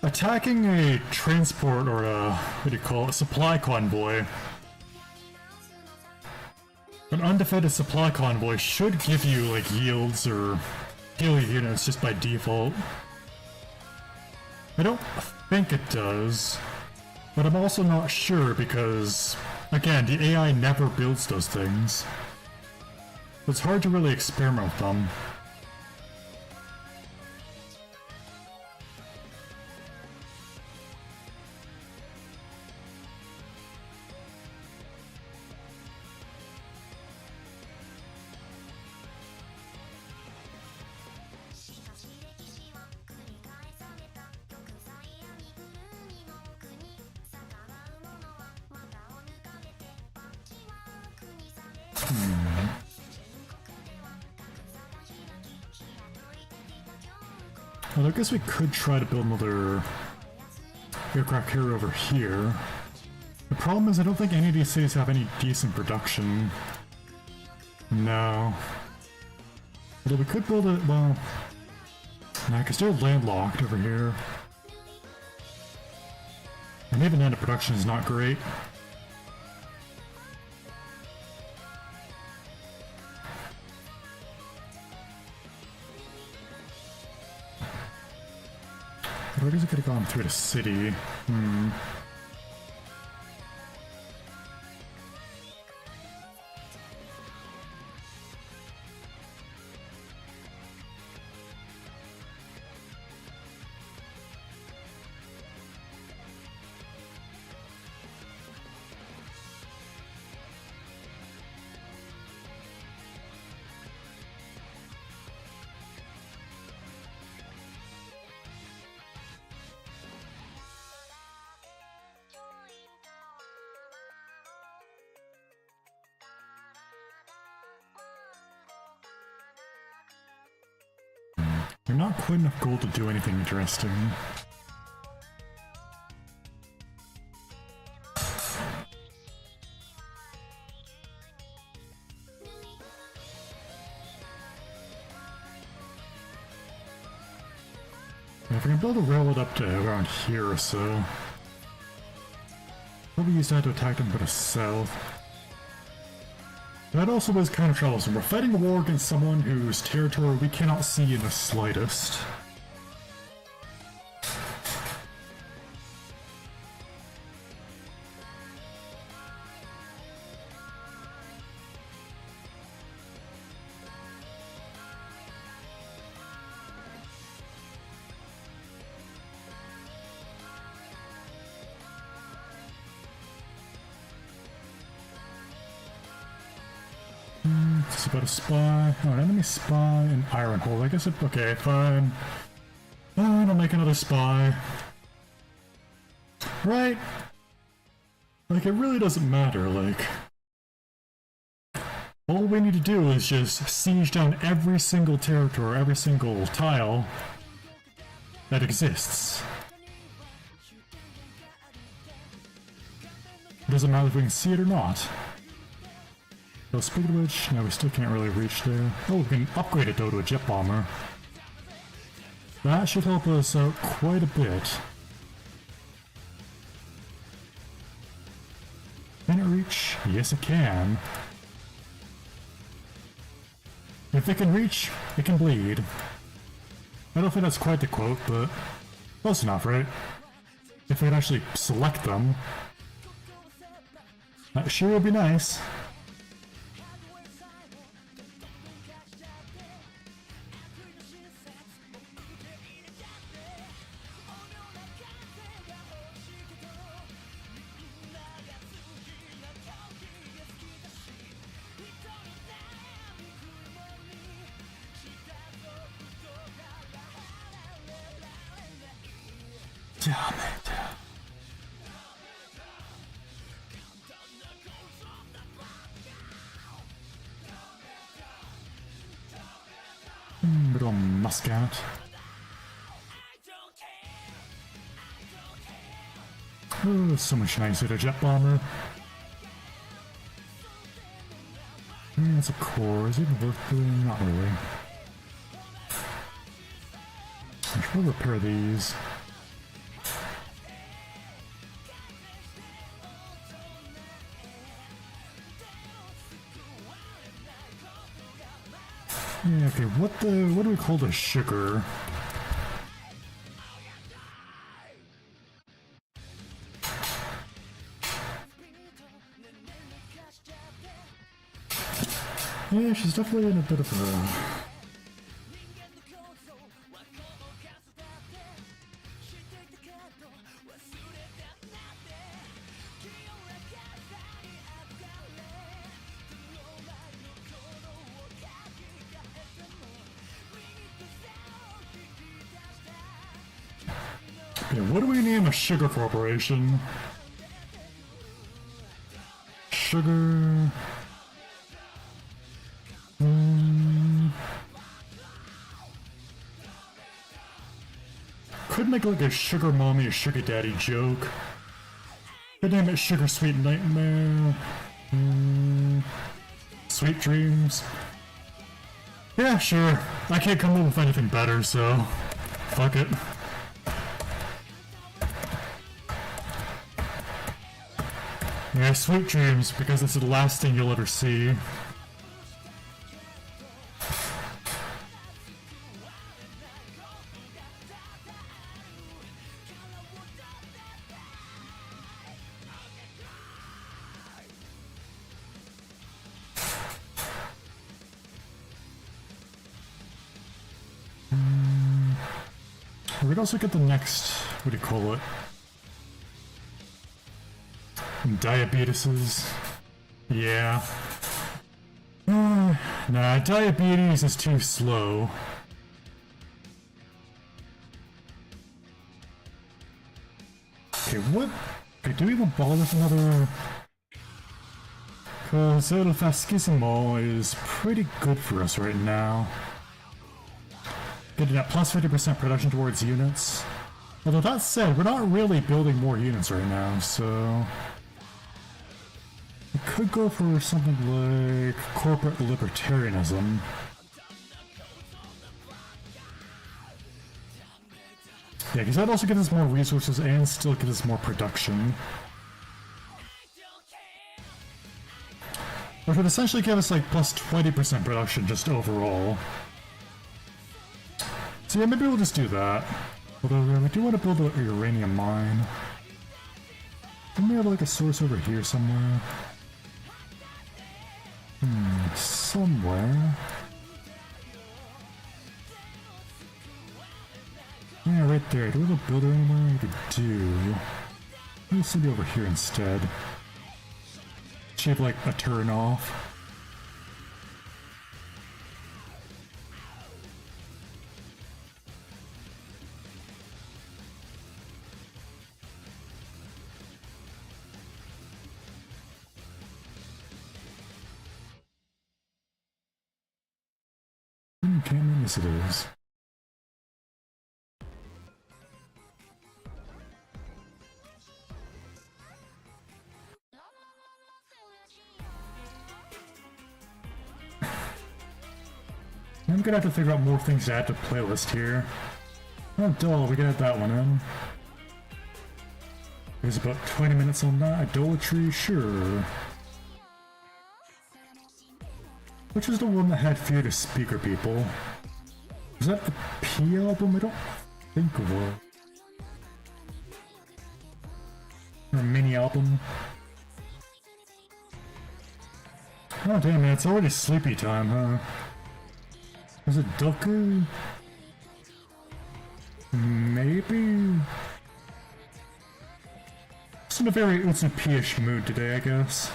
attacking a transport or a, what do you call it, supply convoy, an undefended supply convoy should give you like yields or heal units just by default. I don't think it does, but I'm also not sure because, again, the AI never builds those things. It's hard to really experiment with them. Well, I guess we could try to build another aircraft carrier over here. The problem is I don't think any of these cities have any decent production. No. Although we could build it, well... Nah, because they're landlocked over here. And even then the production is not great. Where does it could have gone through the city? There's not quite enough gold to do anything interesting. If we can build a railroad up to around here or so. Probably use that to attack them to the south. That also is kind of troublesome. We're fighting a war against someone whose territory we cannot see in the slightest. So got a spy, oh, an enemy spy, and iron hole. I guess it, okay, fine. Fine, I'll make another spy. Right? Like, it really doesn't matter, like... All we need to do is just siege down every single territory, every single tile that exists. It doesn't matter if we can see it or not. So speaking of which, no, we still can't really reach there. Oh, we can upgrade it though to a jet bomber. That should help us out quite a bit. Can it reach? Yes, it can. If it can reach, it can bleed. I don't think that's quite the quote, but close enough, right? If we could actually select them, that sure would be nice. Damn it. Little muscat. Oh, so much nicer to jet bomber. Yeah, it's a core. Is it even worth doing? Not really. I should repair these. Yeah, okay, what do we call the sugar? Yeah, she's definitely in a bit of a... Yeah, what do we name a sugar corporation? Sugar... Could make like a sugar mommy or sugar daddy joke. Could name it Sugar Sweet Nightmare. Sweet Dreams. Yeah, sure. I can't come up with anything better, so fuck it. Yeah, Sweet Dreams, because it's the last thing you'll ever see. We could also get the next, what do you call it? Diabeteses. Yeah. Nah, diabetes is too slow. Okay, what? Okay, do we even bother with another? Because El Fascismo is pretty good for us right now. Getting that plus 50% production towards units. Although that said, we're not really building more units right now, so... We could go for something like corporate libertarianism. Yeah, because that also gives us more resources and still gives us more production. Which would essentially give us like plus 20% production just overall. So yeah, maybe we'll just do that. Although we do want to build a uranium mine. Don't we have like a source over here somewhere? Somewhere. Yeah, right there. Do we have a builder anywhere? We do. This will be over here instead. Should have like a turn off. Encampment, yes it is. I'm gonna have to figure out more things to add to playlist here. Oh, duh, we can add that one in. There's about 20 minutes on that. Idolatry, sure. Which was the one that had Fear to Speaker people? Was that the P album? I don't think it was. Or a mini album. Oh damn man, it's already sleepy time, huh? Is it Doku? Maybe? It's in a very Utsupi-ish mood today, I guess.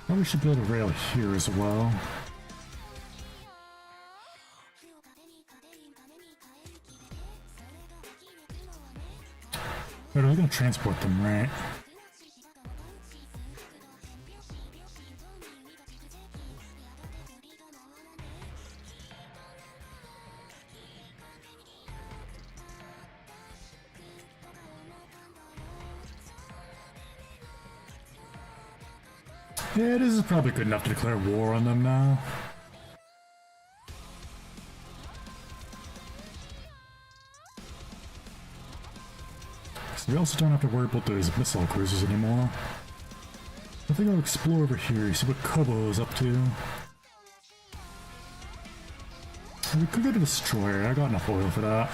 Probably should build a rail here as well. But we're gonna transport them, right? Yeah, this is probably good enough to declare war on them now. So we also don't have to worry about those missile cruisers anymore. I think I'll explore over here, see what Kobo is up to. We could get a destroyer, I got enough oil for that.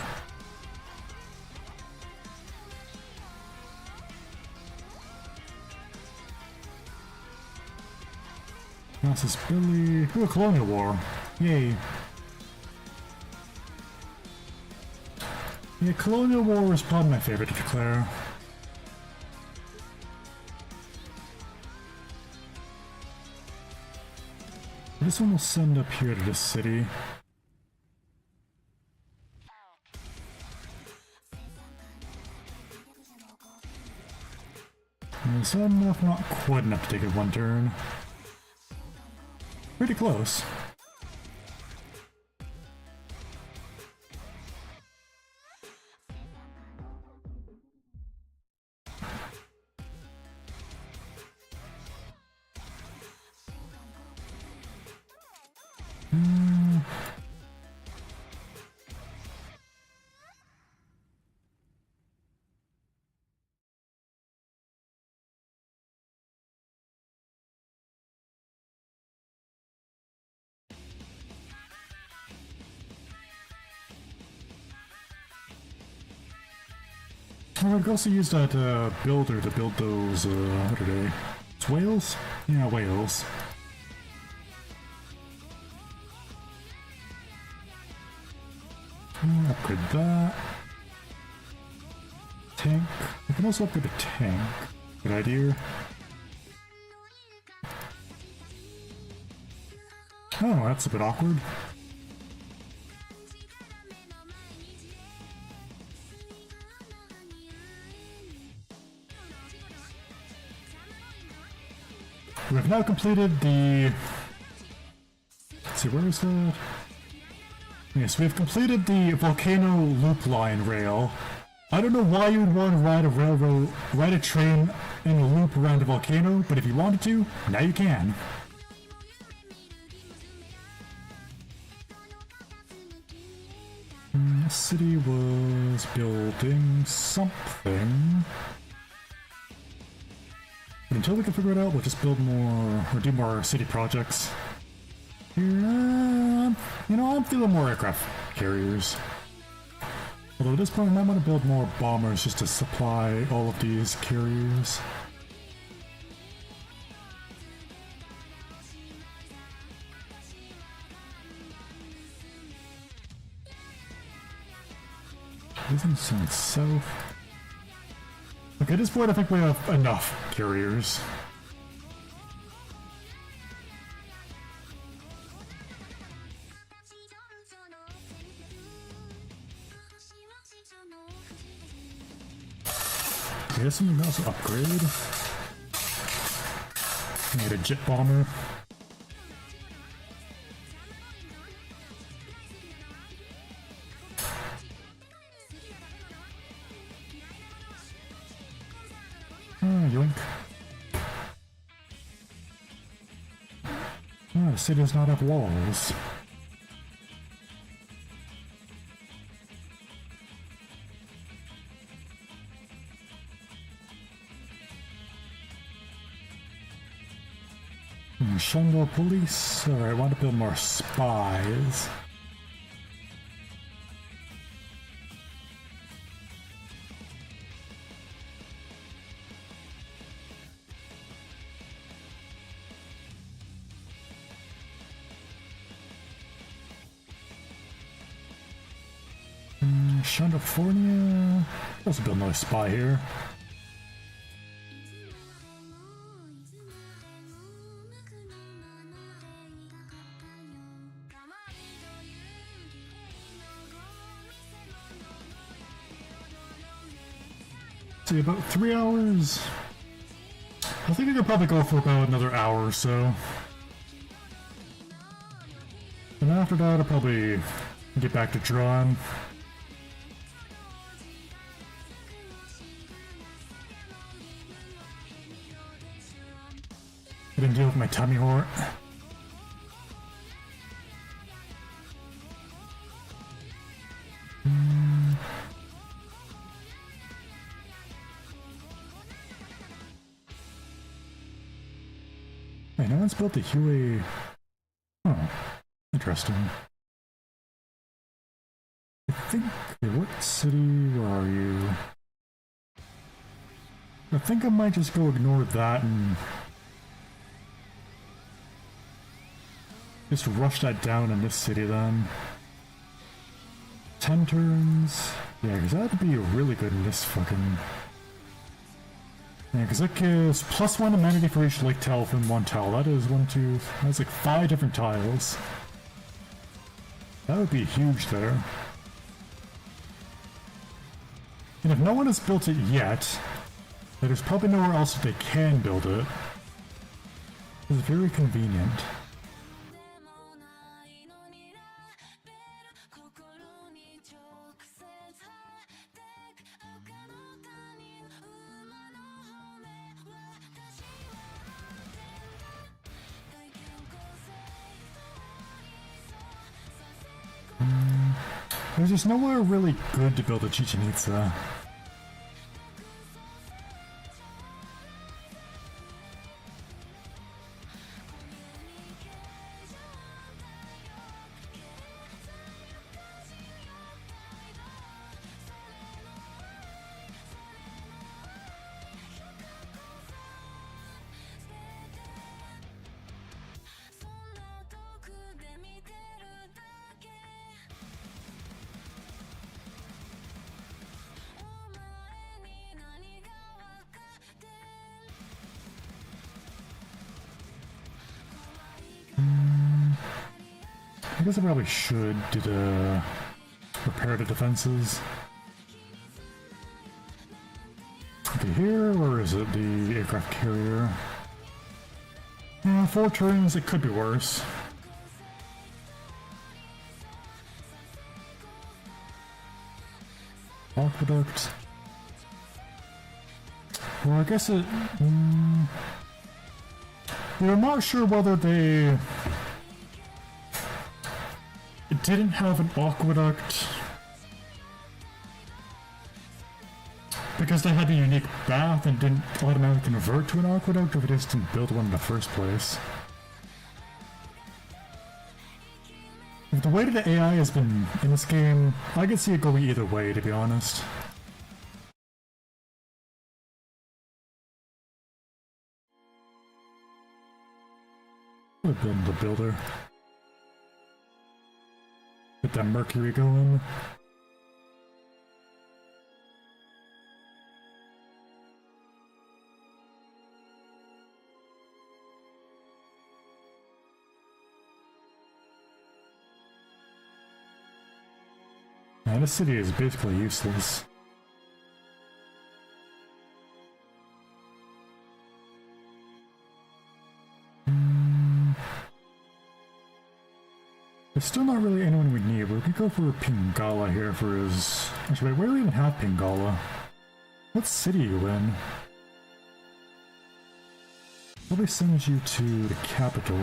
This Billy. Ooh, a colonial war. Yay. Yeah, colonial war is probably my favorite to declare. This one will send up here to this city. Is that enough? Not quite enough to take it one turn. Pretty close. I could also use that builder to build those, what are they? It's whales? Yeah, whales. Upgrade that. Tank. I can also upgrade the tank. Good idea. Oh, that's a bit awkward. We have now completed the... Let's see, where is that? Yes, we have completed the volcano loop line rail. I don't know why you would want to ride a train in a loop around a volcano, but if you wanted to, now you can. The city was building something. Until we can figure it out, we'll just build more, or do more city projects. Here, you know, I'm feeling more aircraft carriers. Although at this point, I might want to build more bombers just to supply all of these carriers. Isn't south? Okay, at this point I think we have enough carriers. Okay, there's something else to upgrade. Need a jet bomber. Yoink. The city does not have walls. Shanghai police. Alright, I want to build more spies. California. Let's build another spy here. See, about 3 hours. I think I could probably go for about another hour or so. And after that, I'll probably get back to drawing. I didn't deal with my tummy whore. Wait, no one's built a Huey. Oh, interesting. I think. Okay, what city? Where are you? I think I might just go ignore that and just rush that down in this city then. 10 turns. Yeah, because that'd be really good in this fucking. Yeah, because that gives +1 amenity for each lake tile from 1 tile. That is 1, 2. That's like 5 different tiles. That would be huge there. And if no one has built it yet, then there's probably nowhere else that they can build it. It's very convenient. There's just nowhere really good to build a Chichen Itza. I guess I probably should do the repair the defenses. Okay, here, or is it the aircraft carrier? 4 turns, it could be worse. Aqueduct. Well, I guess it. We're not sure whether they didn't have an aqueduct because they had a unique bath and didn't automatically convert to an aqueduct, or if they just didn't build one in the first place. With the way that the AI has been in this game, I could see it going either way, to be honest. Would have been the builder. Get that Mercury going. Man, this city is basically useless. There's still not really anyone we need, but we could go for Pingala here for his... Actually, wait, where do we even have Pingala? What city are you in? Probably sends you to the capital.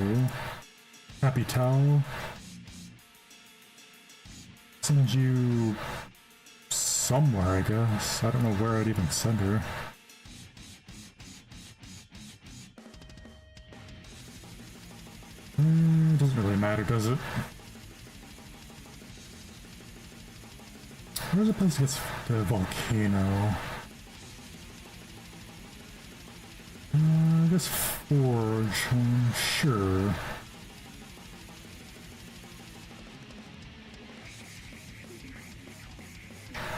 Capital. Sends you... somewhere, I guess. I don't know where I'd even send her. It doesn't really matter, does it? Where's the place that gets the volcano? This forge, sure.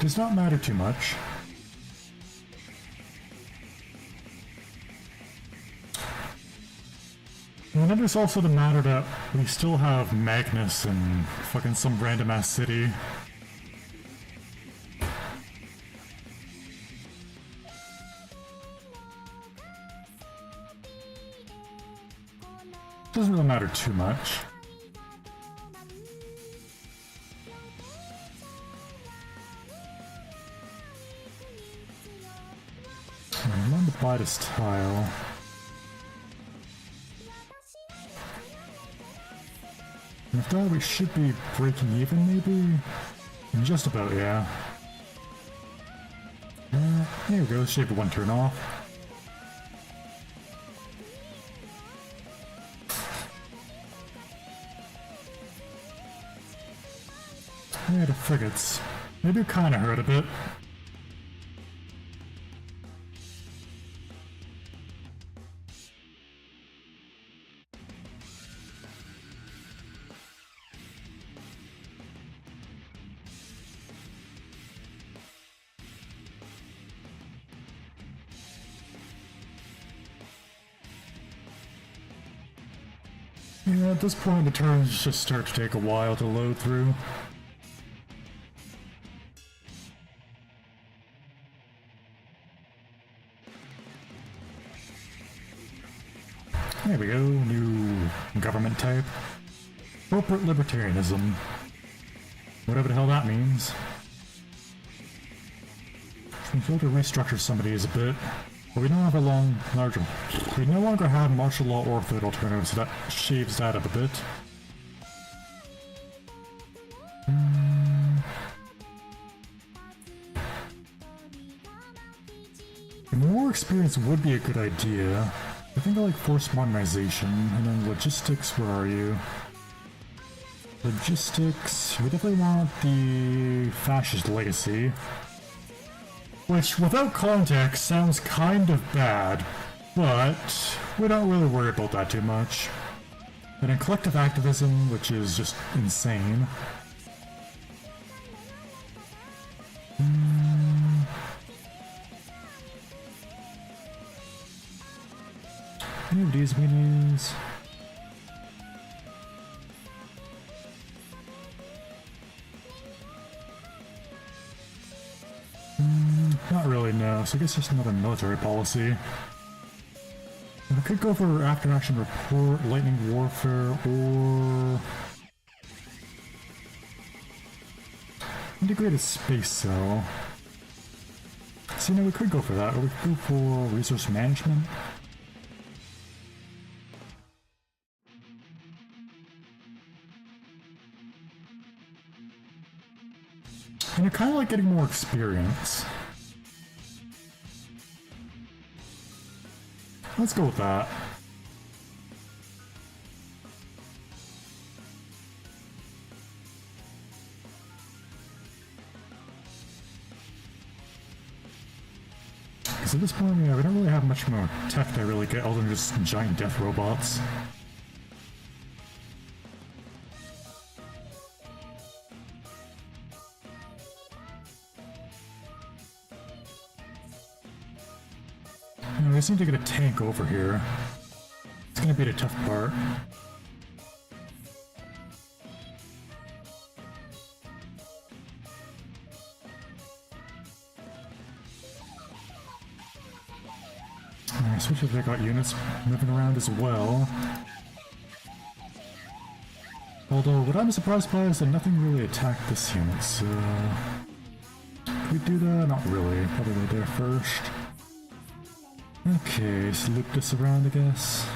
Does not matter too much. And then there's also the matter that we still have Magnus in fucking some random ass city. Doesn't really matter too much. I'm going to buy this tile. And if that, we should be breaking even, maybe? Just about, yeah. There we go, shave one turn off. Yeah, the frigates. They do kinda hurt a bit. Yeah, at this point the turns just start to take a while to load through. There we go, new government type. Corporate libertarianism. Whatever the hell that means. We feel to restructure some of these a bit, but we don't have we no longer have martial law or third alternatives, so that shaves that up a bit. More experience would be a good idea. I think I like forced modernization, and then logistics, where are you? Logistics, we definitely want the fascist legacy. Which, without context, sounds kind of bad, but we don't really worry about that too much. And then collective activism, which is just insane. Any of these menus? Not really, no. So I guess just another military policy. We could go for after-action report, lightning warfare, or integrated space cell. See, no, we could go for that, or we could go for resource management. And you're kind of like getting more experience. Let's go with that. Because at this point, yeah, we don't really have much more tech to really get other than just giant death robots. We just need to get a tank over here. It's gonna be the tough part. especially if they got units moving around as well. Although, what I'm surprised by is that nothing really attacked this unit, so... Can we do that? Not really. Probably go there first. Okay, so loop this around, I guess.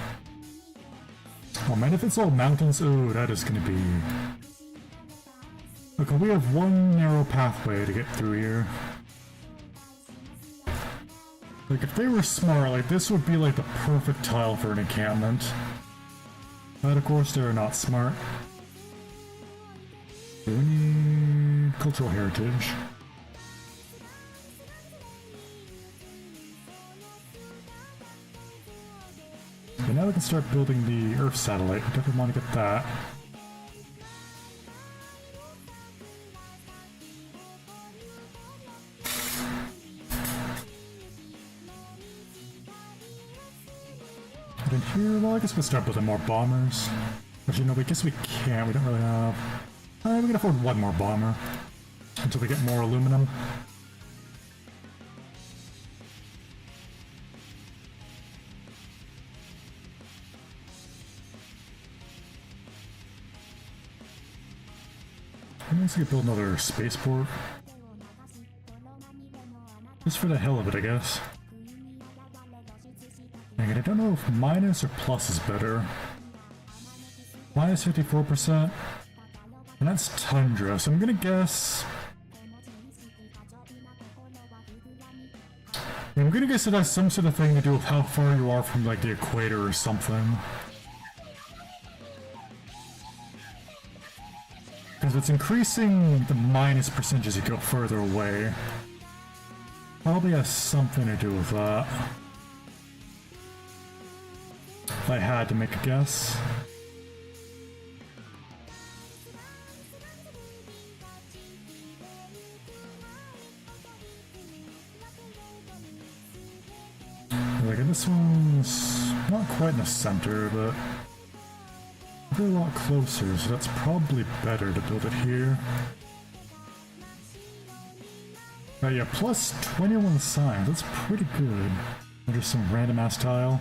Oh man, if it's all mountains, oh, that is gonna be... Okay, we have one narrow pathway to get through here. Like, if they were smart, like, this would be like the perfect tile for an encampment. But of course, they're not smart. We need cultural heritage. Okay, now we can start building the Earth satellite. We definitely want to get that. And in here, well, I guess we'll start building more bombers. Actually, no, I guess we can't. We don't really have... Alright, we can afford one more bomber until we get more aluminum. I guess we could build another spaceport. Just for the hell of it, I guess. And I don't know if minus or plus is better. Minus 54%. And that's tundra, so I'm gonna guess... I'm gonna guess it has some sort of thing to do with how far you are from, like, the equator or something. Because it's increasing the minus percentage as you go further away. Probably has something to do with that. If I had to make a guess. Like, this one's not quite in the center, but a lot closer, so that's probably better to build it here. Yeah, plus 21 signs, that's pretty good. Or just some random ass tile.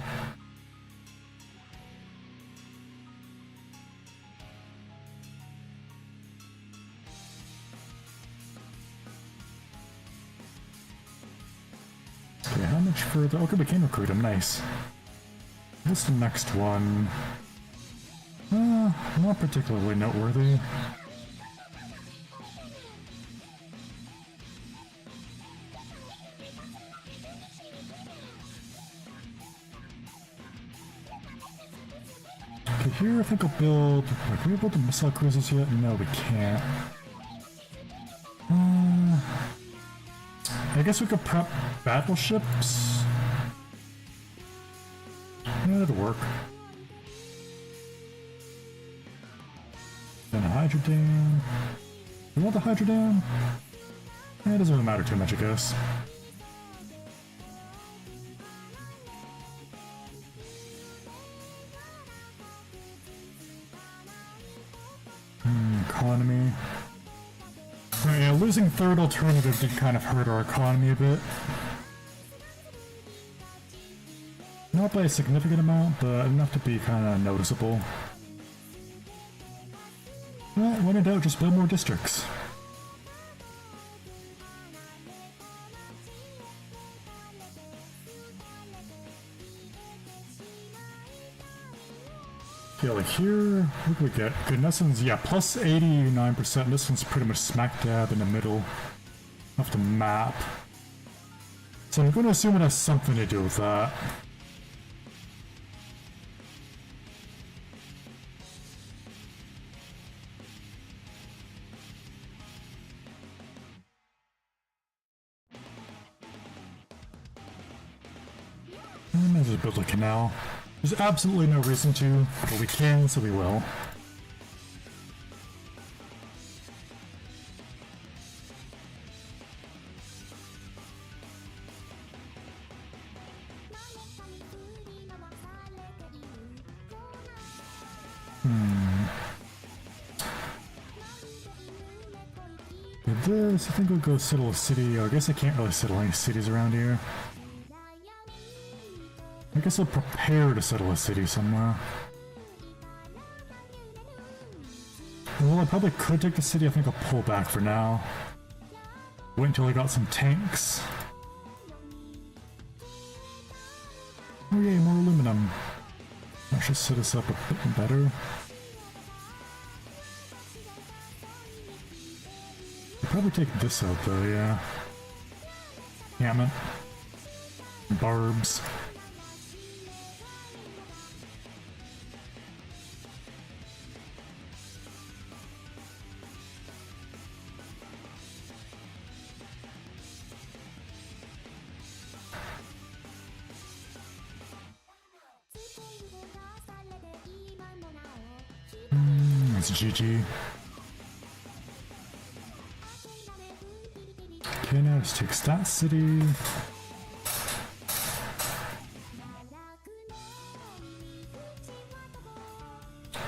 Okay, how much further? Okay, we can recruit him, nice. What's the next one? Not particularly noteworthy. Okay, here I think I'll build... Wait, can we build the missile cruisers yet? No, we can't. I guess we could prep battleships? Yeah, that'll work. Then a hydro dam. You want the hydro dam? Eh, it doesn't really matter too much, I guess. Economy. Yeah, losing third alternative did kind of hurt our economy a bit. Not by a significant amount, but enough to be kind of noticeable. Well, when in doubt, just build more districts. Yeah, like here, what do we get? Good, and this one's, yeah, plus 89%. This one's pretty much smack dab in the middle of the map. So I'm going to assume it has something to do with that. I might as well build a canal. There's absolutely no reason to, but we can, so we will. With this, I think we'll go settle a city. I guess I can't really settle any cities around here. I guess I'll prepare to settle a city somewhere. Well, I probably could take the city. I think I'll pull back for now. Wait until I got some tanks. Oh yay, more aluminum. That should set us up a bit better. I'll probably take this out though, yeah. Damn it. Barbs. That's GG. Okay, now just takes that city.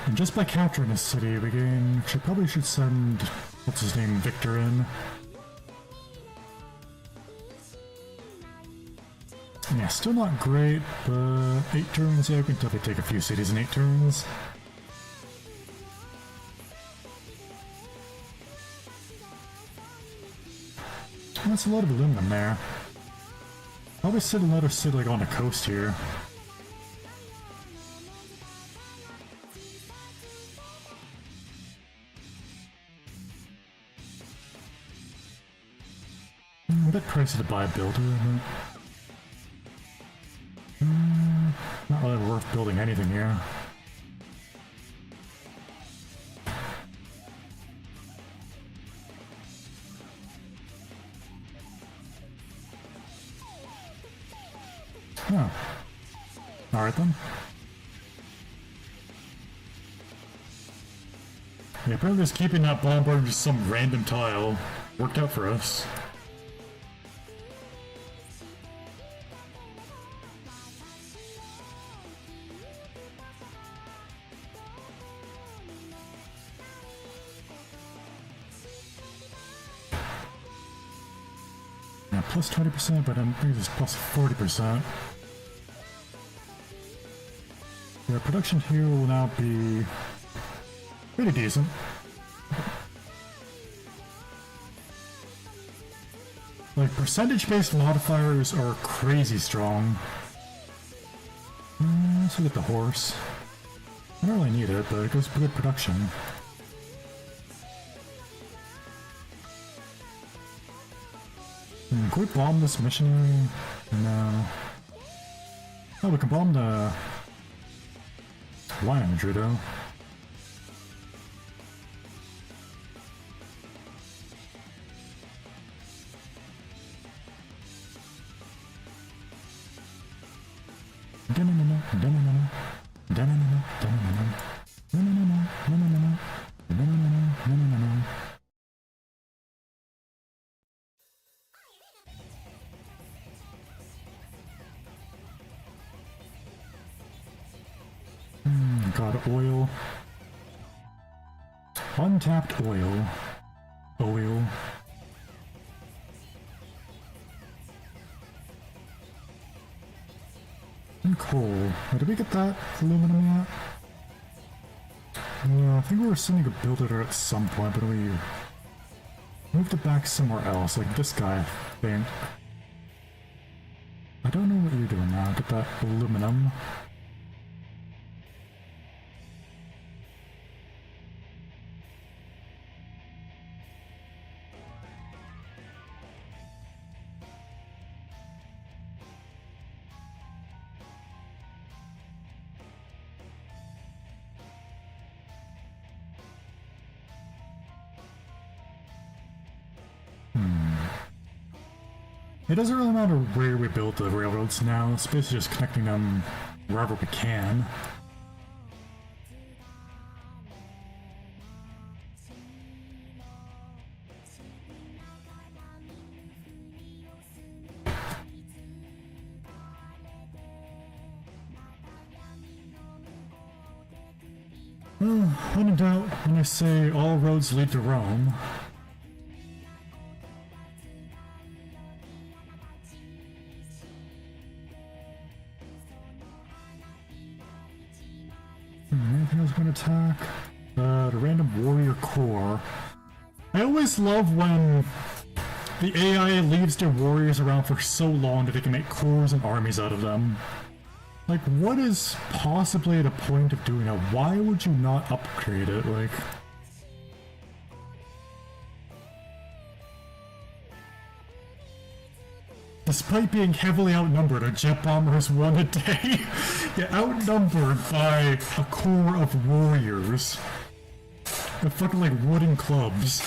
And just by capturing this city, we gain. Probably should send what's his name, Victor in. Yeah, still not great, but 8 turns. Yeah, we can definitely take a few cities in 8 turns. That's a lot of aluminum there. Probably sit another city like on the coast here. A bit pricey to buy a builder, but not really worth building anything here. Oh. Alright then. Yeah, apparently just keeping that bomb on just some random tile worked out for us. Yeah, plus 20%, but I'm pretty just plus 40%. Our production here will now be pretty decent. Like, percentage-based modifiers are crazy strong. Let's look at the horse. I don't really need it, but it goes for good production. Can we bomb this missionary? No. Oh, we can bomb the line imagery though. Got oil. Untapped oil. Oil. And coal. Did we get that aluminum yet? I think we were sending a builder at some point, but we moved it back somewhere else, like this guy, I think. I don't know what you're doing now. Get that aluminum. It doesn't really matter where we build the railroads now, it's basically just connecting them wherever we can. Well, when in doubt, when I say all roads lead to Rome, something else going to attack. The random warrior core. I always love when the AI leaves their warriors around for so long that they can make cores and armies out of them. Like, what is possibly the point of doing that? Why would you not upgrade it? Like... Despite being heavily outnumbered, our jet bombers won a day. Get outnumbered by a core of warriors. They're fucking like wooden clubs.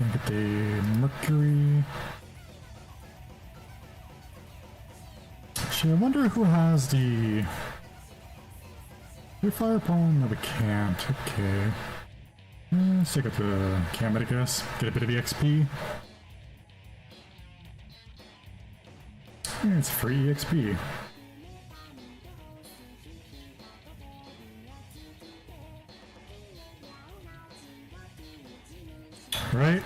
Look at the Mercury. Actually, I wonder who has the... Your firebomb? No, we can't. Okay. Let's take up the Kamet, I guess. Get a bit of EXP. Yeah, it's free EXP. Right?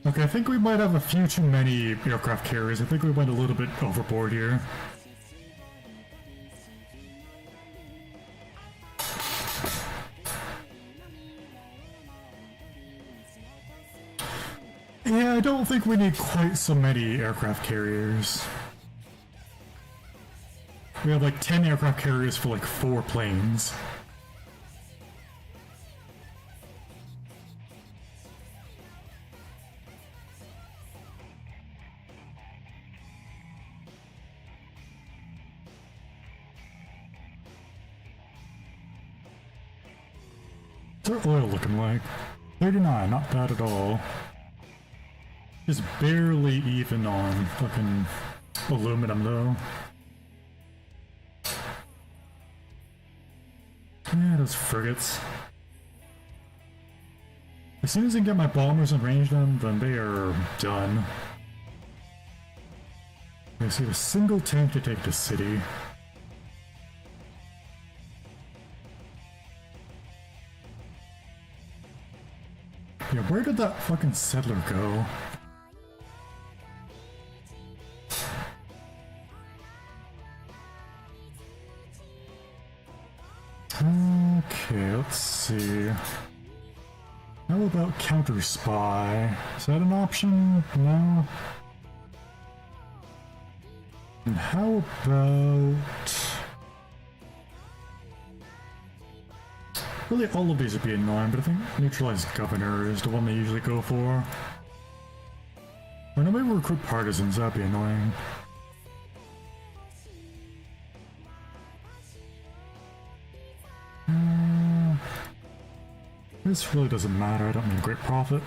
Okay, I think we might have a few too many aircraft carriers. I think we went a little bit overboard here. Yeah, I don't think we need quite so many aircraft carriers. We have like 10 aircraft carriers for like 4 planes. What's our oil looking like? 39, not bad at all. Just barely even on fucking aluminum though. Yeah, those frigates. As soon as I can get my bombers and range them, then they are done. I see a single tank to take the city. Yeah, where did that fucking settler go? Okay, let's see. How about counter spy? Is that an option? No. And how about... Really, all of these would be annoying, but I think neutralize governor is the one they usually go for. Or no, maybe recruit partisans, that'd be annoying. This really doesn't matter, I don't need great profit.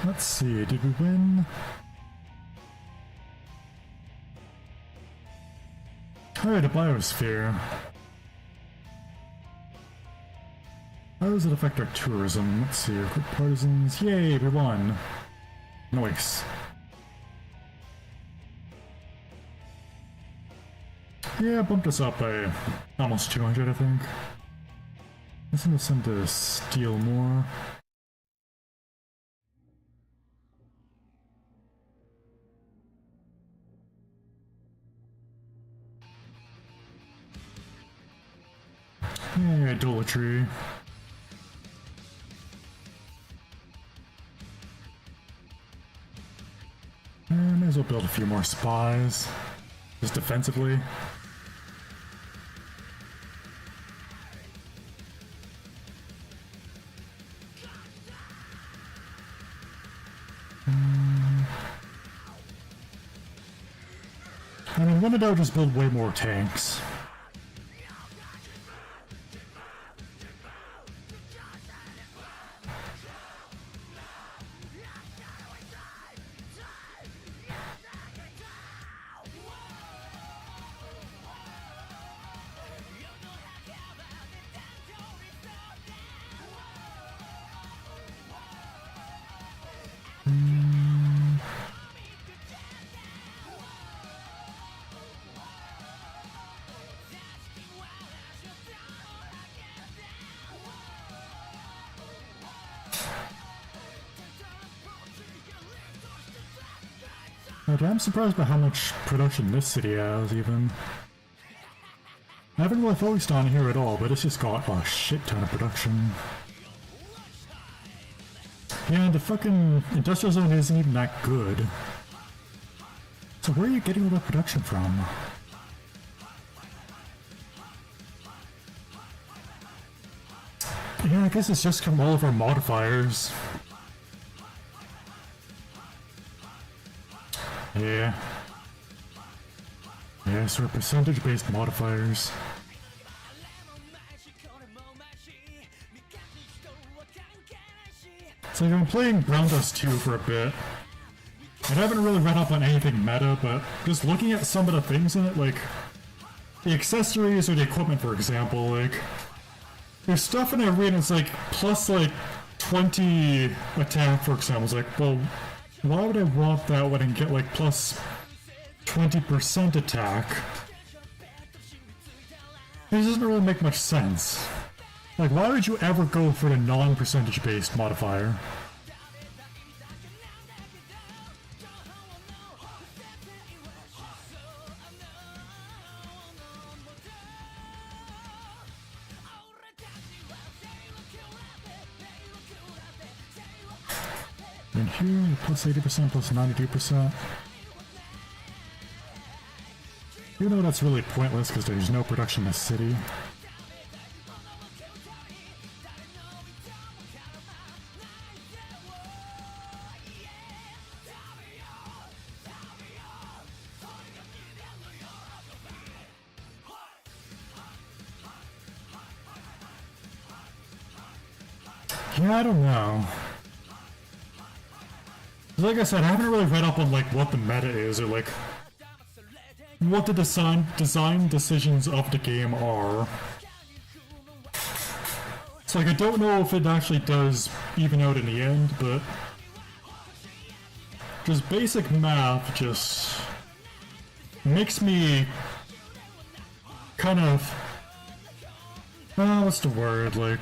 Let's see, did we win? Oh yeah, the biosphere. How does it affect our tourism? Let's see, recruit partisans. Yay, we won! Nice. Yeah, bumped us up by almost 200, I think. Let's send us to steal more. Yeah, idolatry. May as well build a few more spies. Just defensively. I mean, when in doubt, just build way more tanks. But I'm surprised by how much production this city has, even. I haven't really focused on here at all, but it's just got a shit ton of production. Yeah, the fucking industrial zone isn't even that good. So where are you getting all that production from? Yeah, I guess it's just from all of our modifiers. Yeah. Yeah, so we're percentage-based modifiers. So I've been playing Ground Dust 2 for a bit. I haven't really read up on anything meta, but just looking at some of the things in it, like the accessories or the equipment, for example, like there's stuff in the arena that's like plus like 20 attack, for example. It's like, well, why would I want that when I can get like plus 20% attack? This doesn't really make much sense. Like, why would you ever go for the non-percentage based modifier? And here, plus 80%, plus 92%. You know that's really pointless because there's no production in the city. Yeah, I don't know. Like I said, I haven't really read up on like what the meta is or like what the design decisions of the game are. So like I don't know if it actually does even out in the end, but just basic math just makes me kind of what's the word, like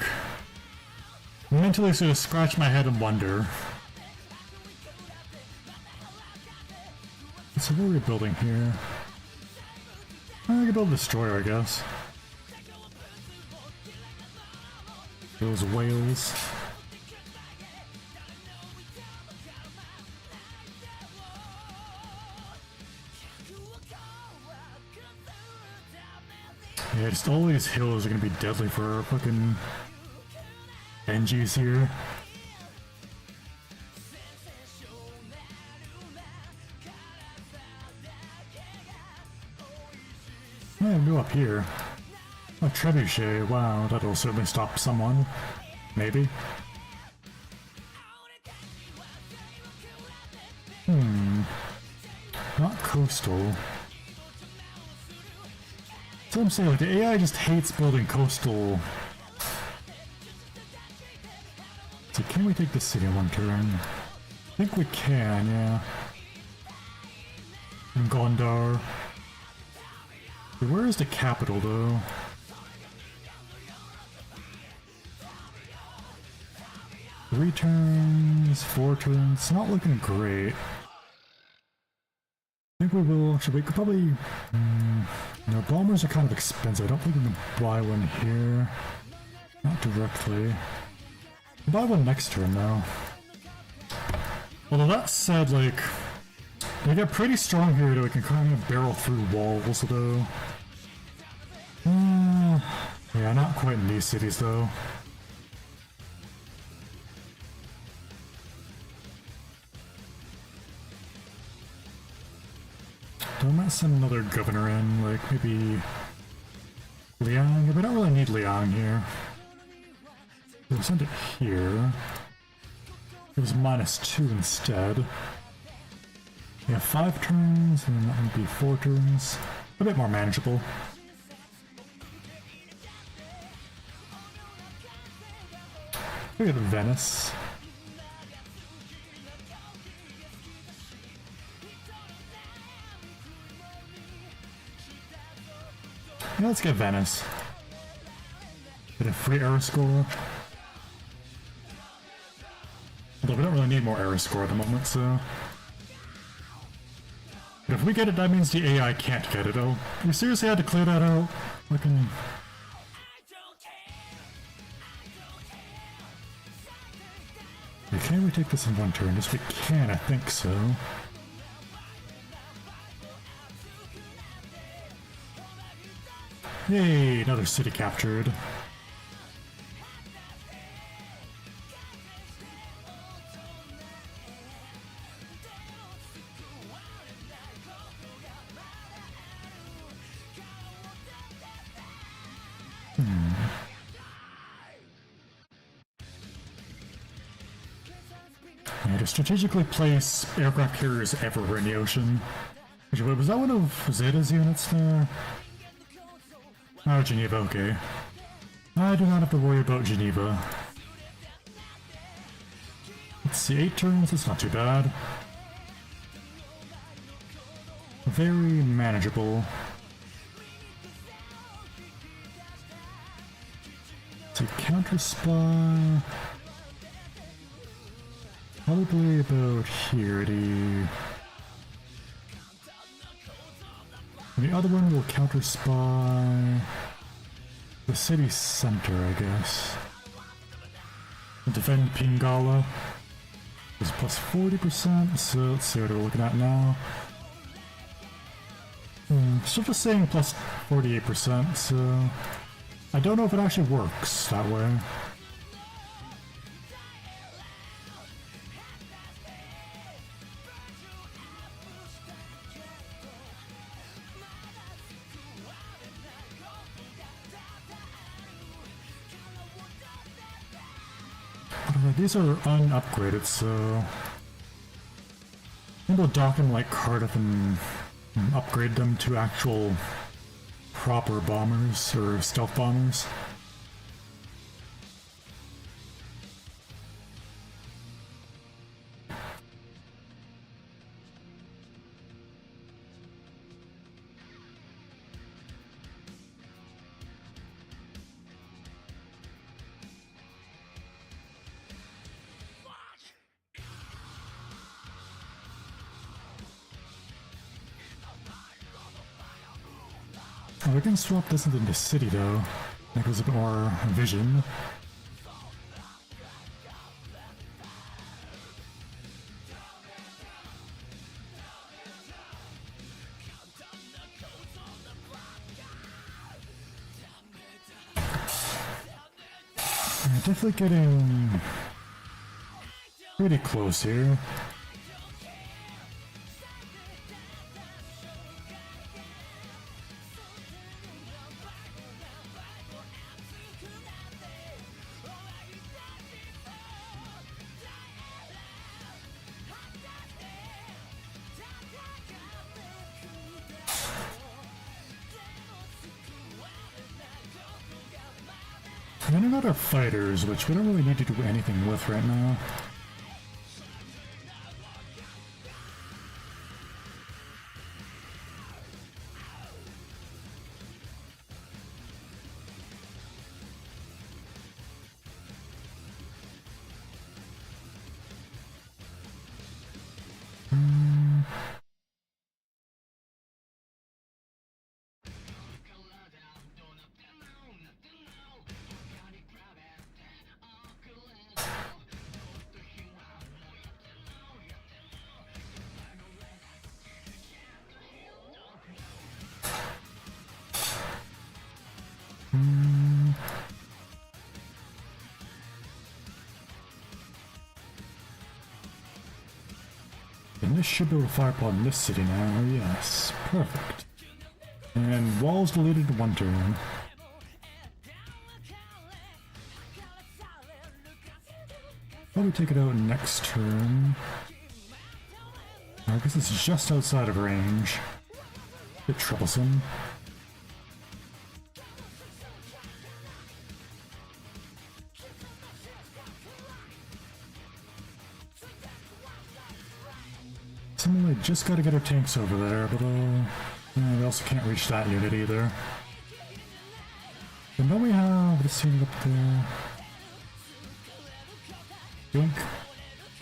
mentally sort of scratch my head and wonder. So what are we building here? I can build a destroyer, I guess. Those whales. Yeah, just all these hills are gonna be deadly for our fucking NGs here. Yeah, go up here. Oh, trebuchet. Wow, that'll certainly stop someone. Maybe. Not coastal. So I'm saying, like, the AI just hates building coastal. So can we take the city in one turn? I think we can, yeah. And Gondar. Where is the capital, though? 3 turns, 4 turns. It's not looking great. I think we will. Actually, we could probably. No, bombers are kind of expensive. I don't think we can buy one here. Not directly. We'll buy one next turn, though. Although that said, like, we get pretty strong here, though. We can kind of barrel through walls, though. Yeah, not quite in these cities, though. I might send another governor in, like maybe Liang. We don't really need Liang here. We'll send it here. It was -2 instead. Yeah, 5 turns, and that would be 4 turns. A bit more manageable. Look at Venice. Yeah, let's get Venice. Get a free error score. Although we don't really need more error score at the moment, so... But if we get it, that means the AI can't get it. Oh, we seriously had to clear that out? Fucking... Can we take this in one turn? Yes, we can, I think so. Yay, another city captured. To strategically place aircraft carriers everywhere in the ocean. Wait, was that one of Zeta's units there? Oh, Geneva, okay. I do not have to worry about Geneva. Let's see, 8 turns, that's not too bad. Very manageable. Let's see, counter-spy... Probably about here. The other one will counter spy the city center, I guess. Defend Pingala is plus 40%, so let's see what we're looking at now. Still just saying plus 48%, so I don't know if it actually works that way. These are unupgraded, so maybe we'll dock them like Cardiff and upgrade them to actual proper bombers or stealth bombers. Oh, we can swap this into the city though. That gives a bit more vision. Yeah, definitely getting pretty close here. And then another fighters, which we don't really need to do anything with right now. And this should be able to fire upon this city now. Yes, perfect. And walls deleted in one turn. Probably take it out next turn. I guess it's just outside of range. A bit troublesome. Similarly, just gotta get our tanks over there, but yeah, we also can't reach that unit either. And then we have this unit up there. Yoink.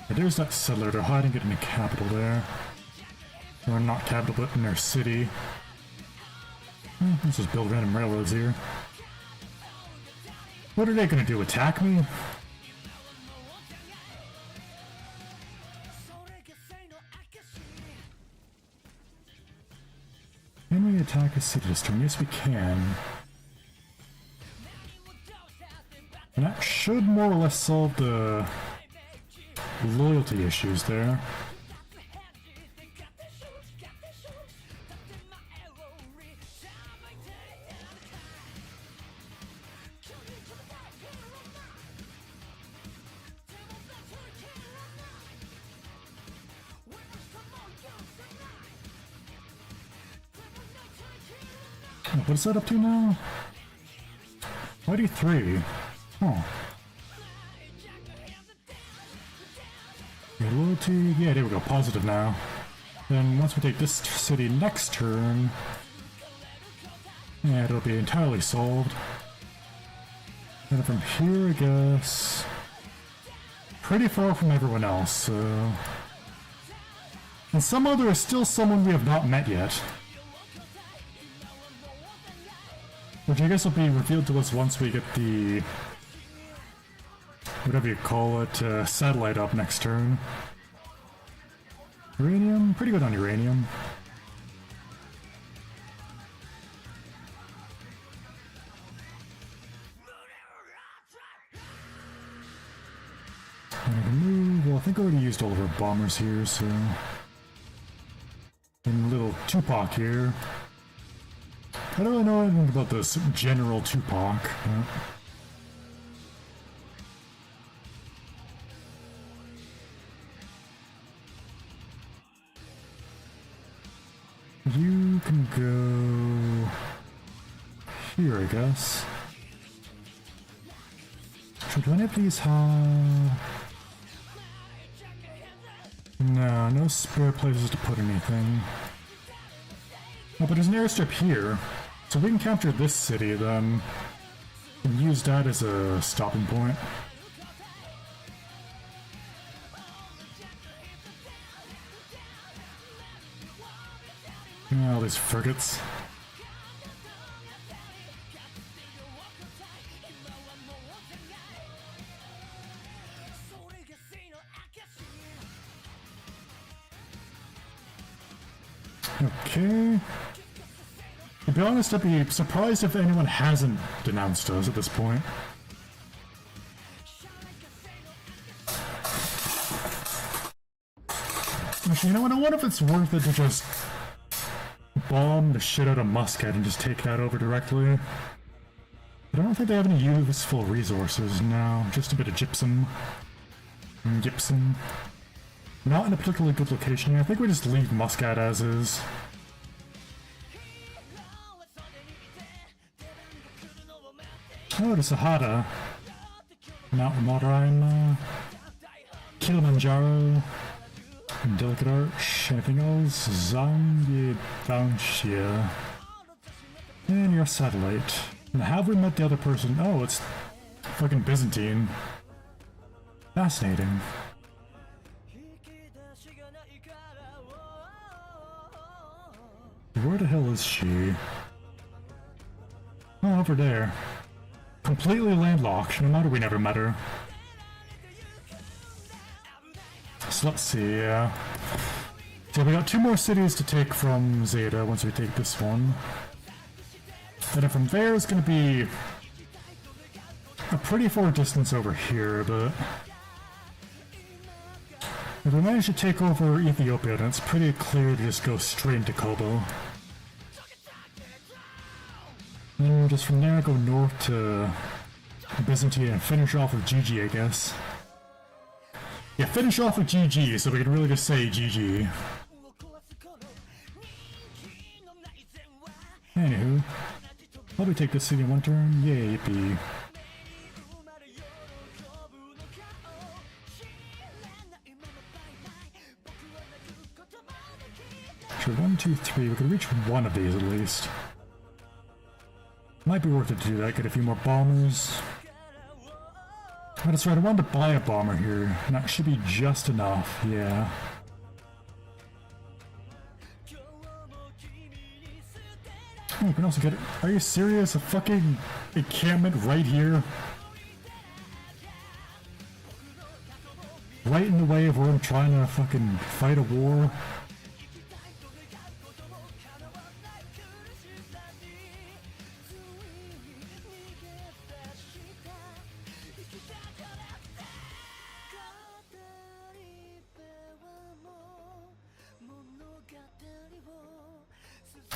And there's that settler, they're hiding it in the capital there. Or not capital, but in their city. Let's just build random railroads here. What are they gonna do, attack me? Can we attack a city this turn? Yes, we can. And that should more or less solve the loyalty issues there. What is that up to now? 23. Oh. Your loyalty, yeah, there we go, positive now. Then once we take this city next turn, yeah, it'll be entirely solved. And from here, I guess, pretty far from everyone else, so... And somehow there is still someone we have not met yet. Which I guess will be revealed to us once we get the... whatever you call it, satellite up next turn. Uranium? Pretty good on uranium. And I can move... well, I think I already used all of our bombers here, so... and a little Tupac here. I don't really know anything about this General Tupac. You can go here, I guess. Should any of these have... no, no spare places to put anything. Oh, but there's an airstrip here. So we can capture this city, then, and use that as a stopping point. Yeah, all these frigates. Okay. To be honest, I'd be surprised if anyone hasn't denounced us at this point. Actually, you know what? I wonder if it's worth it to just bomb the shit out of Muscat and just take that over directly. But I don't think they have any useful resources now. Just a bit of gypsum. Gypsum. Not in a particularly good location here. I think we just leave Muscat as is. Oh, the Sahara, Mount Moraima, Kilimanjaro, Delicate Arch, anything else? Zangye Daunxia. And your satellite. And have we met the other person? Oh, it's fucking Byzantine. Fascinating. Where the hell is she? Oh, over there. Completely landlocked, no matter we never met her. So let's see, so we got 2 more cities to take from Zeta once we take this one. And then from there is going to be a pretty far distance over here, but if we manage to take over Ethiopia, then it's pretty clear to just go straight into Kobo. And just from there, go north to Byzantine and finish off with GG, I guess. Yeah, finish off with GG, so we can really just say GG. Anywho, probably take this city in one turn. Yay, yippee. Sure, 1, 2, 3. We could reach one of these at least. Might be worth it to do that, get a few more bombers. But that's right, I wanted to buy a bomber here, and that should be just enough, yeah. You can also get it. Are you serious? A fucking encampment right here? Right in the way of where I'm trying to fucking fight a war?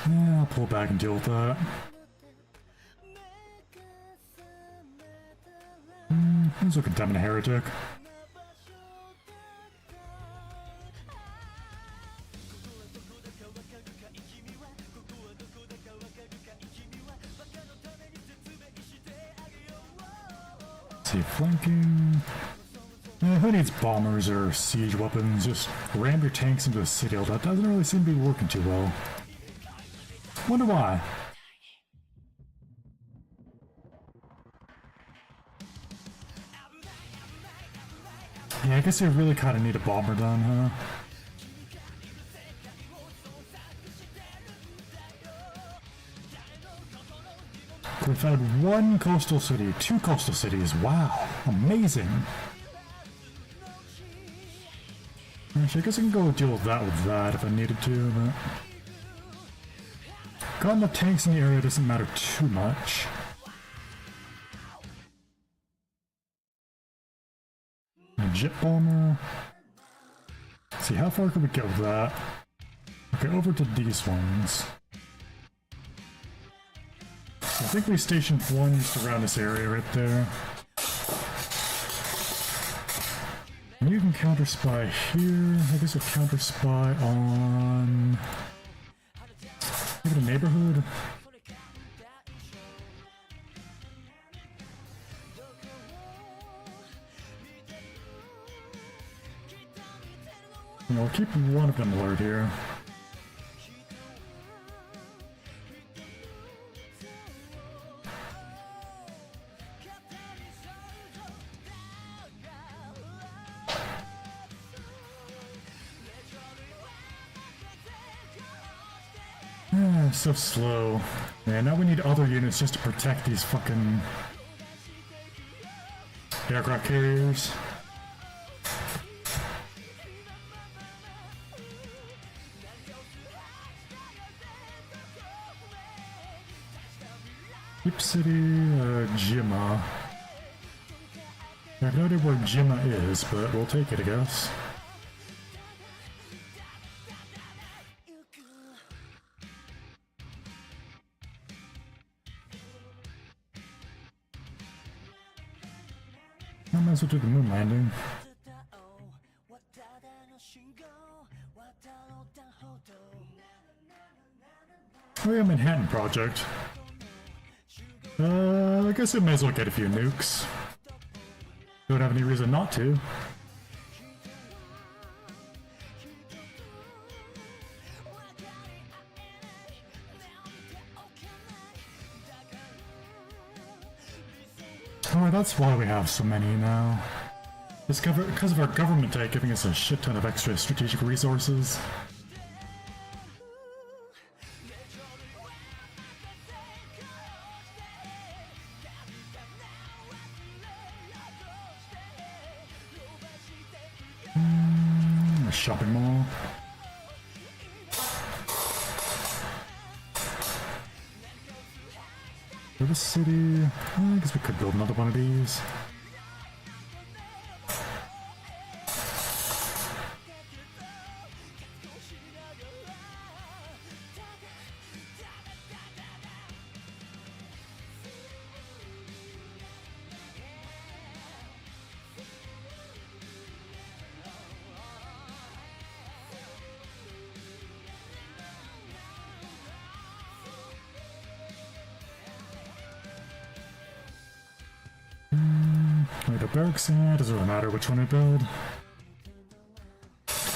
Yeah, I'll pull back and deal with that. He's looking dumb and a heretic. Let's see, flanking. Who needs bombers or siege weapons? Just ram your tanks into a city. That doesn't really seem to be working too well. Wonder why. Yeah, I guess you really kind of need a bomber done, huh? We've found one coastal city, 2 coastal cities. Wow, amazing. Actually, I guess I can go deal with that if I needed to, but... Got enough tanks in the area, doesn't matter too much. A jet bomber. Let's see, how far can we get with that? Okay, over to these ones. I think we stationed one just around this area right there. And you can counter spy here. I guess we'll counter spy on... maybe the neighborhood? You know, we'll keep one of them alert here. So slow. Man, now we need other units just to protect these fucking aircraft carriers. Deep City, Jimma. I have no idea where Jimma is, but we'll take it, I guess. I might as well do the moon landing. Oh yeah, Manhattan Project. I guess I may as well get a few nukes. Don't have any reason not to. Oh, that's why we have so many now. It's because of our government giving us a shit ton of extra strategic resources. A shopping mall. River City. I guess we could build another one of these. The barracks, doesn't really matter which one I build.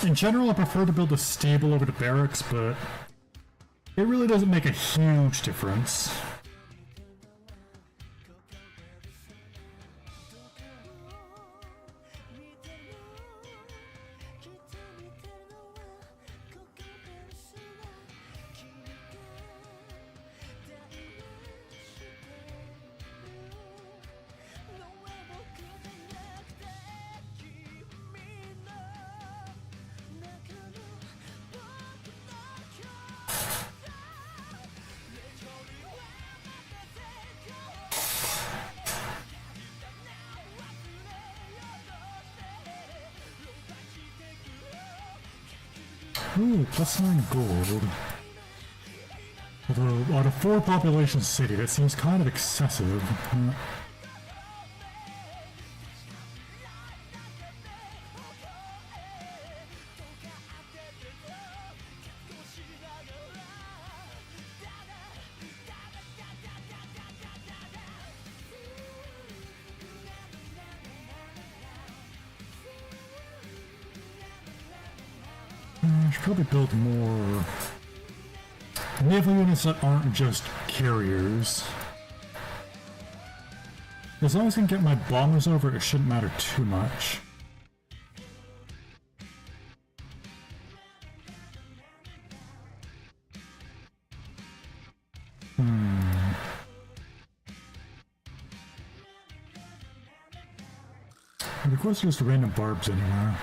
In general, I prefer to build a stable over the barracks, but it really doesn't make a huge difference. Ooh, +9 gold. Although, out of 4 population city, that seems kind of excessive. I should probably build more naval units that aren't just carriers. As long as I can get my bombers over, it shouldn't matter too much. Of course, just random barbs anywhere.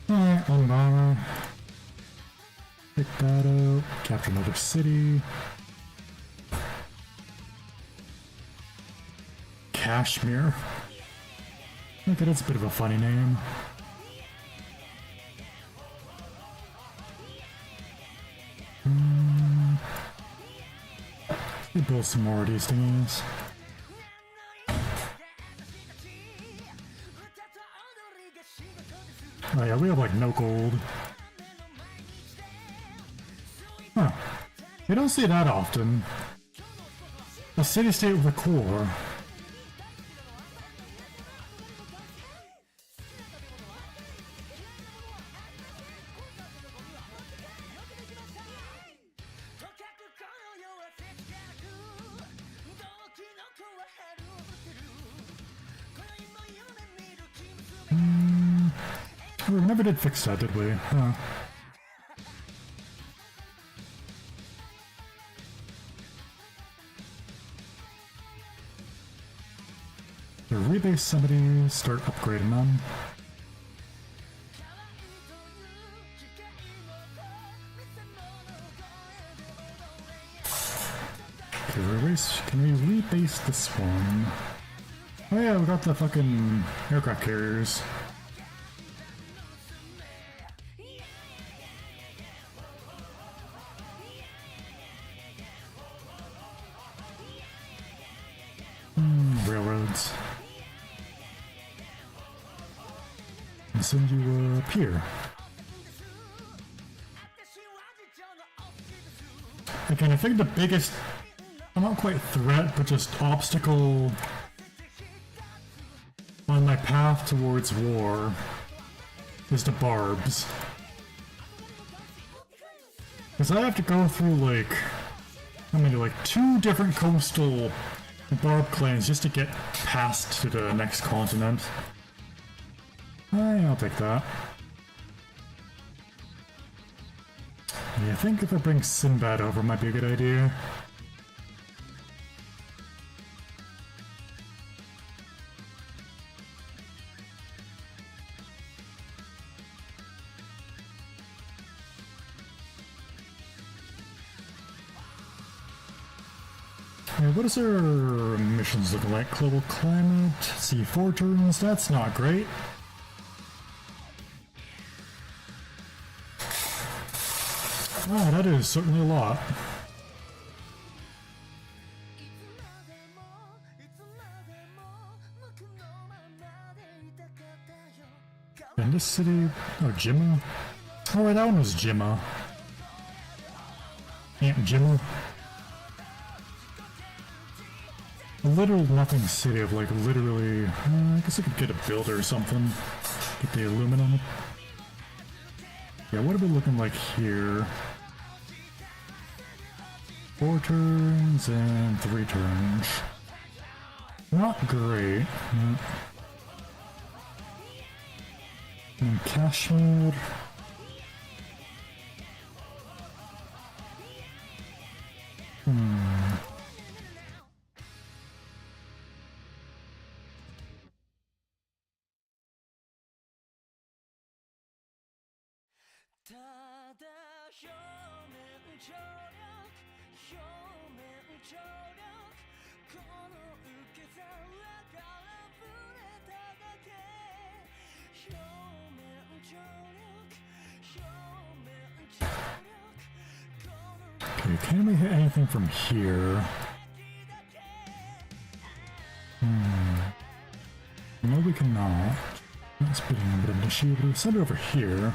Alright, one bomber. Pick that up. Capture another city. Kashmir. Okay, that's a bit of a funny name. Let's build some more of these things. Oh yeah, we have like no gold. Huh. You don't see that often. A city-state with a core. We never did fix that, did we? Huh. So rebase somebody, start upgrading them. Okay, can we rebase this one? Oh yeah, we got the fucking aircraft carriers. Railroads. And send you up here. Again, I think the biggest, not quite threat, but just obstacle on my path towards war is the barbs. Because I have to go through like, like 2 different coastal barb clans just to get past to the next continent. I'll take that. Yeah, I think if I bring Sinbad over might be a good idea. What is our missions looking like? Global climate, C4 turns, that's not great. Wow, that is certainly a lot. And this city, oh, Jimma? Oh, right, that one was Jimma. Aunt Jimma. A literal nothing city of like literally, I guess I could get a builder or something. Get the aluminum. Yeah, what are we looking like here? 4 turns and 3 turns. Not great. And Kashmir. Okay, can we hit anything from here? No, we cannot. That's putting a bit of an issue, but we'll send it over here.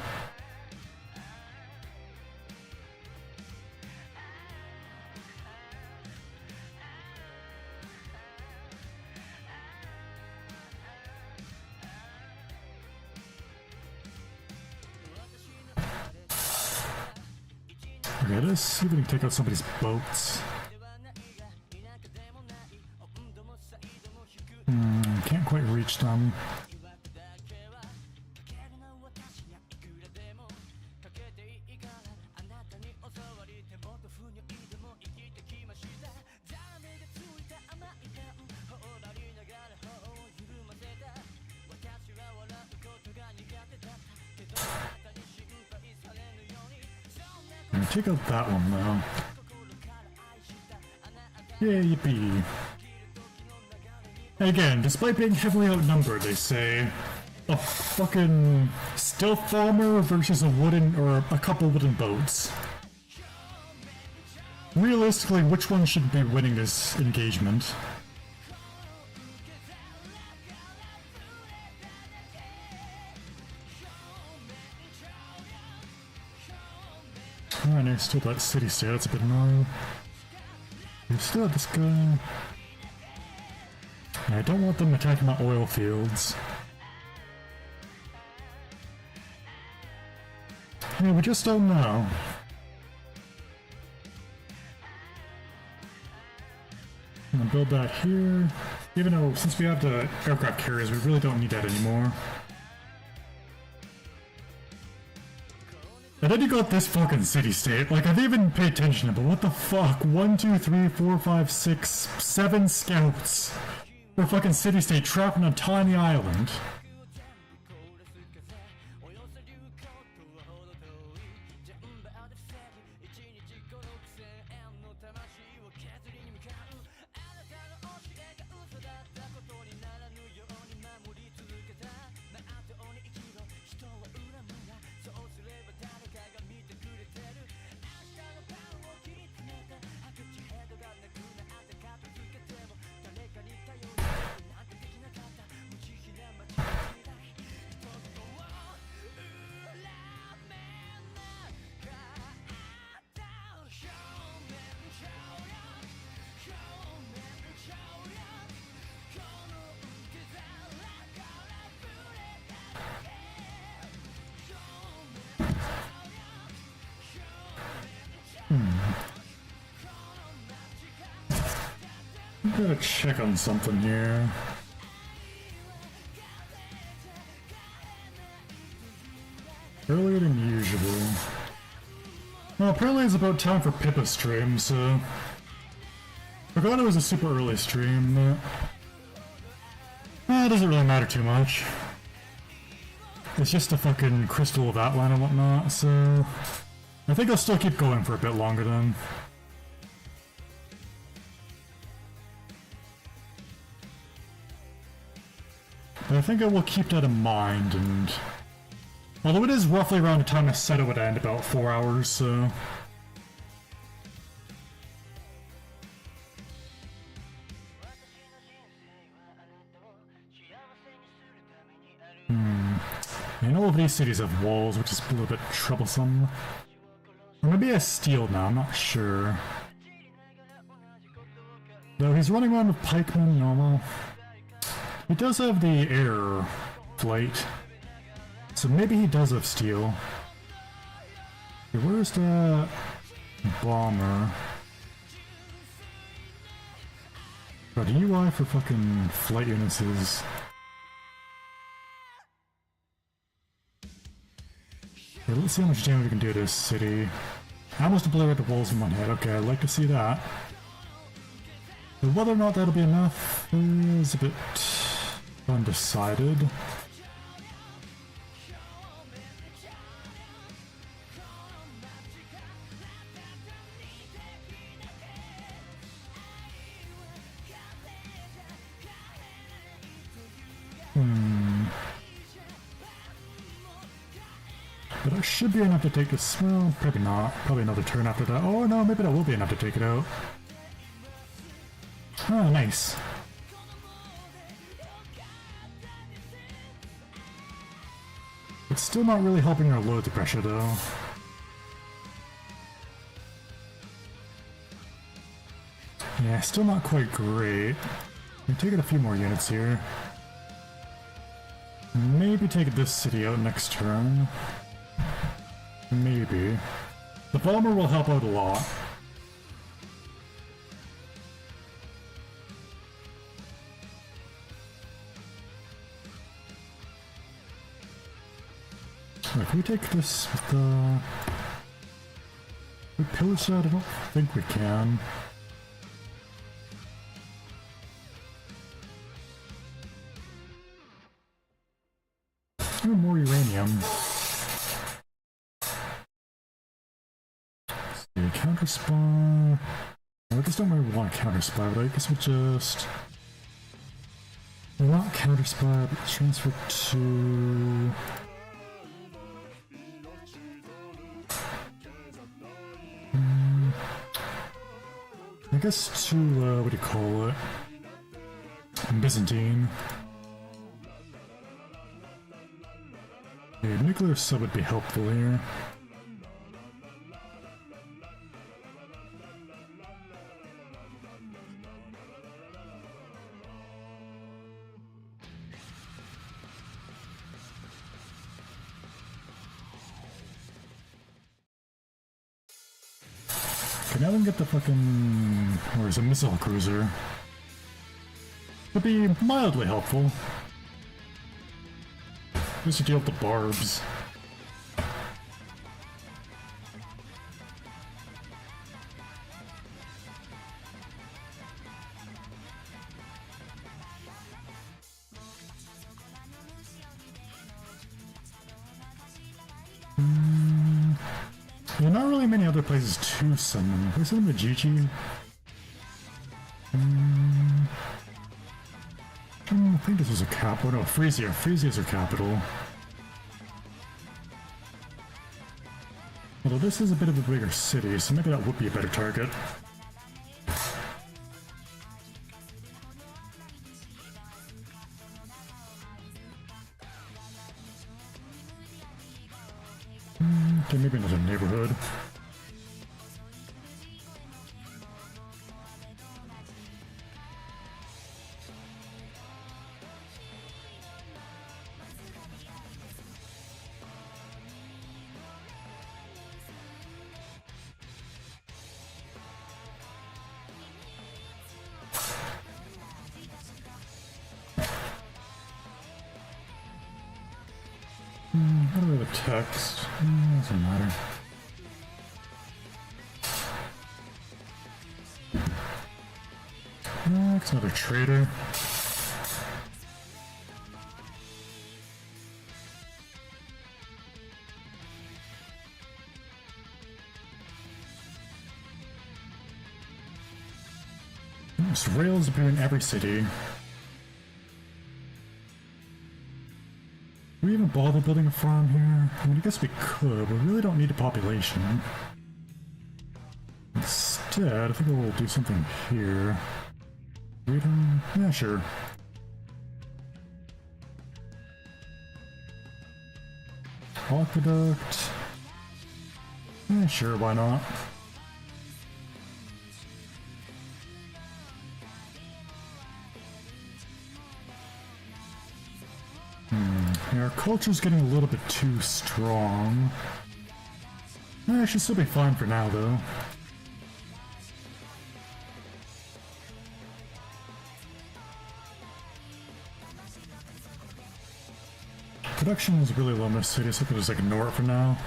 Okay, let's see if we can take out somebody's boats. Can't quite reach them. Check out that one though. Yeah, yippee. And again, despite being heavily outnumbered, they say a fucking stealth bomber versus a wooden or a couple wooden boats. Realistically, which one should be winning this engagement? Alright, I still that city state, that's a bit annoying. We still have this guy. I don't want them attacking my oil fields. Yeah, we just don't know. I'm gonna build that here. Even though, since we have the aircraft carriers, we really don't need that anymore. And then you got this fucking city-state. Like, I didn't even pay attention, but what the fuck? 1, 2, 3, 4, 5, 6, 7 scouts for a fucking city-state trapped on a tiny island. I'm gonna check on something here. Earlier than usual. Well, apparently it's about time for Pippa's stream, so... I forgot it was a super early stream, but... it doesn't really matter too much. It's just a fucking crystal of outline and whatnot, so... I think I'll still keep going for a bit longer then. But I think I will keep that in mind, and... although it is roughly around the time I said it would end, about 4 hours, so... And all of these cities have walls, which is a little bit troublesome. Or maybe a steel now, I'm not sure. Though he's running around with pikemen, normal. He does have the air flight, so maybe he does have steel. Okay, where's the bomber? But the UI for fucking flight units is... okay, let's see how much damage we can do to this city. I almost obliterate the walls in one hit. Okay, I'd like to see that. But whether or not that'll be enough is a bit undecided. But it should be enough to take this. Well, probably not. Probably another turn after that. Oh no, maybe that will be enough to take it out. Oh, nice. It's still not really helping our load the pressure though. Yeah, still not quite great. We take it a few more units here. Maybe take this city out next turn. Maybe. The bomber will help out a lot. If we take this with the... We pillage that? I don't think we can. Oh, more uranium. Let's see, counter spy. I just don't really want to counter spy, but I guess we'll just... Not counter spy, but transfer to... I guess to, what do you call it? Byzantine. A nuclear sub would be helpful here. Okay, now we can get the fucking... Or is it a missile cruiser? Would be mildly helpful. Just to deal with the barbs. There are not really many other places to summon. Can we summon the Gigi? I think this was a capital. No, Frisia. Frisia is our capital. Although this is a bit of a bigger city, so maybe that would be a better target. Okay, maybe another neighborhood. How do we have a text? Doesn't matter. It's another trader. There's rails appear in every city. Do we even bother building a farm here? I mean, I guess we could, but we really don't need a population. Instead, I think we'll do something here. Freedom? Yeah, sure. Aqueduct? Yeah, sure, why not? Yeah, our culture's getting a little bit too strong. I should still be fine for now, though. Production is really low in this city, so I could just ignore it for now.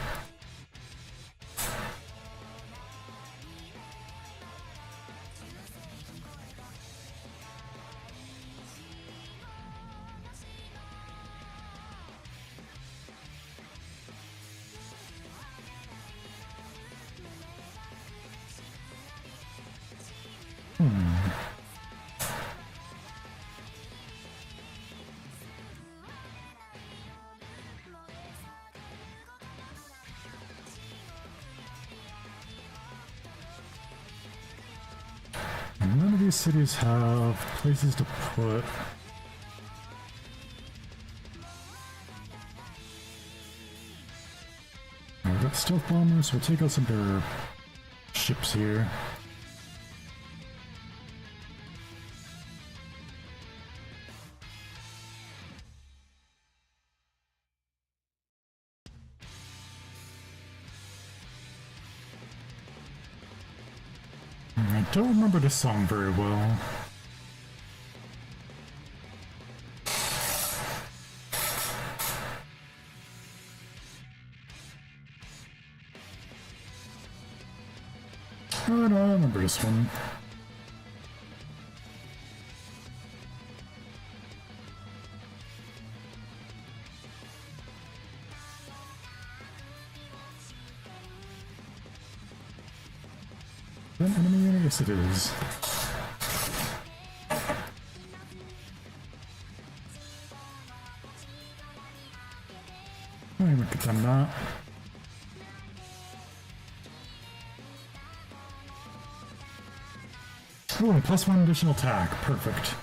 these cities have places to put? We've got stealth bombers, we'll take out some of their ships here. I don't remember this song very well. Oh no, I remember this one. An enemy unit? Yes, it is. I look at them that. Ooh, and +1 additional attack. Perfect.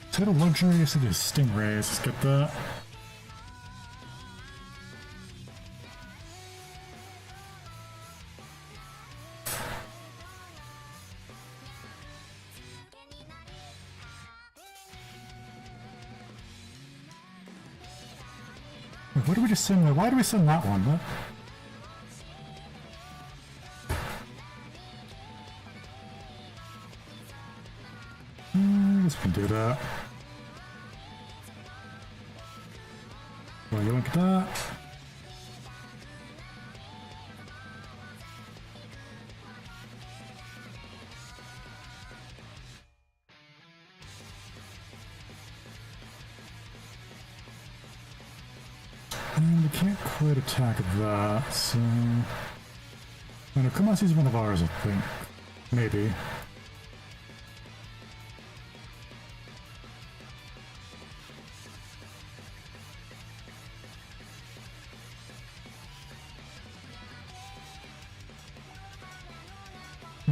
Is that a luxury? Yes, it is. Stingrays. Let's get that. What did we just send? Why did we send that one? What? I guess we can do that. Well, you look at that. And we can't quite attack that, so... I know, Kumasi's one of ours, I think. Maybe. I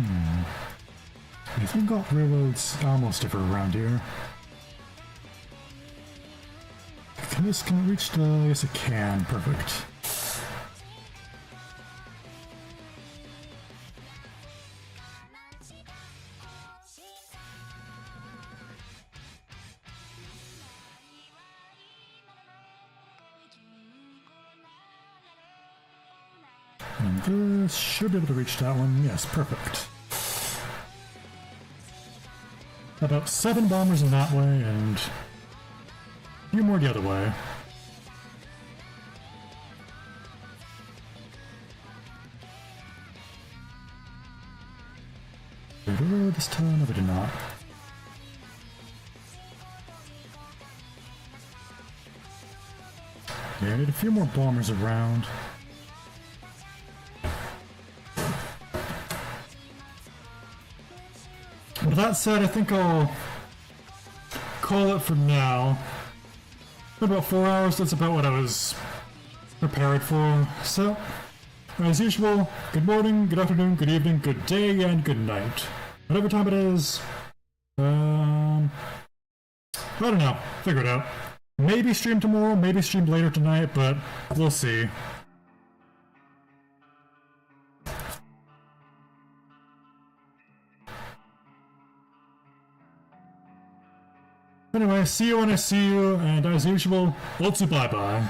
think we've got railroads almost everywhere around here. Can it reach the... yes it can, perfect. And this should be able to reach that one, yes, perfect. About 7 bombers in that way, and a few more the other way. Did we reload this time? No, we did not. Yeah, I need a few more bombers around. With that said, I think I'll call it for now. About 4 hours, that's about what I was prepared for. So, as usual, good morning, good afternoon, good evening, good day, and good night. Whatever time it is, I don't know, figure it out. Maybe stream tomorrow, maybe stream later tonight, but we'll see. Anyway, see you when I see you, and as usual, otsu bye bye.